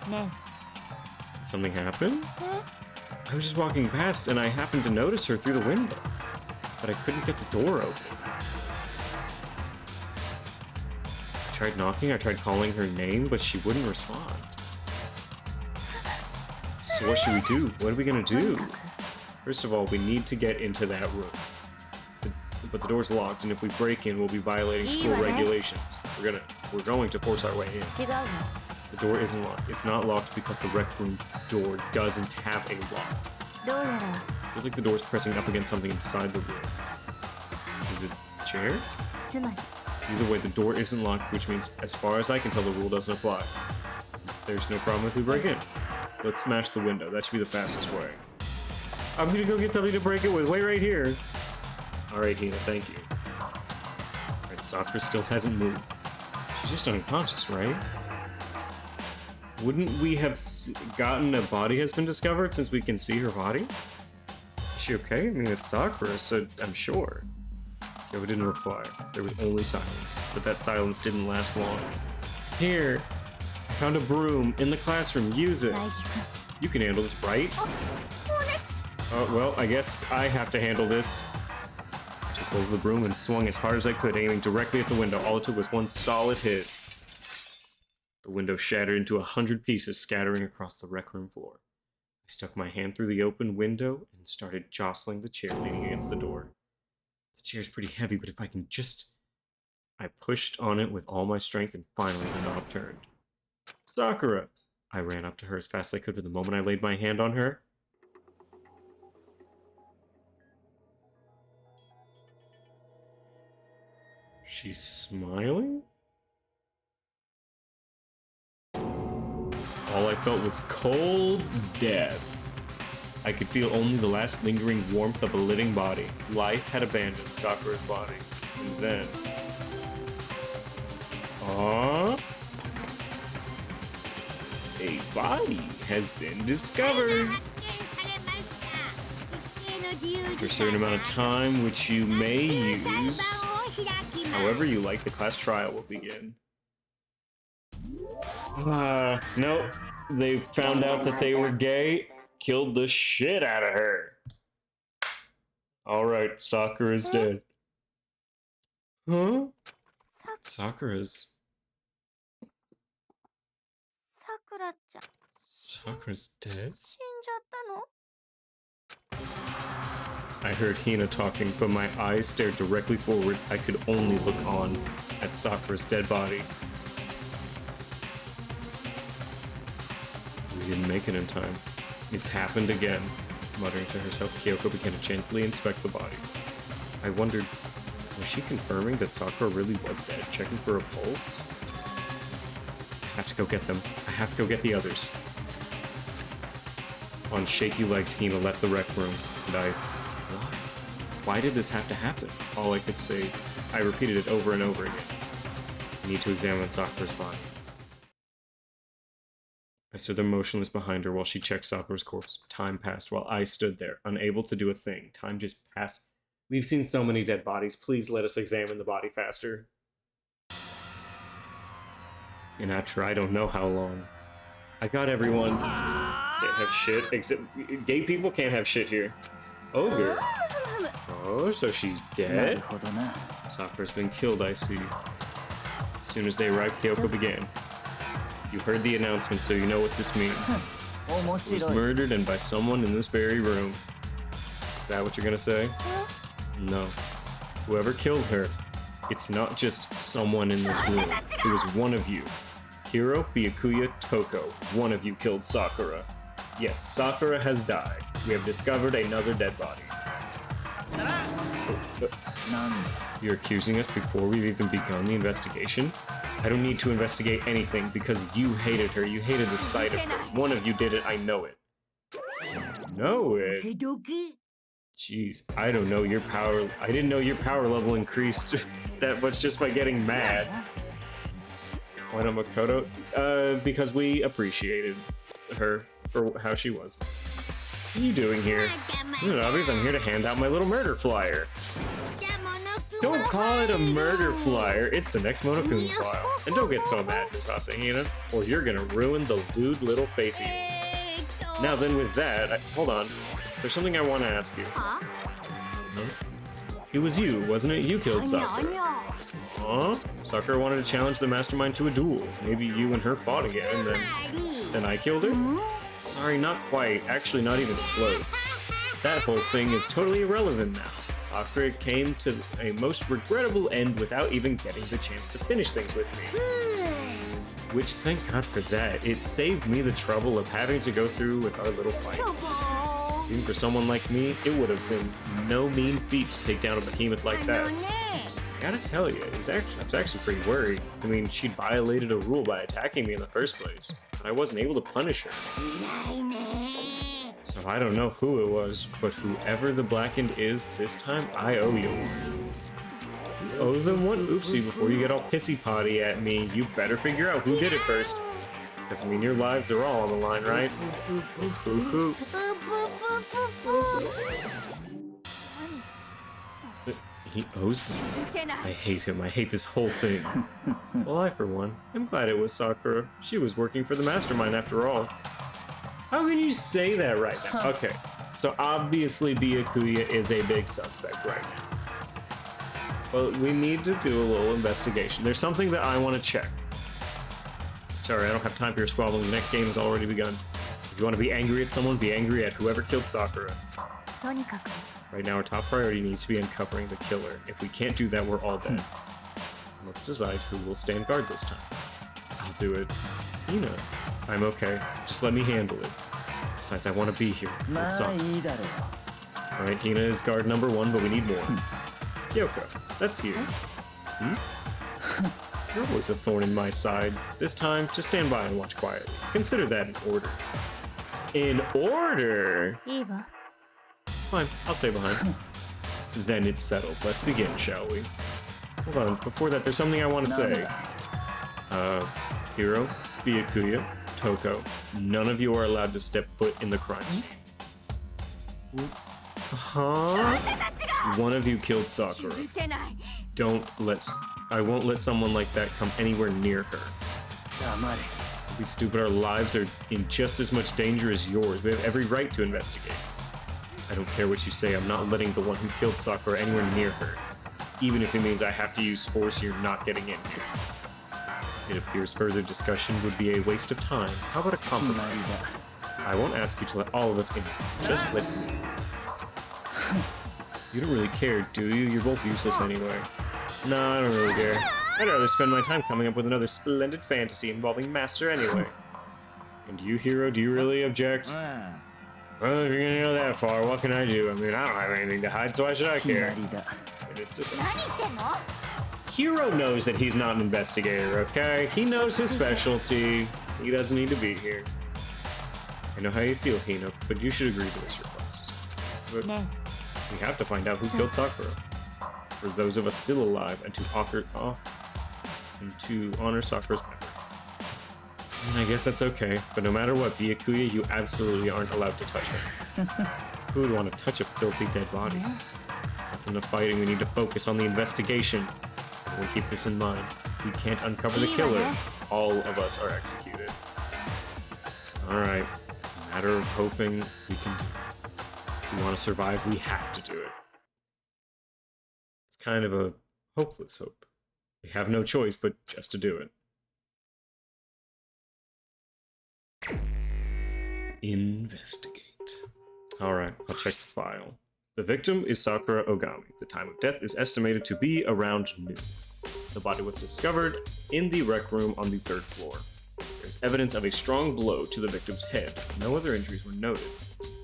No. Did something happen? I was just walking past and I happened to notice her through the window, but I couldn't get the door open. I tried knocking, I tried calling her name, but she wouldn't respond. So what should we do? What are we gonna do? First of all, we need to get into that room. But the door's locked, and if we break in, we'll be violating school regulations. We're going to force our way in. The door isn't locked. It's not locked because the rec room door doesn't have a lock. Feels like the door's pressing up against something inside the room. Is it a chair? Either way, the door isn't locked, which means, as far as I can tell, the rule doesn't apply. There's no problem if we break in. Let's smash the window. That should be the fastest way. I'm gonna go get something to break it with. Wait right here. Alright, Hina, thank you. Alright, Sakura still hasn't moved. She's just unconscious, right? Wouldn't we have gotten a body has been discovered since we can see her body? Is she okay? I mean, it's Sakura, so I'm sure. Yo didn't reply. There was only silence, but that silence didn't last long. Here! I found a broom in the classroom. Use it! You can handle this, right? Well, I guess I have to handle this. I took hold of the broom and swung as hard as I could, aiming directly at the window. All it took was one solid hit. The window shattered into 100 pieces, scattering across the rec room floor. I stuck my hand through the open window and started jostling the chair leaning against the door. The chair's pretty heavy, but if I can just... I pushed on it with all my strength, and finally the knob turned. Sakura! I ran up to her as fast as I could, but the moment I laid my hand on her... She's smiling? All I felt was cold death. I could feel only the last lingering warmth of a living body. Life had abandoned Sakura's body. And then... a body has been discovered. After a certain amount of time, which you may use, however you like, the class trial will begin. Nope. They found out that they were gay, killed the shit out of her. Alright, Sakura's dead. Huh? Sakura's dead? I heard Hina talking, but my eyes stared directly forward. I could only look on at Sakura's dead body. We didn't make it in time. It's happened again. Muttering to herself, Kyoko began to gently inspect the body. I wondered, was she confirming that Sakura really was dead, checking for a pulse? I have to go get them. I have to go get the others. On shaky legs, Hina left the rec room, and I... Why did this have to happen? All I could say, I repeated it over and over again. I need to examine Sakura's body. I stood there motionless behind her while she checked Sakura's corpse. Time passed while I stood there, unable to do a thing. Time just passed. We've seen so many dead bodies. Please let us examine the body faster. And after I don't know how long. I got everyone. Can't have shit, except gay people can't have shit here. Ogre. Oh, so she's dead? Sakura's been killed, I see. As soon as they arrived, Kyoko began. You heard the announcement, so you know what this means. She was murdered, and by someone in this very room. Is that what you're gonna say? No. Whoever killed her, it's not just someone in this room. It was one of you. Hiro Byakuya Toko. One of you killed Sakura. Yes, Sakura has died. We have discovered another dead body. You're accusing us before we've even begun the investigation? I don't need to investigate anything because you hated her. You hated the sight of her. One of you did it. I know it. Know it? Jeez, I don't know your power. I didn't know your power level increased that much just by getting mad. Why not Makoto? Because we appreciated her for how she was. What are you doing here? Isn't it obvious? I'm here to hand out my little murder flyer. Don't call it a murder flyer. It's the next Monokuma file. And don't get so mad, Misase Hina, or you're gonna ruin the lewd little face of yours. Now then with that, hold on. There's something I want to ask you. It was you, wasn't it? You killed Sakura. Huh? Sakura wanted to challenge the mastermind to a duel. Maybe you and her fought again, then I killed her? Sorry, not quite. Actually, not even close. That whole thing is totally irrelevant now. Sakura came to a most regrettable end without even getting the chance to finish things with me. Which, thank God for that. It saved me the trouble of having to go through with our little fight. Even for someone like me, it would have been no mean feat to take down a behemoth like that. I gotta tell you, I was actually pretty worried. I mean, she'd violated a rule by attacking me in the first place, but I wasn't able to punish her. So I don't know who it was, but whoever the Blackened is this time, I owe you one. You owe them one oopsie before you get all pissy-potty at me. You better figure out who did it first. Because, I mean, your lives are all on the line, right? He owes them. I hate him. I hate this whole thing. Well, I, for one, am glad it was Sakura. She was working for the mastermind after all. How can you say that right now? Okay, so obviously Byakuya is a big suspect right now. But we need to do a little investigation. There's something that I want to check. Sorry, I don't have time for your squabbling. The next game has already begun. If you want to be angry at someone, be angry at whoever killed Sakura. Right now, our top priority needs to be uncovering the killer. If we can't do that, we're all dead. Let's decide who will stand guard this time. I'll do it. Hina. I'm okay. Just let me handle it. Besides, I want to be here. Let's talk. Alright, Hina is guard number 1, but we need more. Kyoko, that's you. You're always a thorn in my side. This time, just stand by and watch quietly. Consider that in order. In order? Fine, I'll stay behind. Then it's settled. Let's begin, shall we? Hold on, before that, there's something I want to say. Hiro, Byakuya, Toko, none of you are allowed to step foot in the crime scene. Huh? One of you killed Sakura. I won't let someone like that come anywhere near her. Don't be stupid, our lives are in just as much danger as yours. We have every right to investigate. I don't care what you say, I'm not letting the one who killed Sakura anywhere near her. Even if it means I have to use force, you're not getting in. It appears further discussion would be a waste of time. How about a compromise? I won't ask you to let all of us in. Just let me. You don't really care, do you? You're both useless anyway. No, I don't really care. I'd rather spend my time coming up with another splendid fantasy involving Master anyway. And you, Hiro, do you really object? Well, if you're gonna go that far, what can I do? I mean, I don't have anything to hide, so why should I care? And it's just... Hiro knows that he's not an investigator, okay? He knows his specialty. He doesn't need to be here. I know how you feel, Hina, but you should agree to this request. But we have to find out who killed Sakura. For those of us still alive, and to honor Sakura's memory. And I guess that's okay, but no matter what, Byakuya, you absolutely aren't allowed to touch her. Who would want to touch a filthy dead body? That's enough fighting, we need to focus on the investigation. We'll keep this in mind. If we can't uncover the killer, all of us are executed. Alright, it's a matter of hoping we can do it. If we want to survive, we have to do it. It's kind of a hopeless hope. We have no choice but just to do it. Investigate. Alright, I'll check the file. The victim is Sakura Ogami. The time of death is estimated to be around noon. The body was discovered in the rec room on the 3rd floor. There's evidence of a strong blow to the victim's head. No other injuries were noted.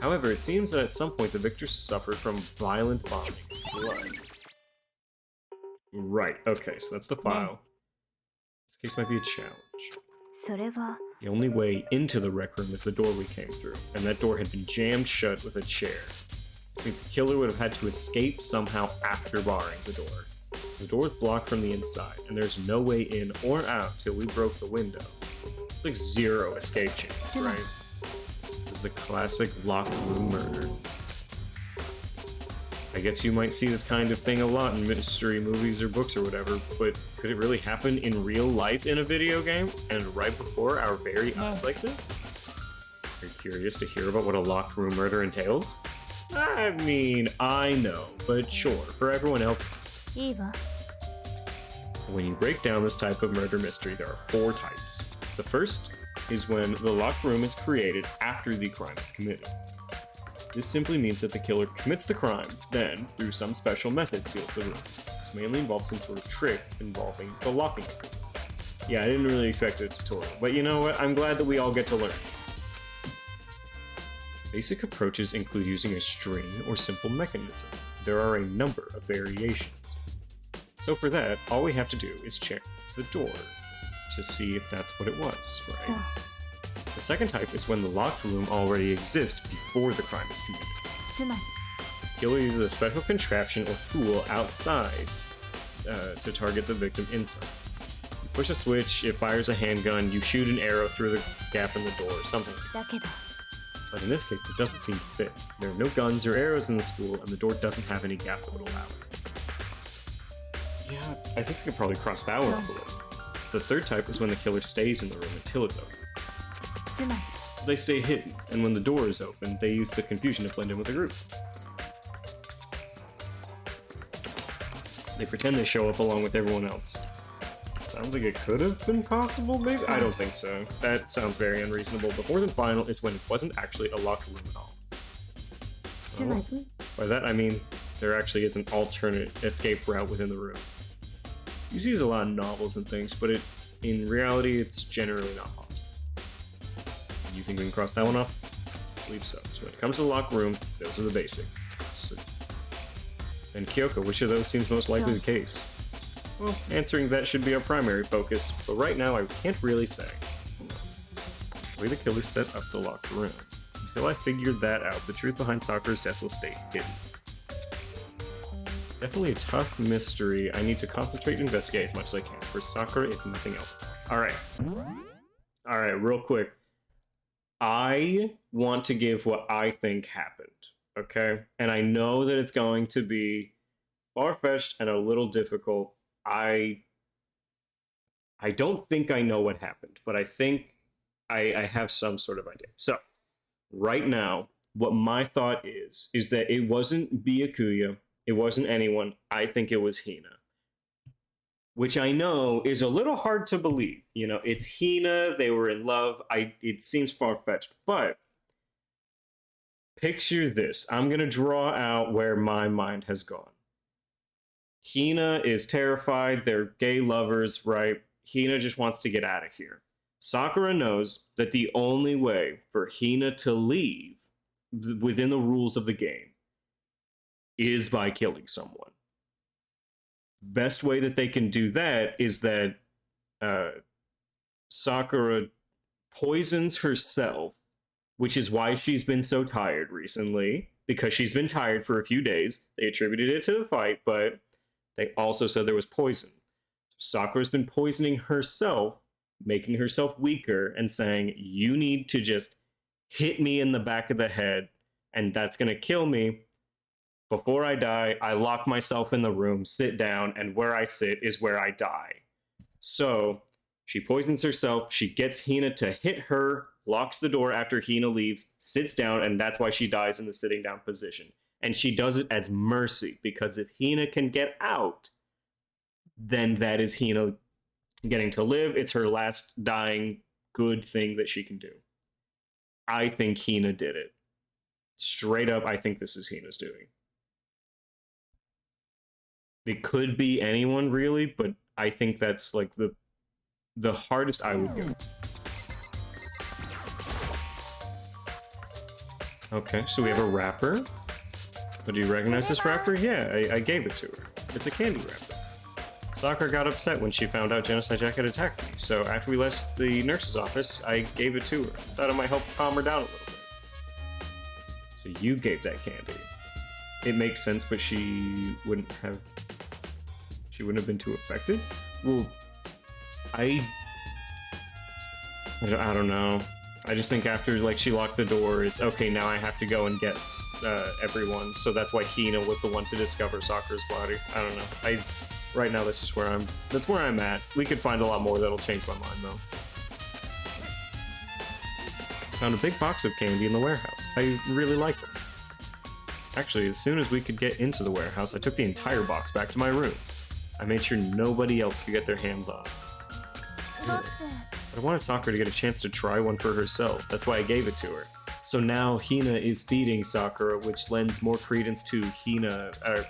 However, it seems that at some point the victim suffered from violent vomiting blood. Right, okay, so that's the file. This case might be a challenge. The only way into the rec room is the door we came through, and that door had been jammed shut with a chair. Which means the killer would have had to escape somehow after barring the door. So the door is blocked from the inside, and there's no way in or out till we broke the window. It's like zero escape chance, right? This is a classic locked room murder. I guess you might see this kind of thing a lot in mystery movies or books or whatever, but could it really happen in real life in a video game, and right before our very eyes like this? Are you curious to hear about what a locked room murder entails? I mean, I know, but sure, for everyone else... When you break down this type of murder mystery, there are 4 types. The first is when the locked room is created after the crime is committed. This simply means that the killer commits the crime, then, through some special method, seals the room. This mainly involves some sort of trick involving the locking of it. Yeah, I didn't really expect a tutorial, but you know what? I'm glad that we all get to learn. Basic approaches include using a string or simple mechanism. There are a number of variations. So for that, all we have to do is check the door to see if that's what it was, right? The second type is when the locked room already exists before the crime is committed. つまり The killer uses a special contraption or tool outside to target the victim inside. You push a switch, it fires a handgun, you shoot an arrow through the gap in the door, or something like that. だけど But in this case, it doesn't seem to fit. There are no guns or arrows in the school, and the door doesn't have any gap that would allow it. Yeah, I think we could probably cross that one off the list. The third type is when the killer stays in the room until it's open. つまり They stay hidden, and when the door is open, they use the confusion to blend in with the group. They pretend they show up along with everyone else. Sounds like it could have been possible, maybe? I don't think so. That sounds very unreasonable. The fourth and final is when it wasn't actually a locked room at all. つまり By that I mean there actually is an alternate escape route within the room. You see this a lot in novels and things, but in reality it's generally not possible. You think we can cross that one off? I believe so. So when it comes to the locked room, those are the basic. So, and Kyoko, which of those seems most likely the case? Well, answering that should be our primary focus, but right now I can't really say. The way the killer set up the locked room. Until I figured that out, the truth behind Sakura's death will stay hidden. It's definitely a tough mystery. I need to concentrate and investigate as much as I can for Sakura, if nothing else. Alright, real quick. I want to give what I think happened, okay? And I know that it's going to be far-fetched and a little difficult. I don't think I know what happened, but I think I have some sort of idea. So, right now, what my thought is that it wasn't Byakuya, it wasn't anyone, I think it was Hina. Which I know is a little hard to believe. You know, it's Hina, they were in love, it seems far-fetched, but picture this. I'm gonna draw out where my mind has gone. Hina is terrified, they're gay lovers, right? Hina just wants to get out of here. Sakura knows that the only way for Hina to leave within the rules of the game is by killing someone. Best way that they can do that is that Sakura poisons herself, which is why she's been so tired recently, because she's been tired for a few days. They attributed it to the fight, but they also said there was poison. Sakura's been poisoning herself, making herself weaker, and saying, you need to just hit me in the back of the head, and that's going to kill me. Before I die, I lock myself in the room, sit down, and where I sit is where I die. So, she poisons herself, she gets Hina to hit her, locks the door after Hina leaves, sits down, and that's why she dies in the sitting down position. And she does it as mercy, because if Hina can get out, then that is Hina getting to live. It's her last dying good thing that she can do. I think Hina did it. Straight up, I think this is Hina's doing. It could be anyone, really, but I think that's like the hardest I would go. Okay, so we have a wrapper. But do you recognize this wrapper? Yeah, I gave it to her. It's a candy wrapper. Sakura got upset when she found out Genocide Jack had attacked me, so after we left the nurse's office, I gave it to her. Thought it might help calm her down a little bit. So you gave that candy. It makes sense, but she wouldn't have been too affected? Well, I don't know. I just think after, like, she locked the door, it's okay, now I have to go and get everyone. So that's why Hina was the one to discover Sakura's body. I don't know. Right now, that's where I'm at. We could find a lot more that'll change my mind, though. Found a big box of candy in the warehouse. I really like them. Actually, as soon as we could get into the warehouse, I took the entire box back to my room. I made sure nobody else could get their hands on it. だって But I wanted Sakura to get a chance to try one for herself. That's why I gave it to her. So now Hina is feeding Sakura, which lends more credence to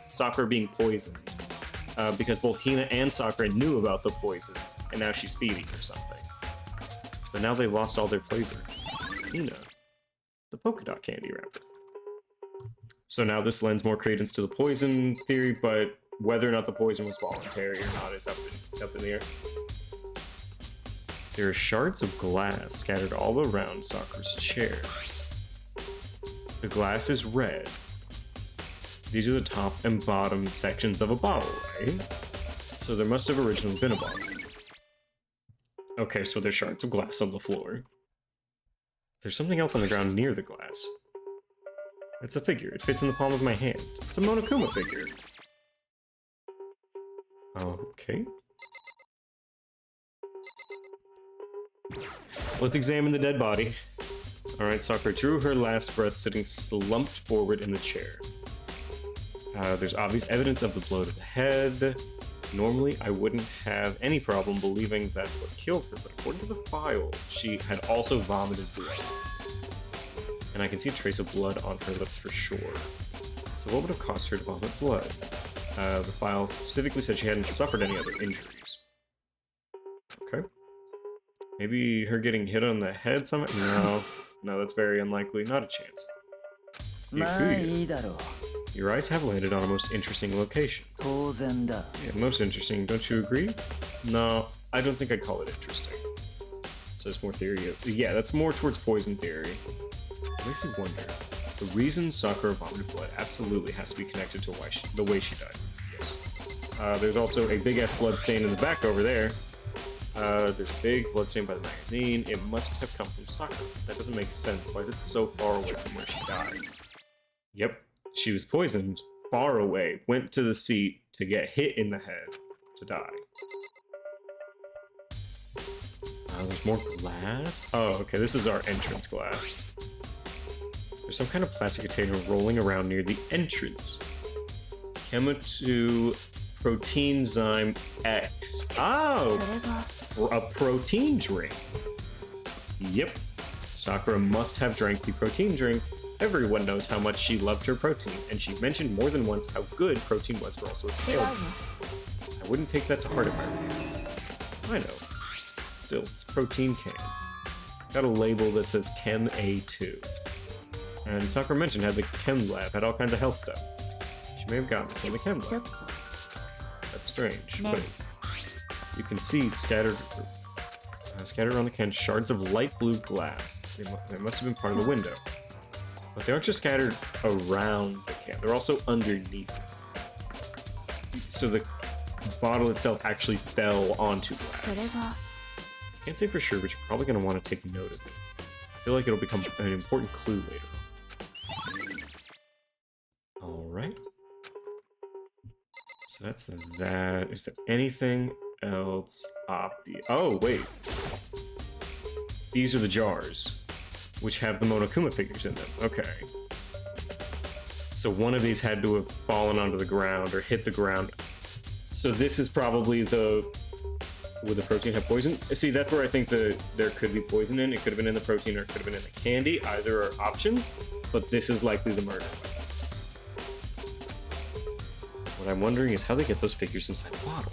Sakura being poisoned. Because both Hina and Sakura knew about the poisons, and now she's feeding her something. But now they've lost all their flavor. Hina, the polka dot candy wrapper. So now this lends more credence to the poison theory, but whether or not the poison was voluntary or not is up in the air. There are shards of glass scattered all around Sakura's chair. The glass is red. These are the top and bottom sections of a bottle, right? So there must have originally been a bottle. Okay, so there's shards of glass on the floor. There's something else on the ground near the glass. It's a figure. It fits in the palm of my hand. It's a Monokuma figure. Okay. Let's examine the dead body. Alright, Sakura drew her last breath sitting slumped forward in the chair. There's obvious evidence of the blow to the head. Normally, I wouldn't have any problem believing that's what killed her, but according to the file, she had also vomited blood. And I can see a trace of blood on her lips for sure. So what would have caused her to vomit blood? The file specifically said she hadn't suffered any other injuries. Okay. Maybe her getting hit on the head somehow? No, that's very unlikely. Not a chance. Yakuya. Your eyes have landed on a most interesting location. Yeah, most interesting, don't you agree? No, I don't think I'd call it interesting. So it's more theory. Yeah, that's more towards poison theory. It makes me wonder. The reason Sakura vomited blood absolutely has to be connected to the way she died. Yes. There's also a big-ass blood stain in the back over there. There's a big blood stain by the magazine. It must have come from Sakura. That doesn't make sense. Why is it so far away from where she died? Yep. She was poisoned, far away, went to the seat to get hit in the head, to die. There's more glass? Oh, okay, this is our entrance glass. There's some kind of plastic container rolling around near the entrance. Chemo2 Protein Zyme X. Oh! A protein drink. Yep. Sakura must have drank the protein drink. Everyone knows how much she loved her protein, and she mentioned more than once how good protein was for all sorts of ailments. I wouldn't take that to heart if I were you. I know. Still, it's protein can. Got a label that says Chem A2. And Sakura mentioned how the chem lab had all kinds of health stuff. She may have gotten this from the chem lab. That's strange, but you can see scattered on the can shards of light blue glass. They must have been part of the window. But they aren't just scattered around the can, they're also underneath it. So the bottle itself actually fell onto glass. Can't say for sure, but you're probably going to want to take note of it. I feel like it'll become an important clue later on. Alright. So that's that. Is there anything else obvious? Oh, wait. These are the jars, which have the Monokuma figures in them. Okay. So one of these had to have fallen onto the ground or hit the ground. So this is probably the... Would the protein have poison? See, that's where I think there could be poison in. It could have been in the protein or it could have been in the candy. Either are options, but this is likely the murder. What I'm wondering is how they get those figures inside the bottle.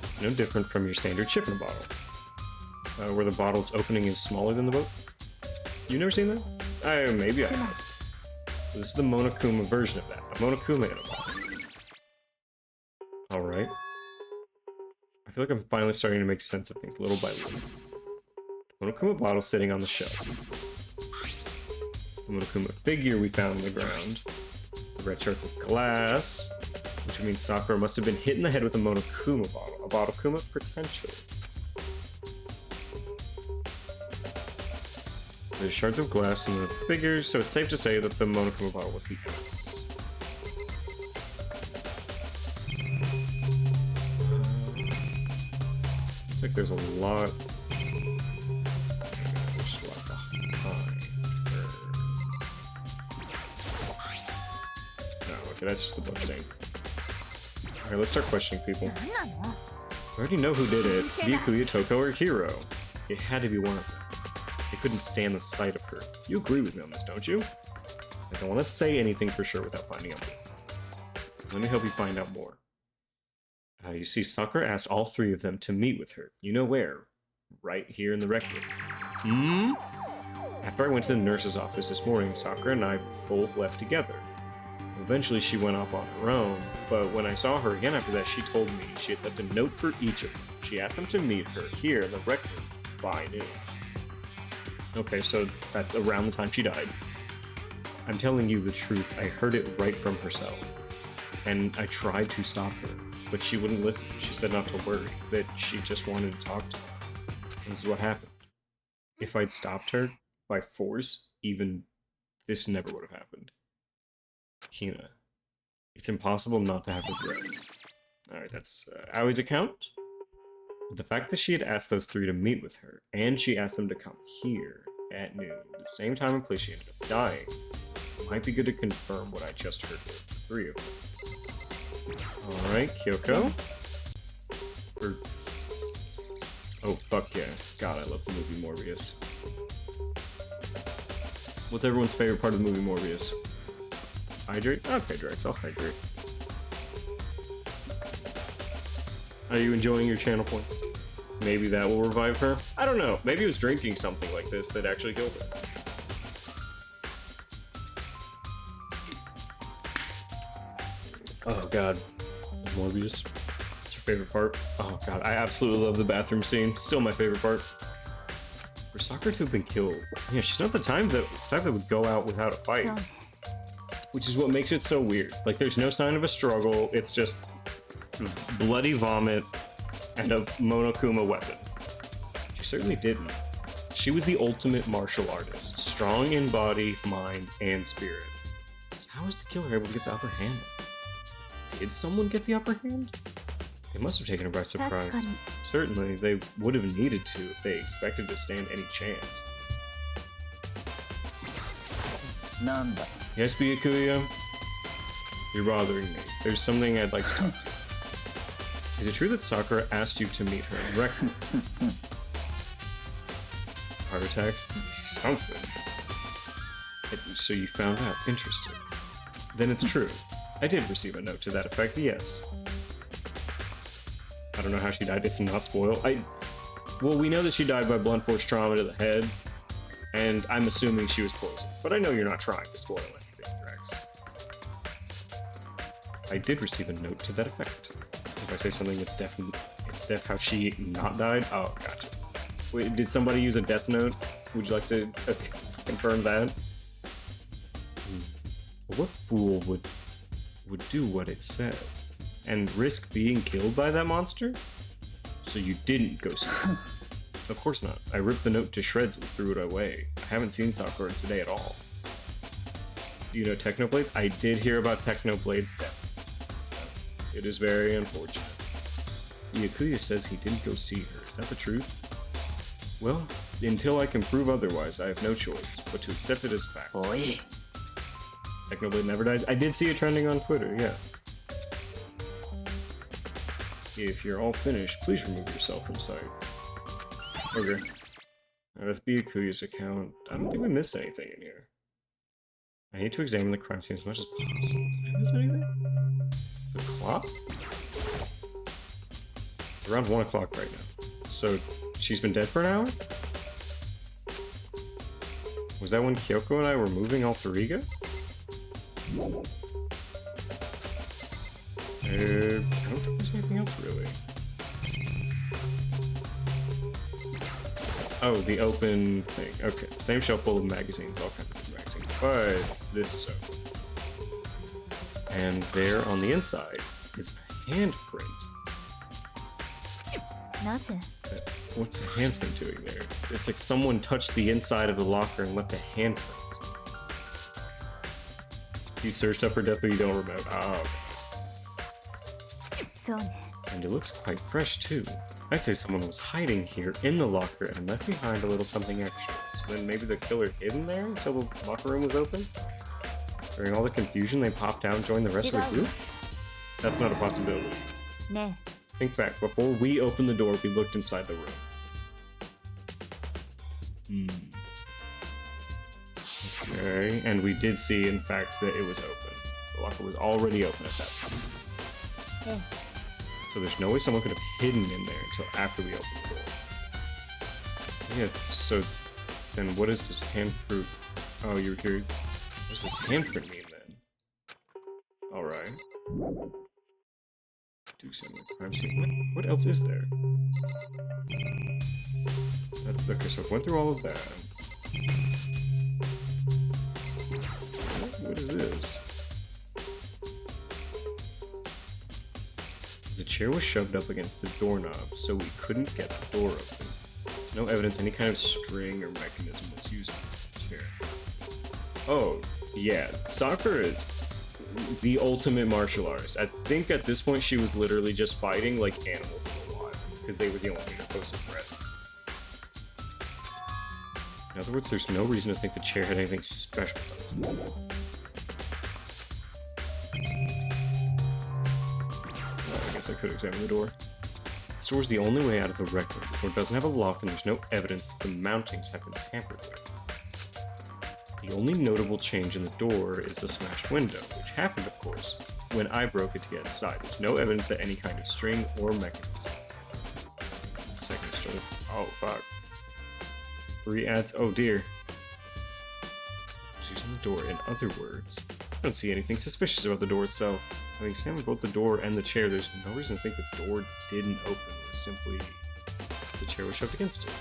It's no different from your standard shipping bottle, where the bottle's opening is smaller than the boat. You've never seen that? Maybe I have. So this is the Monokuma version of that. A Monokuma in a bottle. Alright. I feel like I'm finally starting to make sense of things little by little. Monokuma bottle sitting on the shelf. The Monokuma figure we found on the ground. The red shards of glass, which means Sakura must have been hit in the head with a Monokuma bottle. A Bottle-kuma potential. There's shards of glass in the figure, so it's safe to say that the Monokuma bottle was the evidence. Looks like there's a lot. There's a lot behind. No, okay, that's just the bloodstain. Alright, let's start questioning people. 何なの I already know who did it. Byakuya, Toko, or Hiro. It had to be one of them. They couldn't stand the sight of her. You agree with me on this, don't you? I don't want to say anything for sure without finding out more. Let me help you find out more. You see, Sakura asked all three of them to meet with her. You know where? Right here in the rec room. After I went to the nurse's office this morning, Sakura and I both left together. Eventually, she went off on her own, but when I saw her again after that, she told me she had left a note for each of them. She asked them to meet her here in the rec room by noon. Okay, so that's around the time she died. I'm telling you the truth, I heard it right from herself. And I tried to stop her, but she wouldn't listen. She said not to worry, that she just wanted to talk to me. And this is what happened. If I'd stopped her by force, even this never would have happened. Hina, it's impossible not to have regrets. Alright, that's Aoi's account. The fact that she had asked those three to meet with her, and she asked them to come here at noon, the same time and place she ended up dying, might be good to confirm what I just heard with the three of them. Alright, Kyoko. Oh, fuck yeah. God, I love the movie Morbius. What's everyone's favorite part of the movie Morbius? Hydrate? Okay, Drex, I'll hydrate. Are you enjoying your channel points? Maybe that will revive her? I don't know. Maybe it was drinking something like this that actually killed her. Oh god. Morbius. What's your favorite part? Oh god, I absolutely love the bathroom scene. Still my favorite part. For Sakura to have been killed. Yeah, she's not the type that would go out without a fight. So, Which is what makes it so weird. Like, there's no sign of a struggle, it's just bloody vomit and a Monokuma weapon. She certainly didn't. She was the ultimate martial artist, strong in body, mind, and spirit. So how was the killer able to get the upper hand? Did someone get the upper hand? They must have taken her by surprise. 確かに Certainly, they would have needed to if they expected to stand any chance. なんだ Yes, Byakuya? You're bothering me. There's something I'd like to talk to you. Is it true that Sakura asked you to meet her in rec room? Heart attacks? Something. So you found out. Interesting. Then it's true. I did receive a note to that effect, yes. I don't know how she died. It's not spoiled. Well, we know that she died by blunt force trauma to the head, and I'm assuming she was poisoned. But I know you're not trying to spoil anything, Rex. I did receive a note to that effect. If I say something, it's def how she not died? Oh, gotcha. Wait, did somebody use a death note? Would you like to confirm that? What fool would do what it said? And risk being killed by that monster? So you didn't go see it? Of course not. I ripped the note to shreds and threw it away. I haven't seen Sakura today at all. Do you know Technoblades? I did hear about Technoblade's death. It is very unfortunate. Byakuya says he didn't go see her. Is that the truth? Well, until I can prove otherwise, I have no choice but to accept it as fact. おい Technoblade never dies. I did see it trending on Twitter, yeah. If you're all finished, please remove yourself from sight. Okay. That's Byakuya's account. I don't think we missed anything in here. I need to examine the crime scene as much as possible. Did I miss anything? The clock? It's around 1 o'clock right now. So, she's been dead for an hour? Was that when Kyoko and I were moving Alter Ego? I don't think there's anything else really. Oh, the open thing. Okay, same shelf full of magazines, all kinds of different magazines. But this is open. And there on the inside is a handprint. なぜ What's a handprint doing there? It's like someone touched the inside of the locker and left a handprint. You searched up her death, but you don't remember. Oh, okay. そうね And it looks quite fresh too. I'd say someone was hiding here in the locker and left behind a little something extra. So then maybe the killer hid in there until the locker room was open? During all the confusion, they popped out and joined the rest of the group? That's not a possibility. ね Think back. Before we opened the door, we looked inside the room. Okay, and we did see, in fact, that it was open. The locker was already open at that point. え So there's no way someone could have hidden in there until after we opened the door. Yeah, so then what is this handprint? Oh, you're here. What does this handprint mean then? Alright. Do something like crime scene. What else is there? Okay, so I went through all of that. What is this? The chair was shoved up against the doorknob, so we couldn't get the door open. There's no evidence any kind of string or mechanism was used on the chair. Oh, yeah, Sakura is the ultimate martial artist. I think at this point she was literally just fighting like animals in the wild, because they were the only thing that posed a threat. In other words, there's no reason to think the chair had anything special about it. Well, I guess I could examine the door. This door is the only way out of the wreck room. The door doesn't have a lock, and there's no evidence that the mountings have been tampered with. The only notable change in the door is the smashed window, which happened, of course, when I broke it to get inside. There's no evidence that any kind of string or mechanism. Second string. Oh, fuck. 3 ads. Oh, dear. She's on the door. In other words, I don't see anything suspicious about the door itself. Having examined both the door and the chair, there's no reason to think the door didn't open. It was simply the chair was shoved against it.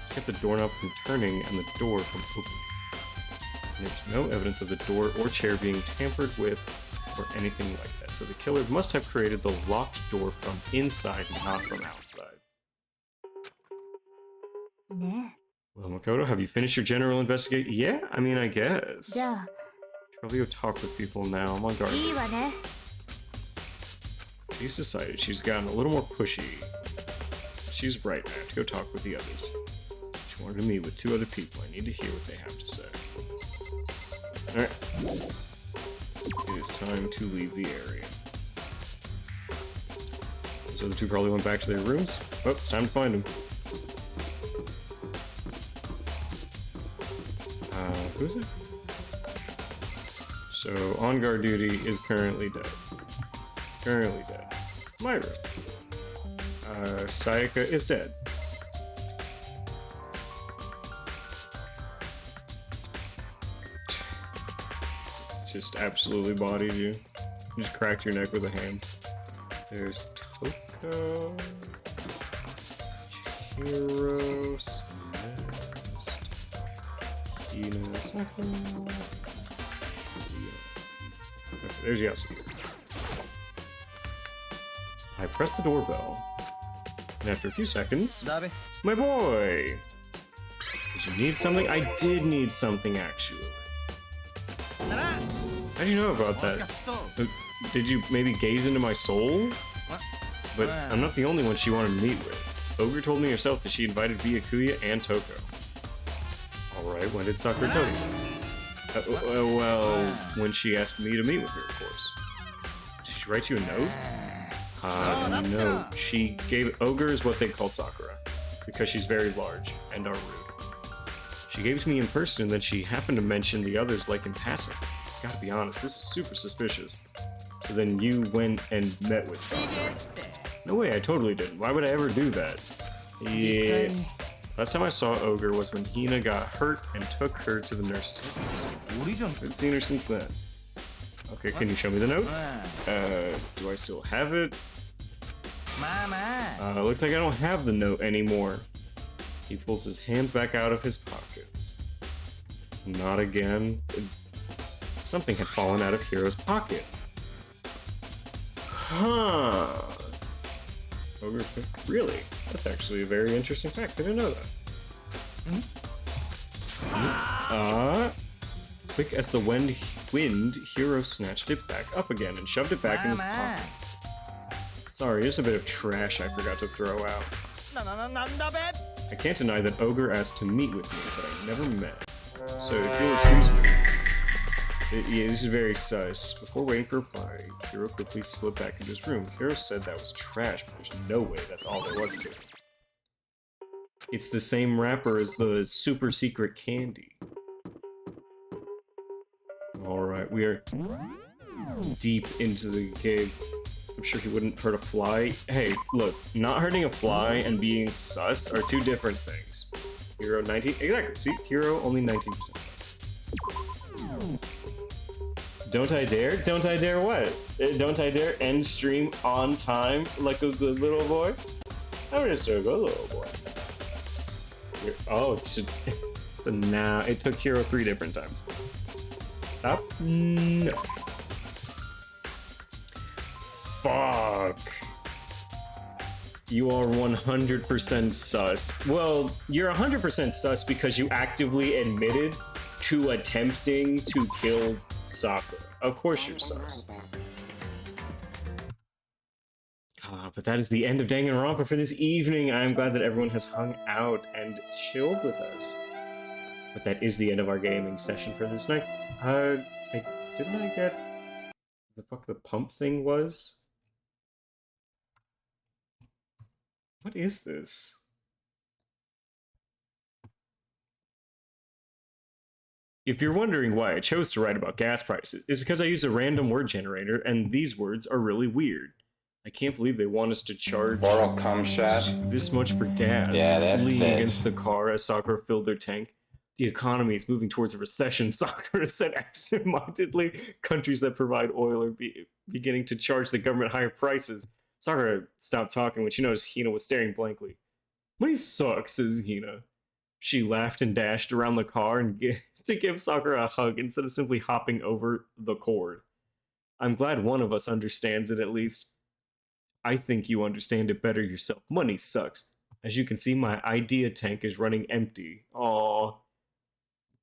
This kept the doorknob from turning and the door from opening. There's no evidence of the door or chair being tampered with or anything like that, so the killer must have created the locked door from inside, not from outside. ね Well, Makoto, have you finished your general investigation? Yeah, I mean, I guess. じゃ Probably go talk with people now. I'm on guard. あいいわね She's decided she's gotten a little more pushy. She's right now to go talk with the others. She wanted to meet with 2 other people. I need to hear what they have to say. Alright. It is time to leave the area. Those other 2 probably went back to their rooms. Oh, it's time to find them. Who is it? So, on guard duty is currently dead. It's currently dead. Myra. Sayaka is dead. Just absolutely bodied you. Just cracked your neck with a hand. There's Toko, Chihiro, Celeste, Hina, Sakura. Okay, there's Yasuke. I press the doorbell, and after a few seconds, my boy! Did you need something? I did need something, actually. How'd you know about that? Did you maybe gaze into my soul? But I'm not the only one she wanted to meet with. Ogre told me herself that she invited Byakuya and Toko. Alright, when did Sakura tell you? Well, when she asked me to meet with her, of course. Did she write you a note? No. She gave Ogre is what they call Sakura, because she's very large and are rude. She gave it to me in person, and then she happened to mention the others like in passing. Gotta be honest, this is super suspicious. So then you went and met with Sakura. No way, I totally didn't. Why would I ever do that? Yeah. Last time I saw Ogre was when Hina got hurt and took her to the nurse's house. Haven't seen her since then. Okay, can you show me the note? Do I still have it? Looks like I don't have the note anymore. He pulls his hands back out of his pockets. Not again. Something had fallen out of Hiro's pocket. Huh. Ogre, really? That's actually a very interesting fact. I didn't know that. Quick as the wind, Hiro snatched it back up again and shoved it back in his pocket. Sorry, just a bit of trash I forgot to throw out. I can't deny that Ogre asked to meet with me, but I never met. So if you'll excuse me. Yeah, this is very sus. Before waiting for a reply, Hiro quickly slipped back into his room. Hiro said that was trash, but there's no way that's all there was to it. It's the same wrapper as the super secret candy. Alright, we are deep into the cave. I'm sure he wouldn't hurt a fly. Hey, look, not hurting a fly and being sus are two different things. Hiro 19, exactly, see, Hiro only 19% sus. Don't I dare? Don't I dare what? Don't I dare end stream on time like a good little boy? I'm just a good little boy. Oh, so now it took Hiro 3 different times. Stop? No. Fuck. You are 100% sus. Well, you're 100% sus because you actively admitted to attempting to kill Sakura. Of course you're sus. But that is the end of DanganRonpa for this evening. I am glad that everyone has hung out and chilled with us. But that is the end of our gaming session for this night. Didn't I get the fuck the pump thing was? What is this? If you're wondering why I chose to write about gas prices, it's because I used a random word generator, and these words are really weird. I can't believe they want us to charge this much for gas. Yeah, that leaning fits. against the car as Sakura filled their tank. The economy is moving towards a recession, Sakura said absent-mindedly. Countries that provide oil are beginning to charge the government higher prices. Sakura stopped talking when she noticed Hina was staring blankly. Money sucks, says Hina. She laughed and dashed around the car and to give Sakura a hug instead of simply hopping over the cord. I'm glad one of us understands it at least. I think you understand it better yourself. Money sucks. As you can see, my idea tank is running empty. Aww.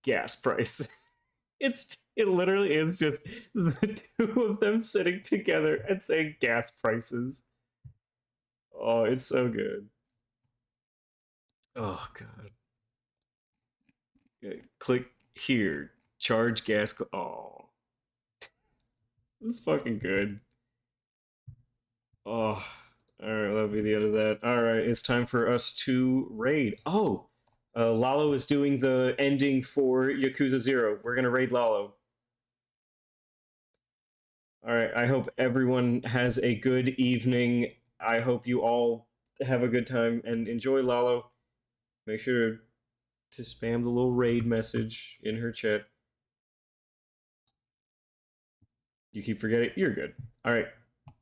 Gas price. It literally is just the two of them sitting together and saying gas prices. Oh, it's so good. Oh, God. Click here. Charge gas. Oh. This is fucking good. Oh. Alright, that'll be the end of that. Alright, it's time for us to raid. Oh! Lalo is doing the ending for Yakuza 0. We're gonna raid Lalo. Alright, I hope everyone has a good evening. I hope you all have a good time and enjoy Lalo. Make sure to spam the little raid message in her chat. You keep forgetting? You're good. Alright.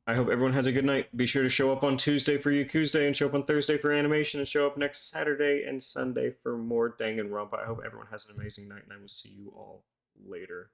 I hope everyone has a good night. Be sure to show up on Tuesday for Yakuza and show up on Thursday for animation and show up next Saturday and Sunday for more DanganRonpa. I hope everyone has an amazing night and I will see you all later.